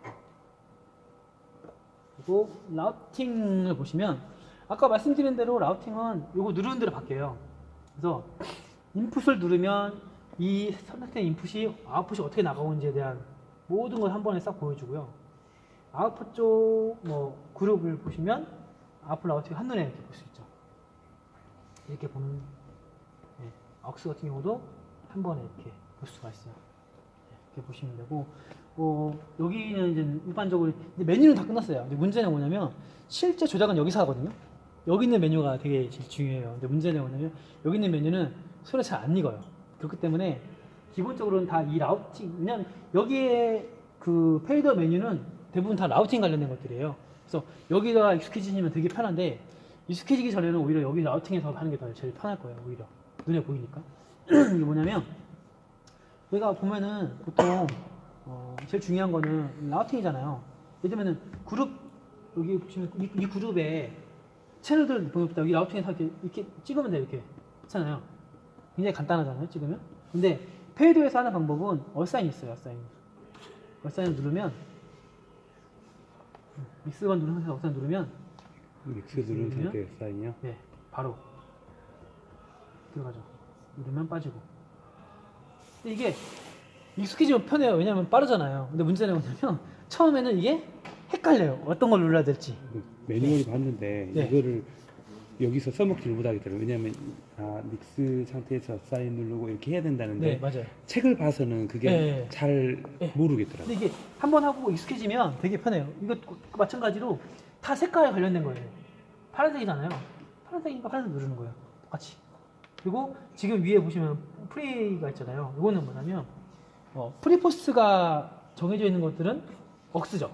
그리고 라우팅을 보시면 아까 말씀드린 대로 라우팅은 요거 누르는 대로 바뀌어요. 그래서 인풋을 누르면 이 선택된 인풋이 아웃풋이 어떻게 나가오는지에 대한 모든 걸 한 번에 싹 보여주고요. 아웃풋 쪽 그룹을 보시면 아웃풋 라우팅 한눈에 이렇게 볼 수 있죠. 이렇게 보는 AUX 같은 경우도 한 번에 이렇게 볼 수가 있어요. 이렇게 보시면 되고 여기는 이제 일반적으로 이제 메뉴는 다 끝났어요. 근데 문제는 뭐냐면 실제 조작은 여기서 하거든요. 여기 있는 메뉴가 되게 제일 중요해요. 근데 문제는 뭐냐면 여기 있는 메뉴는 손에 잘 안 익어요. 그렇기 때문에 기본적으로는 다 이 라우팅, 왜냐면 여기에 그 페이더 메뉴는 대부분 다 라우팅 관련된 것들이에요. 그래서 여기다가 익숙해지시면 되게 편한데 익숙해지기 전에는 오히려 여기 라우팅에서 하는 게 더 제일 편할 거예요. 오히려 눈에 보이니까. 이게 뭐냐면 여기가 보면은 보통 제일 중요한 거는 라우팅이잖아요. 예를 들면은 그룹 여기 보시면 이 그룹에 채널들 보면 여기 라우팅에서 이렇게 찍으면 돼요. 이렇게 있잖아요. 굉장히 간단하잖아요. 찍으면. 근데 페이드에서 하는 방법은 어사인이 있어요. 어사인. 어사인을 누르면 믹스만 누른 상태에서 어사인 누르면 믹스 누른 상태의 사인이요? 네, 바로 들어가죠. 누르면 빠지고. 근데 이게 익숙해지면 편해요. 왜냐면 빠르잖아요. 근데 문제는 뭐냐면 처음에는 이게 헷갈려요. 어떤 걸 눌러야 될지. 매뉴얼이 봤는데 네. 이거를 여기서 써먹지를 못하겠더라고요. 왜냐면 믹스 상태에서 사인 누르고 이렇게 해야 된다는데 네, 맞아요. 책을 봐서는 그게 네. 잘 네. 모르겠더라고요. 근데 이게 한 번 하고 익숙해지면 되게 편해요. 이거 마찬가지로 다 색깔에 관련된 거예요. 파란색이잖아요. 파란색이니까 파란색 누르는 거예요. 똑같이. 그리고 지금 위에 보시면 프리가 있잖아요. 이거는 뭐냐면 프리포스가 정해져 있는 것들은 억스죠.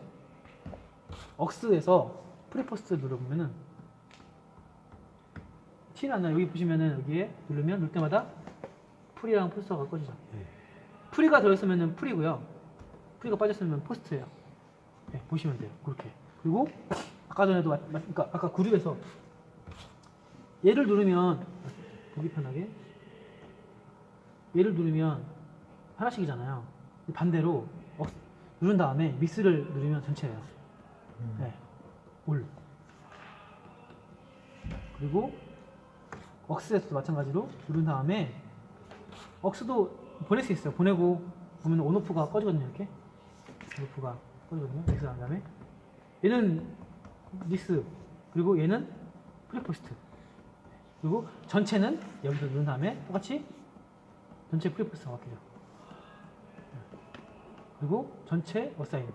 억스에서 프리포스트 눌러보면은 티는 안 나요. 여기 보시면은 여기에 누르면 누를 때마다 프리랑 포스터가 꺼지죠. 네. 프리가 들어있으면은 프리고요. 프리가 빠졌으면 포스트예요. 네, 보시면 돼요. 그렇게. 그리고 아까 전에도 그러니까 아까 그룹에서 얘를 누르면 보기 편하게 얘를 누르면 하나씩이잖아요. 반대로 누른 다음에 믹스를 누르면 전체예요. 네. 올. 그리고 억스에서도 마찬가지로 누른 다음에 억스도 보낼 수 있어요. 보내고 보면 온오프가 꺼지거든요. 이렇게 온오프가 꺼지거든요. 믹스 한 다음에 얘는 믹스 그리고 얘는 프리포스트 그리고 전체는 여기서 누른 다음에 똑같이 전체 프리포스트가 바뀌죠. 그리고 전체 어사인.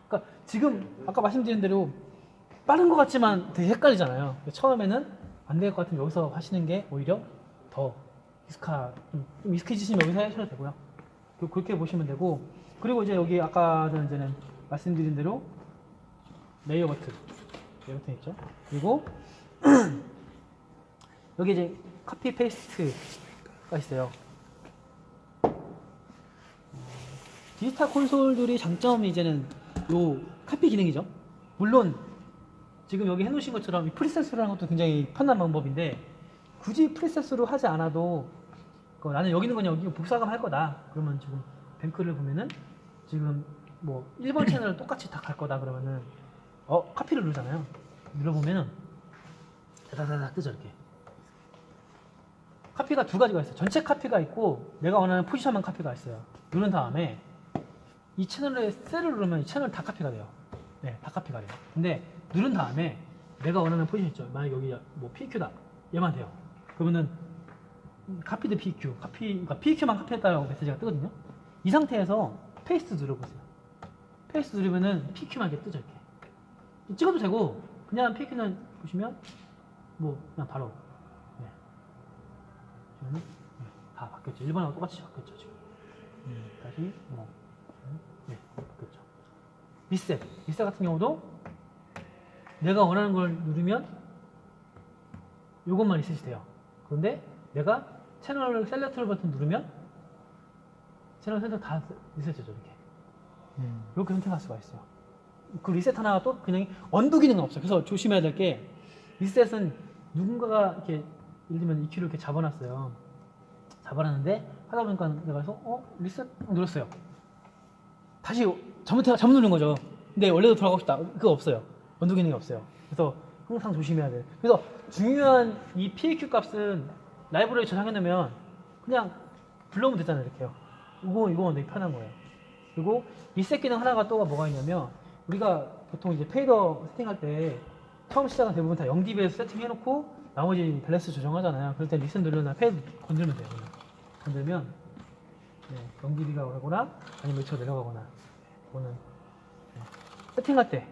그러니까 지금 아까 말씀드린 대로 빠른 것 같지만 되게 헷갈리잖아요. 처음에는 안 될 것 같으면 여기서 하시는 게 오히려 더 좀 익숙해지시면 여기서 하셔도 되고요. 그렇게 보시면 되고 그리고 이제 여기 아까 전에는 말씀드린 대로 레이어 버튼 있죠. 그리고 여기 이제 카피 페이스트가 있어요. 디지털 콘솔들이 장점이 이제는 요 카피 기능이죠. 물론 지금 여기 해놓으신 것처럼 이 프리셋으로 하는 것도 굉장히 편한 방법인데 굳이 프리셋으로 하지 않아도 나는 여기 있는 건 여기 복사감 할 거다. 그러면 지금 뱅크를 보면은 지금 뭐 1번 채널을 똑같이 다 갈 거다 그러면은 카피를 누르잖아요. 눌러보면은 다다다닥 뜨죠 이렇게. 카피가 두 가지가 있어요. 전체 카피가 있고 내가 원하는 포지션만 카피가 있어요. 누른 다음에 이 채널에 셀을 누르면 이 채널 다 카피가 돼요. 네, 다 카피가 돼요. 근데 누른 다음에 내가 원하는 포지션 있죠. 만약 여기 뭐 PQ다. 얘만 돼요. 그러면은 카피드 PQ, 그러니까 PQ만 카피했다고 메시지가 뜨거든요. 이 상태에서 페이스트 눌러보세요. 페이스트 누르면은 PQ만 이렇게 뜨죠. 이렇게 찍어도 되고 그냥 PQ는 보시면 뭐 그냥 바로 다 바뀌었죠. 1번하고 똑같이 바뀌었죠 지금. 다시 바뀌었죠. 리셋 같은 경우도 내가 원하는 걸 누르면 이것만 리셋이 돼요. 그런데 내가 채널 셀렉트 버튼 누르면 채널 셀렉트 다 리셋되죠 이렇게. 이렇게 선택할 수가 있어요. 그 리셋 하나가 또 그냥 언두 기능은 없어요. 그래서 조심해야 될 게 리셋은 누군가가 이렇게 예를 들면 EQ를 이렇게 잡아놨어요. 잡아놨는데 하다 보니까 내가 그래서 리셋 눌렀어요. 다시 잘못 누른 거죠. 근데 원래도 돌아가고 싶다. 그거 없어요. 언두 기능이 없어요. 그래서 항상 조심해야 돼요. 그래서 중요한 이 PAQ 값은 라이브러리 저장해 놓으면 그냥 불러오면 되잖아요. 이렇게요. 이거 되게 편한 거예요. 그리고 리셋 기능 하나가 또 뭐가 있냐면 우리가 보통 이제 페이더 세팅할 때 처음 시작은 대부분 다 0dB에서 세팅해놓고 나머지 밸런스 조정하잖아요. 그럴 때 리셋 누르거나 페이드 건들면 돼요. 건들면 0dB가 오르거나 아니면 밑으로 내려가거나 그거는 세팅할 때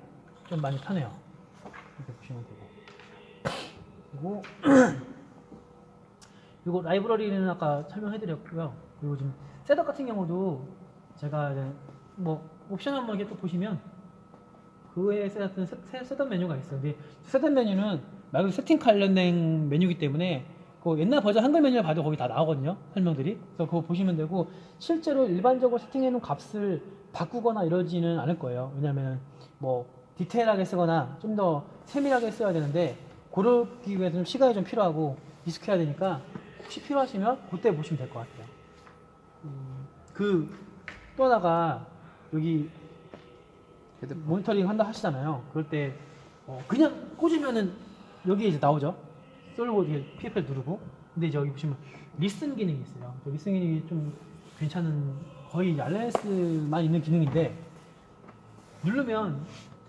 좀 많이 편해요. 이렇게 보시면 되고 그리고 라이브러리는 아까 설명해드렸고요. 그리고 지금 셋업 같은 경우도 제가 이제 뭐 옵션 한번 이렇게 또 보시면 그 외에 셋업 메뉴가 있어요. 근데 셋업 메뉴는 말 그대로 세팅 관련된 메뉴이기 때문에 그 옛날 버전 한글 메뉴를 봐도 거기 다 나오거든요. 설명들이. 그래서 그거 보시면 되고 실제로 일반적으로 세팅해 놓은 값을 바꾸거나 이러지는 않을 거예요. 왜냐면 뭐 디테일하게 쓰거나 좀 더 세밀하게 써야 되는데 그러기 위해서는 시간이 좀 필요하고 익숙해야 되니까 혹시 필요하시면 그때 보시면 될 것 같아요. 그 또 하나가 여기 헤드폰. 모니터링 한다 하시잖아요. 그럴 때 그냥 꽂으면은 여기에 이제 나오죠. 쏠고 이게 PFL 누르고. 근데 이제 여기 보시면 리슨 기능이 있어요. 그 리슨 기능이 좀 괜찮은 거의 RLS만 있는 기능인데 누르면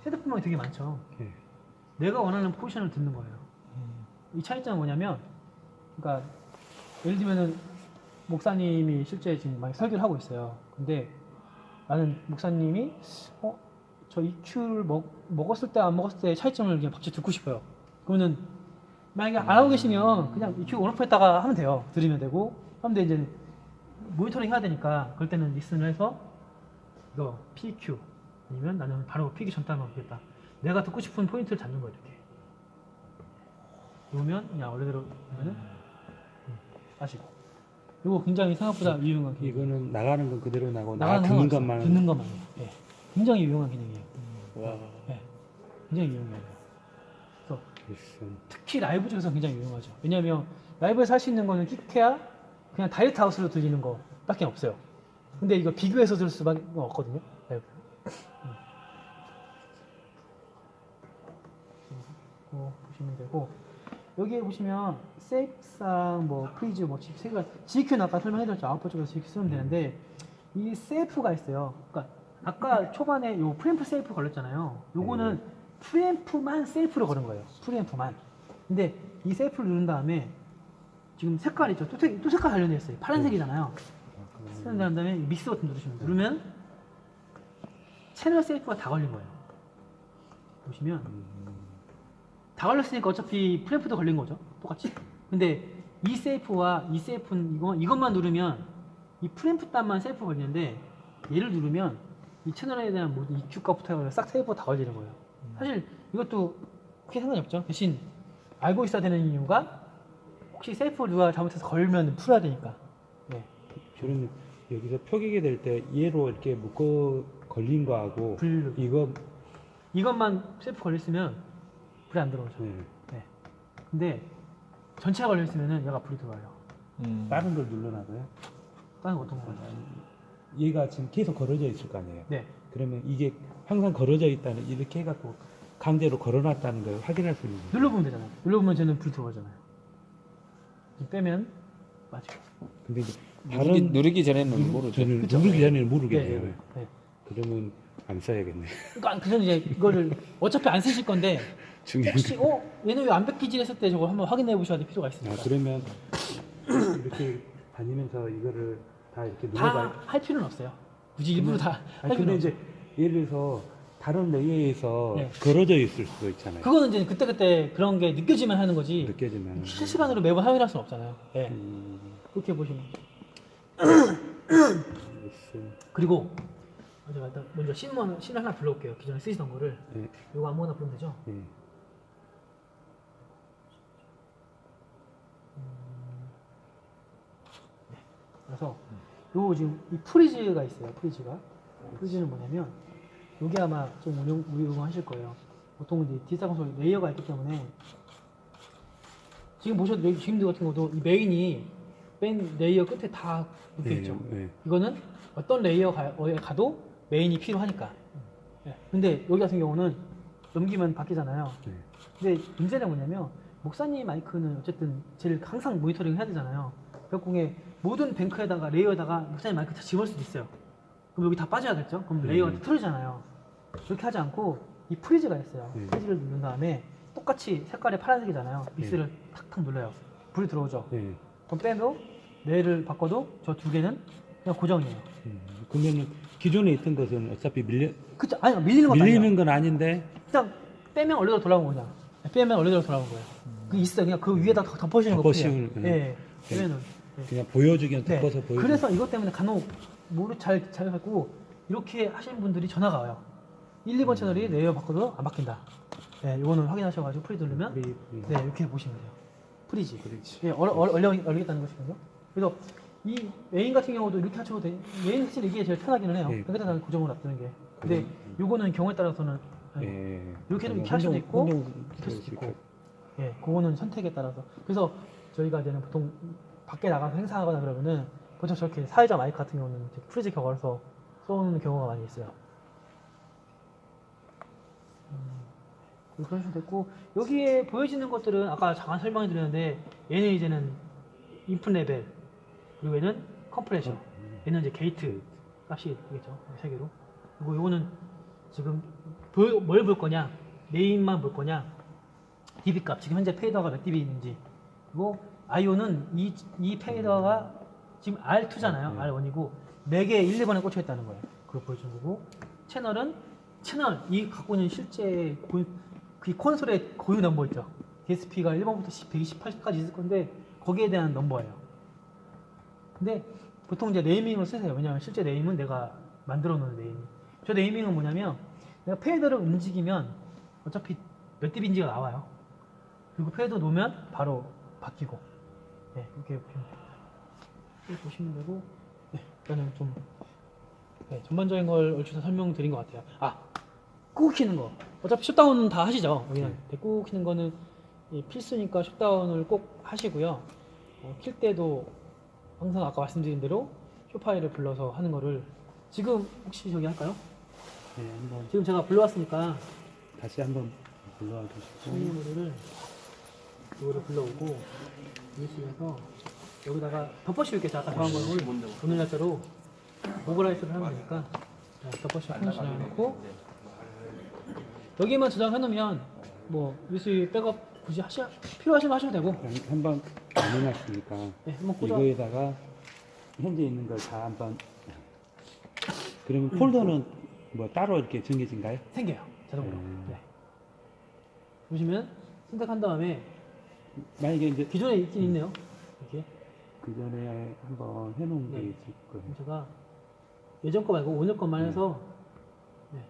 헤드폰망이 되게 많죠. 예. 내가 원하는 포지션을 듣는 거예요. 이 차이점은 뭐냐면, 그러니까 예를 들면은 목사님이 실제 지금 많이 설교를 하고 있어요. 근데 나는 목사님이 저 EQ를 먹었을 때 안 먹었을 때 차이점을 그냥 박지 듣고 싶어요. 그러면은 만약에 안 하고 계시면 그냥 EQ 온오프했다가 하면 돼요. 들으면 되고. 그런데 이제 모니터링 해야 되니까 그럴 때는 리슨을 해서 이거 PQ 아니면 나는 바로 PQ 전달만 보겠다. 내가 듣고 싶은 포인트를 잡는 거예요. 이렇게 누르면 그냥 원래대로 하면은 빠지고. 이거 굉장히 생각보다 유용한 기능. 이거는 나가는 건 그대로 나고 나 나가는 듣는 상관없어요. 것만 듣는 것만. 예. 굉장히 유용한 기능이에요. 와. 예. 굉장히 유용해요. 그래서 리슨. 특히 라이브 중에서 굉장히 유용하죠. 왜냐하면 라이브에서 할 수 있는 거는 킥해야 그냥 다이렉트 아웃으로 들리는 거 밖에 없어요. 근데 이거 비교해서 들을 수밖에 없거든요. 라이브. 보시면 되고 여기에 보시면 세이프상 뭐 프리즈 뭐 GQ는 아까 설명해드렸죠. 아웃풋 쪽에서 GQ 쓰면 되는데 이 세이프가 있어요. 그러니까 아까 초반에 요 프리앰프 세이프 걸렸잖아요. 요거는 프리앰프만 세이프로 걸은 거예요. 프리앰프만. 근데 이 세이프를 누른 다음에 지금 색깔 있죠. 또 색깔 관련되어 있어요. 파란색이잖아요. 쓰는 다음에 믹스 버튼 누르시면 누르면 채널 세이프가 다 걸린 거예요. 보시면 다 걸렸으니까 어차피 프리앰프도 걸린 거죠. 똑같이. 근데 이 세이프와 이 세이프는 이것만 누르면 이 프리앰프 단만 세이프 걸리는데 얘를 누르면 이 채널에 대한 모든 EQ 값부터 해서 싹 세이프가 다 걸리는 거예요. 사실 이것도 크게 상관이 없죠. 대신 알고 있어야 되는 이유가 혹시 세이프 누가 잘못해서 걸면 풀어야 되니까. 네. 저는 여기서 표기게 될 때 얘로 이렇게 묶어 걸린 거하고 불 이것만 세이프 걸렸으면 불이 안 들어오죠. 네. 네. 근데 전체가 걸려 있으면은 얘가 불이 들어와요. 다른 걸 눌러놔도요. 다른 거 어떤 거죠? 얘가 지금 계속 걸어져 있을 거 아니에요. 네. 그러면 이게 항상 걸어져 있다는 이렇게 해갖고 강제로 걸어놨다는 걸 확인할 수 있는 거예요. 눌러보면 되잖아요. 눌러보면 쟤는 불 들어가잖아요. 빼면 맞아요. 근데 이제 누르기 전에는 모르죠. 저는 그쵸? 누르기 전에는 모르겠네요. 네. 네. 그러면 안 써야겠네. 그러니까 그전 이제 이거를 어차피 안 쓰실 건데 중요한 혹시 얘는 왜 안 베끼질 했을 때 저거 한번 확인해 보셔야 될 필요가 있습니다. 그러면 이렇게 다니면서 이거를 다 이렇게 다 눌러봐. 할 필요는 없어요. 굳이 일부러 다 할 근데 필요는 없어요. 이제 예를 들어서 다른 레이어에서 네. 걸어져 있을 수도 있잖아요. 그거는 이제 그때그때 그런 게 느껴지면 하는 거지 느껴지면. 실시간으로 매번 확인할 수는 없잖아요. 네. 그렇게 보시면. 그리고 제가 일단 먼저 씬을 하나 불러올게요. 기존에 쓰시던 거를. 네. 이거 아무거나 부르면 되죠? 네. 그래서 요 지금 이 프리즈가 있어요. 프리즈는 뭐냐면 요게 아마 좀 유용하실 거예요. 보통 이제 디지털 콘솔 레이어가 있기 때문에 지금 보셔도 지금도 같은 것도 이 메인 레이어 끝에 다 묶여 있죠. 네. 이거는 어떤 레이어에 가도 메인이 필요하니까. 네. 근데 여기 같은 경우는 넘기면 바뀌잖아요. 네. 근데 문제는 뭐냐면 목사님 마이크는 어쨌든 제일 항상 모니터링 해야 되잖아요. 벽공에 모든 뱅크에다가 레이어에다가 목사님 마이크 다 집을 수도 있어요. 그럼 여기 다 빠져야겠죠? 그럼 레이어가 다 틀어지잖아요. 그렇게 하지 않고 이 프리즈가 있어요. 프리즈를 누른 다음에 똑같이 색깔이 파란색이잖아요. 믹스를 탁탁 눌러요. 불이 들어오죠. 네. 그럼 빼도 레이를 바꿔도 저 두 개는 그냥 고정이에요. 그러면 기존에 있던 것은 어차피 그쵸? 아니 밀리는 건 아니에요. 밀리는 건 아닌데 그냥 빼면 원래대로 돌아온 거냐. 빼면 원래대로 돌아온 거예요. 그 있어요. 그냥 그 위에다 덮어씌우는 거 덮어씌우는, 뿐이에요. 예. 빼면은. 그냥 보여주기는 네. 덮어서 보여주. 그래서 이것 때문에 간혹 잘 갖고 이렇게 하시는 분들이 전화가 와요. 1, 2번 채널이 레이어 바꿔도 안 바뀐다. 네, 이거는 확인하셔가지고 프리 누르면 네, 이렇게 보시면 돼요. 프리지. 그렇지. 예, 얼리겠다는 것이거든요. 그래서 이 메인 같은 경우도 이렇게 하셔도 돼. 메인 확실히 이게 제일 편하기는 해요. 예. 그러니까 난 고정을 놔두는 게. 근데 요거는 경우에 따라서는 아니, 예. 이렇게 할 수도 있고 운동 이렇게 할 수도 있고. 있고. 예, 그거는 선택에 따라서. 그래서 저희가 이제는 보통 밖에 나가서 행사하거나 그러면은 보통 저렇게 사회자 마이크 같은 경우는 이제 프리지 격을서 쏘는 경우가 많이 있어요. 그런 식으로 됐고 여기에 보여지는 것들은 아까 잠깐 설명해 드렸는데 얘는 이제는 인풋 레벨 그리고 얘는 컴프레션 얘는 이제 게이트 값이 되겠죠 세 개로 그리고 요거는 지금 뭘 볼 거냐 메인만 볼 거냐 dB 값 지금 현재 페이더가 몇 dB 있는지 그리고 IO는 이 페이더가 지금 R2잖아요 R1이고 4개 1, 2번에 꽂혀 있다는 거예요 그걸 보여주는 거고 채널 이 갖고 있는 실제 그 콘솔의 고유 넘버 있죠. DSP가 1번부터 128까지 있을 건데 거기에 대한 넘버예요. 근데 보통 이제 네이밍을 쓰세요. 왜냐하면 실제 네임은 내가 만들어 놓은 네임. 저 네이밍은 뭐냐면 내가 페이더를 움직이면 어차피 몇 dB인지가 나와요. 그리고 페이더 놓으면 바로 바뀌고. 네, 이렇게 보시면 됩니다. 이렇게 보시면 되고, 네, 일단은 좀 전반적인 걸 얼추 다 설명드린 것 같아요. 꾹 키는 거. 어차피 셧다운 다 하시죠. 여기는. 꾹 키는 거는 필수니까 셧다운을 꼭 하시고요. 킬 때도 항상 아까 말씀드린 대로 쇼 파일을 불러서 하는 거를 지금 혹시 저기 할까요? 네, 한번 지금 제가 불러왔으니까 다시 한번 불러와 주시고. 이 노래를 이거를 불러오고 USB에서 여기다가 덮어씌울게요. 아까 정한 거를 오늘 날짜로 오버라이트를 하면 되니까 덮어씌워 놓고 여기만 저장해 놓으면 뭐 USB 백업 굳이 필요하시면 하셔도 되고 한번 안 해놨으니까 네, 한번 꽂아 이거에다가 현재 있는 걸 다 한번 그러면 폴더는 뭐 따로 이렇게 정해진가요? 생겨요 자동으로 네. 보시면 선택한 다음에 만약에 이제 기존에 있긴 있네요 이렇게 그 전에 한번 해놓은 게 네. 있을 거예요. 제가 예전 거 말고 오늘 것만 해서 네.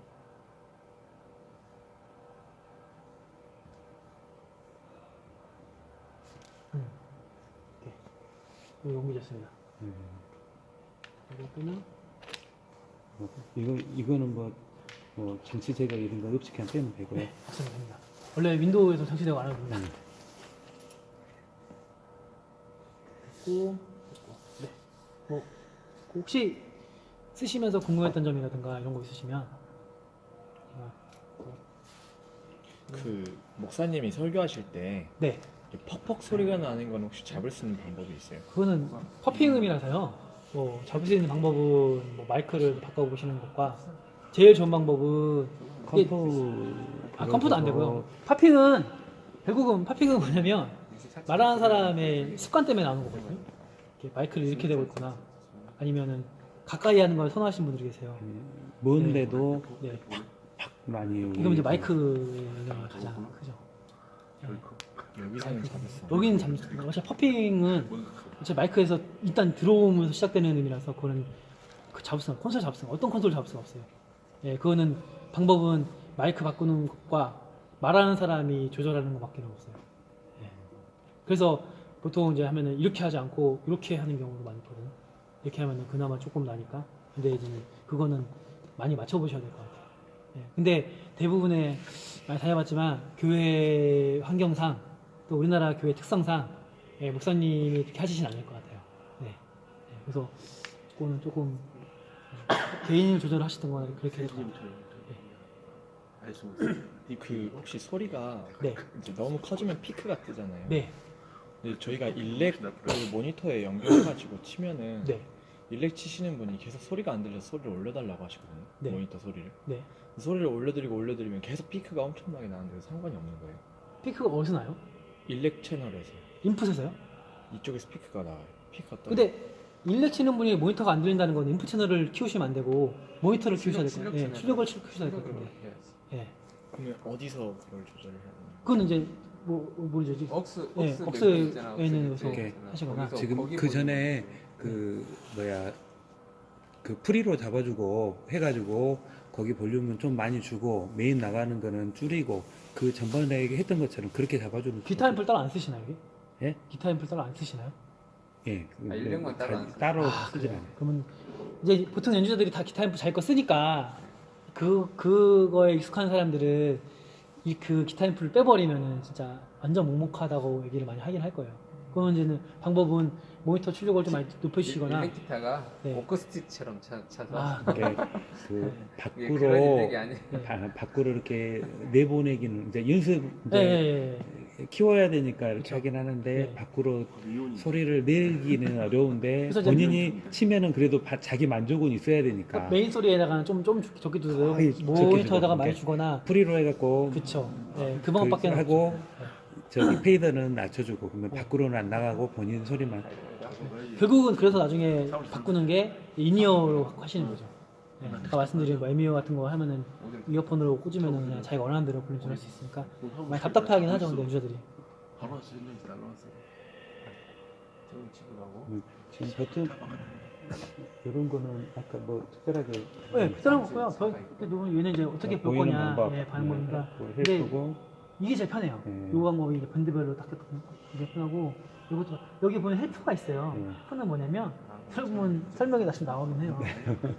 이렇게 옮겨졌습니다. 이거는 이거는 뭐 장치 제거 이런 거 없이 그냥 빼면 되고요. 네, 맞습니다. 됩니다. 원래 윈도우에서 장치되고 안 해도 됩니다. 됐고, 네. 뭐 혹시 쓰시면서 궁금했던 점이라든가 이런 거 있으시면 그 목사님이 설교하실 때 네, 이렇게 퍽퍽 소리가 나는 건 혹시 잡을 수 있는 방법이 있어요? 그거는 퍼핑음이라서요. 뭐 잡을 수 있는 방법은 뭐 마이크를 바꿔보시는 것과 제일 좋은 방법은 이게- 컴포도 안 되고요. 파핑은 결국은 파핑은 뭐냐면 말하는 사람의 습관 때문에 나오는 거거든요. 이렇게 마이크를 이렇게 대고 있거나 아니면은 가까이 하는 걸 선호하시는 분들이 계세요. 먼데도 네, 많이 이건 이제 마이크의 영향이 가장 크죠. 여기서는 잡을 수 여기는 어차피 퍼핑은 어차피 마이크에서 일단 들어오면서 시작되는 의미라서 그거는 잡을 수가 콘솔 잡을 수가 어떤 콘솔 잡을 수가 없어요. 예, 그거는 방법은 마이크 바꾸는 것과 말하는 사람이 조절하는 것밖에 없어요. 예. 그래서 보통 이제 하면은 이렇게 하지 않고 이렇게 하는 경우도 많거든요. 이렇게 하면은 그나마 조금 나니까. 근데 이제 그거는 많이 맞춰보셔야 될 것 같아요. 예. 근데 대부분의 많이 다녀봤지만 교회 환경상 또 우리나라 교회 특성상 예, 목사님이 그렇게 하시진 않을 것 같아요. 네. 예, 그래서 그거는 조금 개인을 조절하시던 거나 그렇게 될 것 같아요. 그 혹시 소리가 네. 이제 너무 커지면 피크가 뜨잖아요. 네. 근데 저희가 일렉 그 모니터에 연결해가지고 치면은 네. 일렉 치시는 분이 계속 소리가 안 들려서 소리를 올려달라고 하시거든요. 네. 모니터 소리를. 네. 소리를 올려드리면 계속 피크가 엄청나게 나는데 상관이 없는 거예요. 피크가 어디서 나요? 일렉 채널에서 인풋에서요? 이쪽에서 피크가 나와요. 피크가 떠요. 근데 일렉 치는 분이 모니터가 안 들린다는 건 인풋 채널을 키우시면 안 되고 모니터를 키우셔야 될 것 같아요. 예, 출력을 키우셔야 될 것 같은데. 예. 그러면 어디서 그걸 조절을 해야 되나요? 그건 이제 모르죠. 억스 네, 억스 억스 멤버 있잖아, 억스 에너에서 멤버. 하시거나. 거기서 지금 거기 그 보니까 전에 그 프리로 잡아주고 해가지고 거기 볼륨은 좀 많이 주고 메인 나가는 거는 줄이고 그 전번에 했던 것처럼 그렇게 잡아주는 기타 앰플 따로 안 쓰시나요? 여기? 예? 기타 앰플 따로 안 쓰시나요? 예. 일렉만 따로 안 써요. 따로 아, 쓰지 그래요? 않아요. 그러면 이제 보통 연주자들이 다 기타 앰플 자기 거 쓰니까 그거에 익숙한 사람들은 그 기타 앰플을 빼버리면은 진짜 완전 먹먹하다고 얘기를 많이 하긴 할 거예요. 그러면 이제는 방법은 모니터 출력을 좀 많이 높여주시거나. 일렉 기타가 네. 오크스틱처럼 차서 아, 이렇게 그 이게 그런 일렉이 밖으로 아니에요. 밖으로 이렇게 내보내기는 이제 연습 예, 이제 예, 예. 키워야 되니까 이렇게 그쵸. 하긴 하는데 네. 밖으로 소리를 내기는 어려운데 그래서 이제 본인이 치면은 그래도 자기 만족은 있어야 되니까 그러니까 메인 소리에다가 좀 적기도 거의 모니터에다가 적게 많이 주고. 주거나. 프리로 해갖고 그쵸. 예, 그 방법밖에 하고 저기 페이더는 낮춰주고 그러면 밖으로는 안 나가고 본인 소리만 결국은 그래서 나중에 바꾸는 게 인이어로 하시는 거죠. 예, 아까 말씀드린 뭐 에미어 같은 거 하면은 이어폰으로 꽂으면은 그냥 자기가 원하는 대로 볼륨 조절할 수 있으니까 많이 답답해하긴 하죠, 근데 유저들이. 바로 왔어 현장에서 날라왔어. 저기 집에 가고. 지금 버튼 이런 거는 아까 뭐 특별하게 네, 특별한 거고요. 얘는 이제 어떻게 볼 보이는 거냐, 방법. 예, 방법입니다. 뭐 근데 해주고 이게 제일 편해요. 네. 요 방법이 이제 밴드별로 딱 이게 편하고, 이것도 여기 보면 헬프가 있어요. 네. 헬프는 뭐냐면 설문 설명이 다시 나오긴 해요.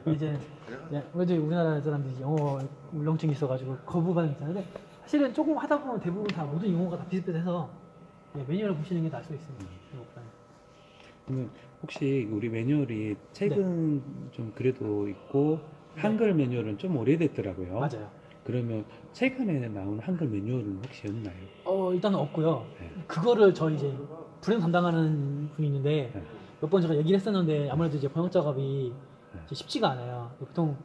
이제 그래도 우리나라 사람들이 영어 울렁증이 있어가지고 거부감이 있잖아요. 근데 사실은 조금 하다 보면 대부분 다 모든 용어가 다 비슷비슷해서 매뉴얼을 보시는 게 나을 수 있습니다. 이거보다는. 그러면 혹시 우리 매뉴얼이 최근 좀 그래도 있고 한글 매뉴얼은 좀 오래됐더라고요. 맞아요. 그러면 최근에 나온 한글 매뉴얼은 혹시 없나요? 일단은 없고요. 네. 그거를 저희 이제 불행 담당하는 분이 있는데 네. 몇 번 제가 얘기를 했었는데 아무래도 이제 번역 작업이 네. 이제 쉽지가 않아요. 보통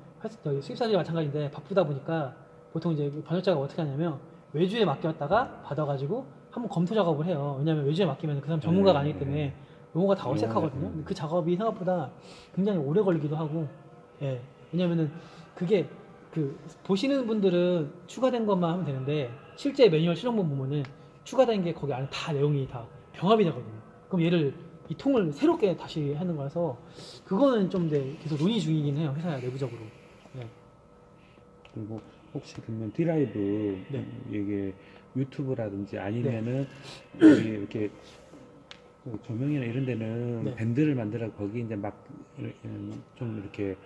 수입사들이 마찬가지인데 바쁘다 보니까 보통 이제 번역 작업 어떻게 하냐면 외주에 맡겼다가 받아가지고 한번 검토 작업을 해요. 왜냐하면 외주에 맡기면 그 사람 전문가가 아니기 때문에 용어가 다 어색하거든요. 근데 그 작업이 생각보다 굉장히 오래 걸리기도 하고, 예. 왜냐면은 그게 그 보시는 분들은 추가된 것만 하면 되는데 실제 매뉴얼 실험본 보면은 추가된 게 거기 안에 다 내용이 다 병합이 되거든요. 그럼 얘를 이 통을 새롭게 다시 하는 거라서 그거는 좀 계속 논의 중이긴 해요. 회사 내부적으로. 네. 그리고 혹시 그러면 드라이브 네. 이게 유튜브라든지 아니면은 우리 이렇게 그 조명이나 이런 데는 네. 밴드를 만들어 거기 이제 막 좀 이렇게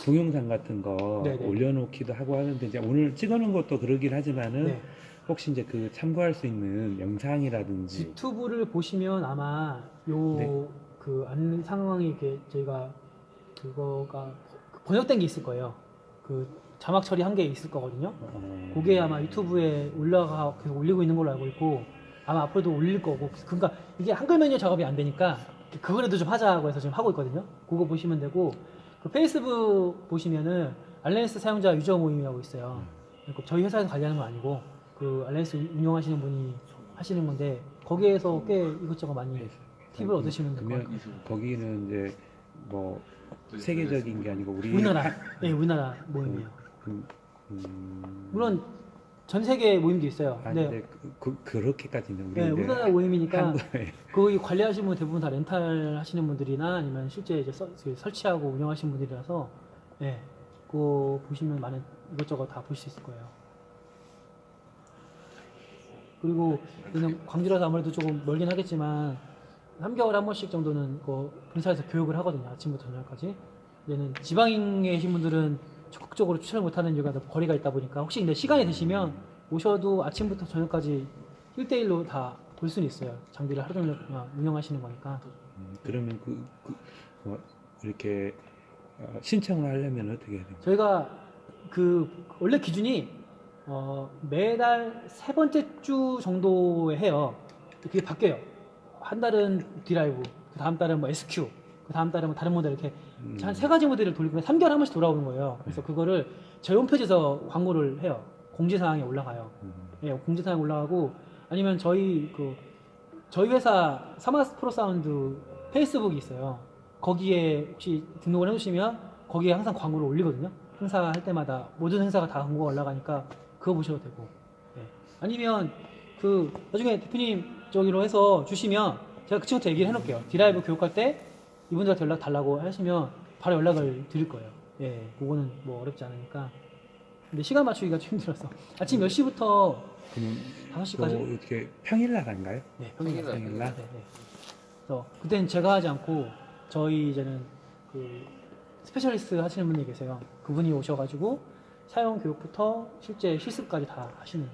동영상 같은 거 네, 네. 올려놓기도 하고 하는데 이제 오늘 찍어놓은 것도 그러긴 하지만은 네. 혹시 이제 그 참고할 수 있는 영상이라든지 유튜브를 보시면 아마 요 네. 그 안 상황이 이렇게 저희가 그거가 번역된 게 있을 거예요. 그 자막 처리한 게 있을 거거든요. 그게 아마 유튜브에 계속 올리고 있는 걸로 알고 있고 아마 앞으로도 올릴 거고. 그러니까 이게 한글 메뉴 작업이 안 되니까 그거라도 좀 하자고 해서 지금 하고 있거든요. 그거 보시면 되고 그 페이스북 보시면은 알렌스 사용자 유저 모임이라고 있어요. 그러니까 저희 회사에서 관리하는 건 아니고 그 알렌스 운영하시는 분이 하시는 건데 거기에서 꽤 이것저것 많이 팁을 얻으시면 될 것 그러면 같아요. 거기는 이제 뭐 세계적인 게 아니고 우리나라, 네, 우리나라 모임이에요. 물론 전 세계 모임도 있어요. 아니 근데 근데 그렇게까지는 우리 네, 이제 우리나라 모임이니까 한국에 거기 관리하시는 분 대부분 다 렌탈 하시는 분들이나 아니면 실제 이제 설치하고 운영하시는 분들이라서 네, 그거 보시면 많은 이것저것 다 볼 수 있을 거예요. 그리고 얘는 광주라서 아무래도 조금 멀긴 하겠지만 3개월에 한 번씩 정도는 그 본사에서 교육을 하거든요. 아침부터 저녁까지. 얘는 지방에 계신 분들은 적극적으로 추천을 못하는 이유가 거리가 있다 보니까 혹시 근데 시간이 되시면 오셔도 아침부터 저녁까지 1대1로 다 볼 수는 있어요. 장비를 하루 종일 그냥 운영하시는 거니까. 그러면 뭐 이렇게 신청을 하려면 어떻게 해야 돼요? 저희가 원래 기준이 매달 세 번째 주 정도에 해요. 그게 바뀌어요. 한 달은 D라이브, 그 다음 달은 뭐 SQ, 그 다음 달은 뭐 다른 모델 이렇게 한 세 가지 모델을 돌리고 3개월에 한 번씩 돌아오는 거예요. 그래서 그거를 저희 홈페이지에서 광고를 해요. 공지사항에 올라가요. 예, 공지사항에 올라가고 아니면 저희 회사 사마스 프로 사운드 페이스북이 있어요. 거기에 혹시 등록을 해놓으시면 거기에 항상 광고를 올리거든요. 행사할 때마다 모든 행사가 다 광고가 올라가니까 그거 보셔도 되고. 예. 아니면 나중에 대표님 저기로 해서 주시면 제가 그 친구한테 얘기를 해놓을게요. D라이브 교육할 때 이분들한테 연락 달라고 하시면 바로 연락을 드릴 거예요. 예, 그거는 뭐 어렵지 않으니까. 근데 시간 맞추기가 좀 힘들어서 아침 몇 시부터 그러면 5시까지? 또 이렇게 평일날 한가요? 네, 평일날. 평일날? 네, 네. 그래서 그때는 제가 하지 않고 저희 이제는 그 스페셜리스트 하시는 분이 계세요. 그분이 오셔가지고 사용 교육부터 실제 실습까지 다 하시는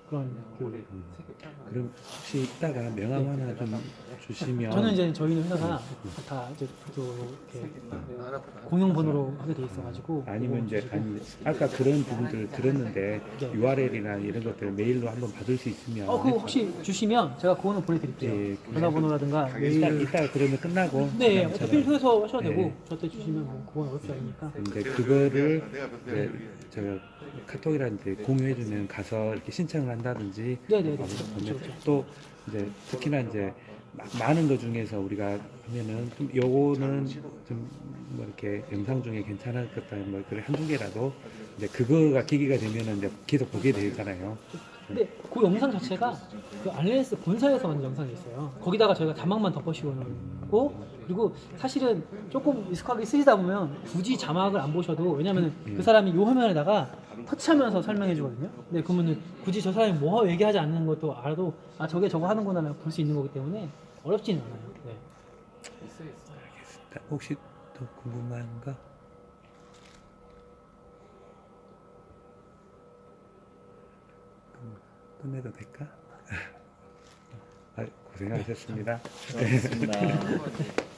그런 교육. 그럼 혹시 이따가 명함 하나 좀 주시면 저는 이제 저희는 회사가 다 이제 또 이렇게 공용 번호로 하게 돼 있어가지고 아니면 이제 그거 아니 아까 그런 부분들을 들었는데 네. URL이나 이런 것들 메일로 한번 받을 수 있으면 그거 혹시 주시면 제가 그거는 보내드릴게요. 예, 전화번호라든가 메일. 이따 그러면 끝나고 네, 그냥 어차피 제가 휴게소 하셔도 네. 되고 저한테 주시면 뭐 그건 어렵지 않으니까. 이제 그거를 이제 제가 카톡이랑 이제 공유해주면 가서 이렇게 신청을 한다든지 네네네. 하면 그렇죠, 그렇죠. 또 이제 특히나 이제 많은 것 중에서 우리가 하면은 좀 요거는 좀 뭐 이렇게 영상 중에 괜찮을 것 같다 뭐 그래 한두 개라도 이제 그거가 계기가 되면은 이제 계속 보게 되잖아요. 근데 그 영상 자체가 그 RNS 본사에서 만든 영상이 있어요. 거기다가 저희가 자막만 덮어씌워놓고 그리고 사실은 조금 익숙하게 쓰시다 보면 굳이 자막을 안 보셔도 왜냐면 그 사람이 요 화면에다가 터치하면서 설명해 주거든요. 근데 그러면은 굳이 저 사람이 뭐 얘기하지 않는 것도 알아도 아 저게 저거 하는구나 볼 수 있는 거기 때문에 어렵지는 않아요. 네. 알겠습니다. 혹시 또 궁금한 거? 끝내도 될까? 아, 고생하셨습니다. 고맙습니다.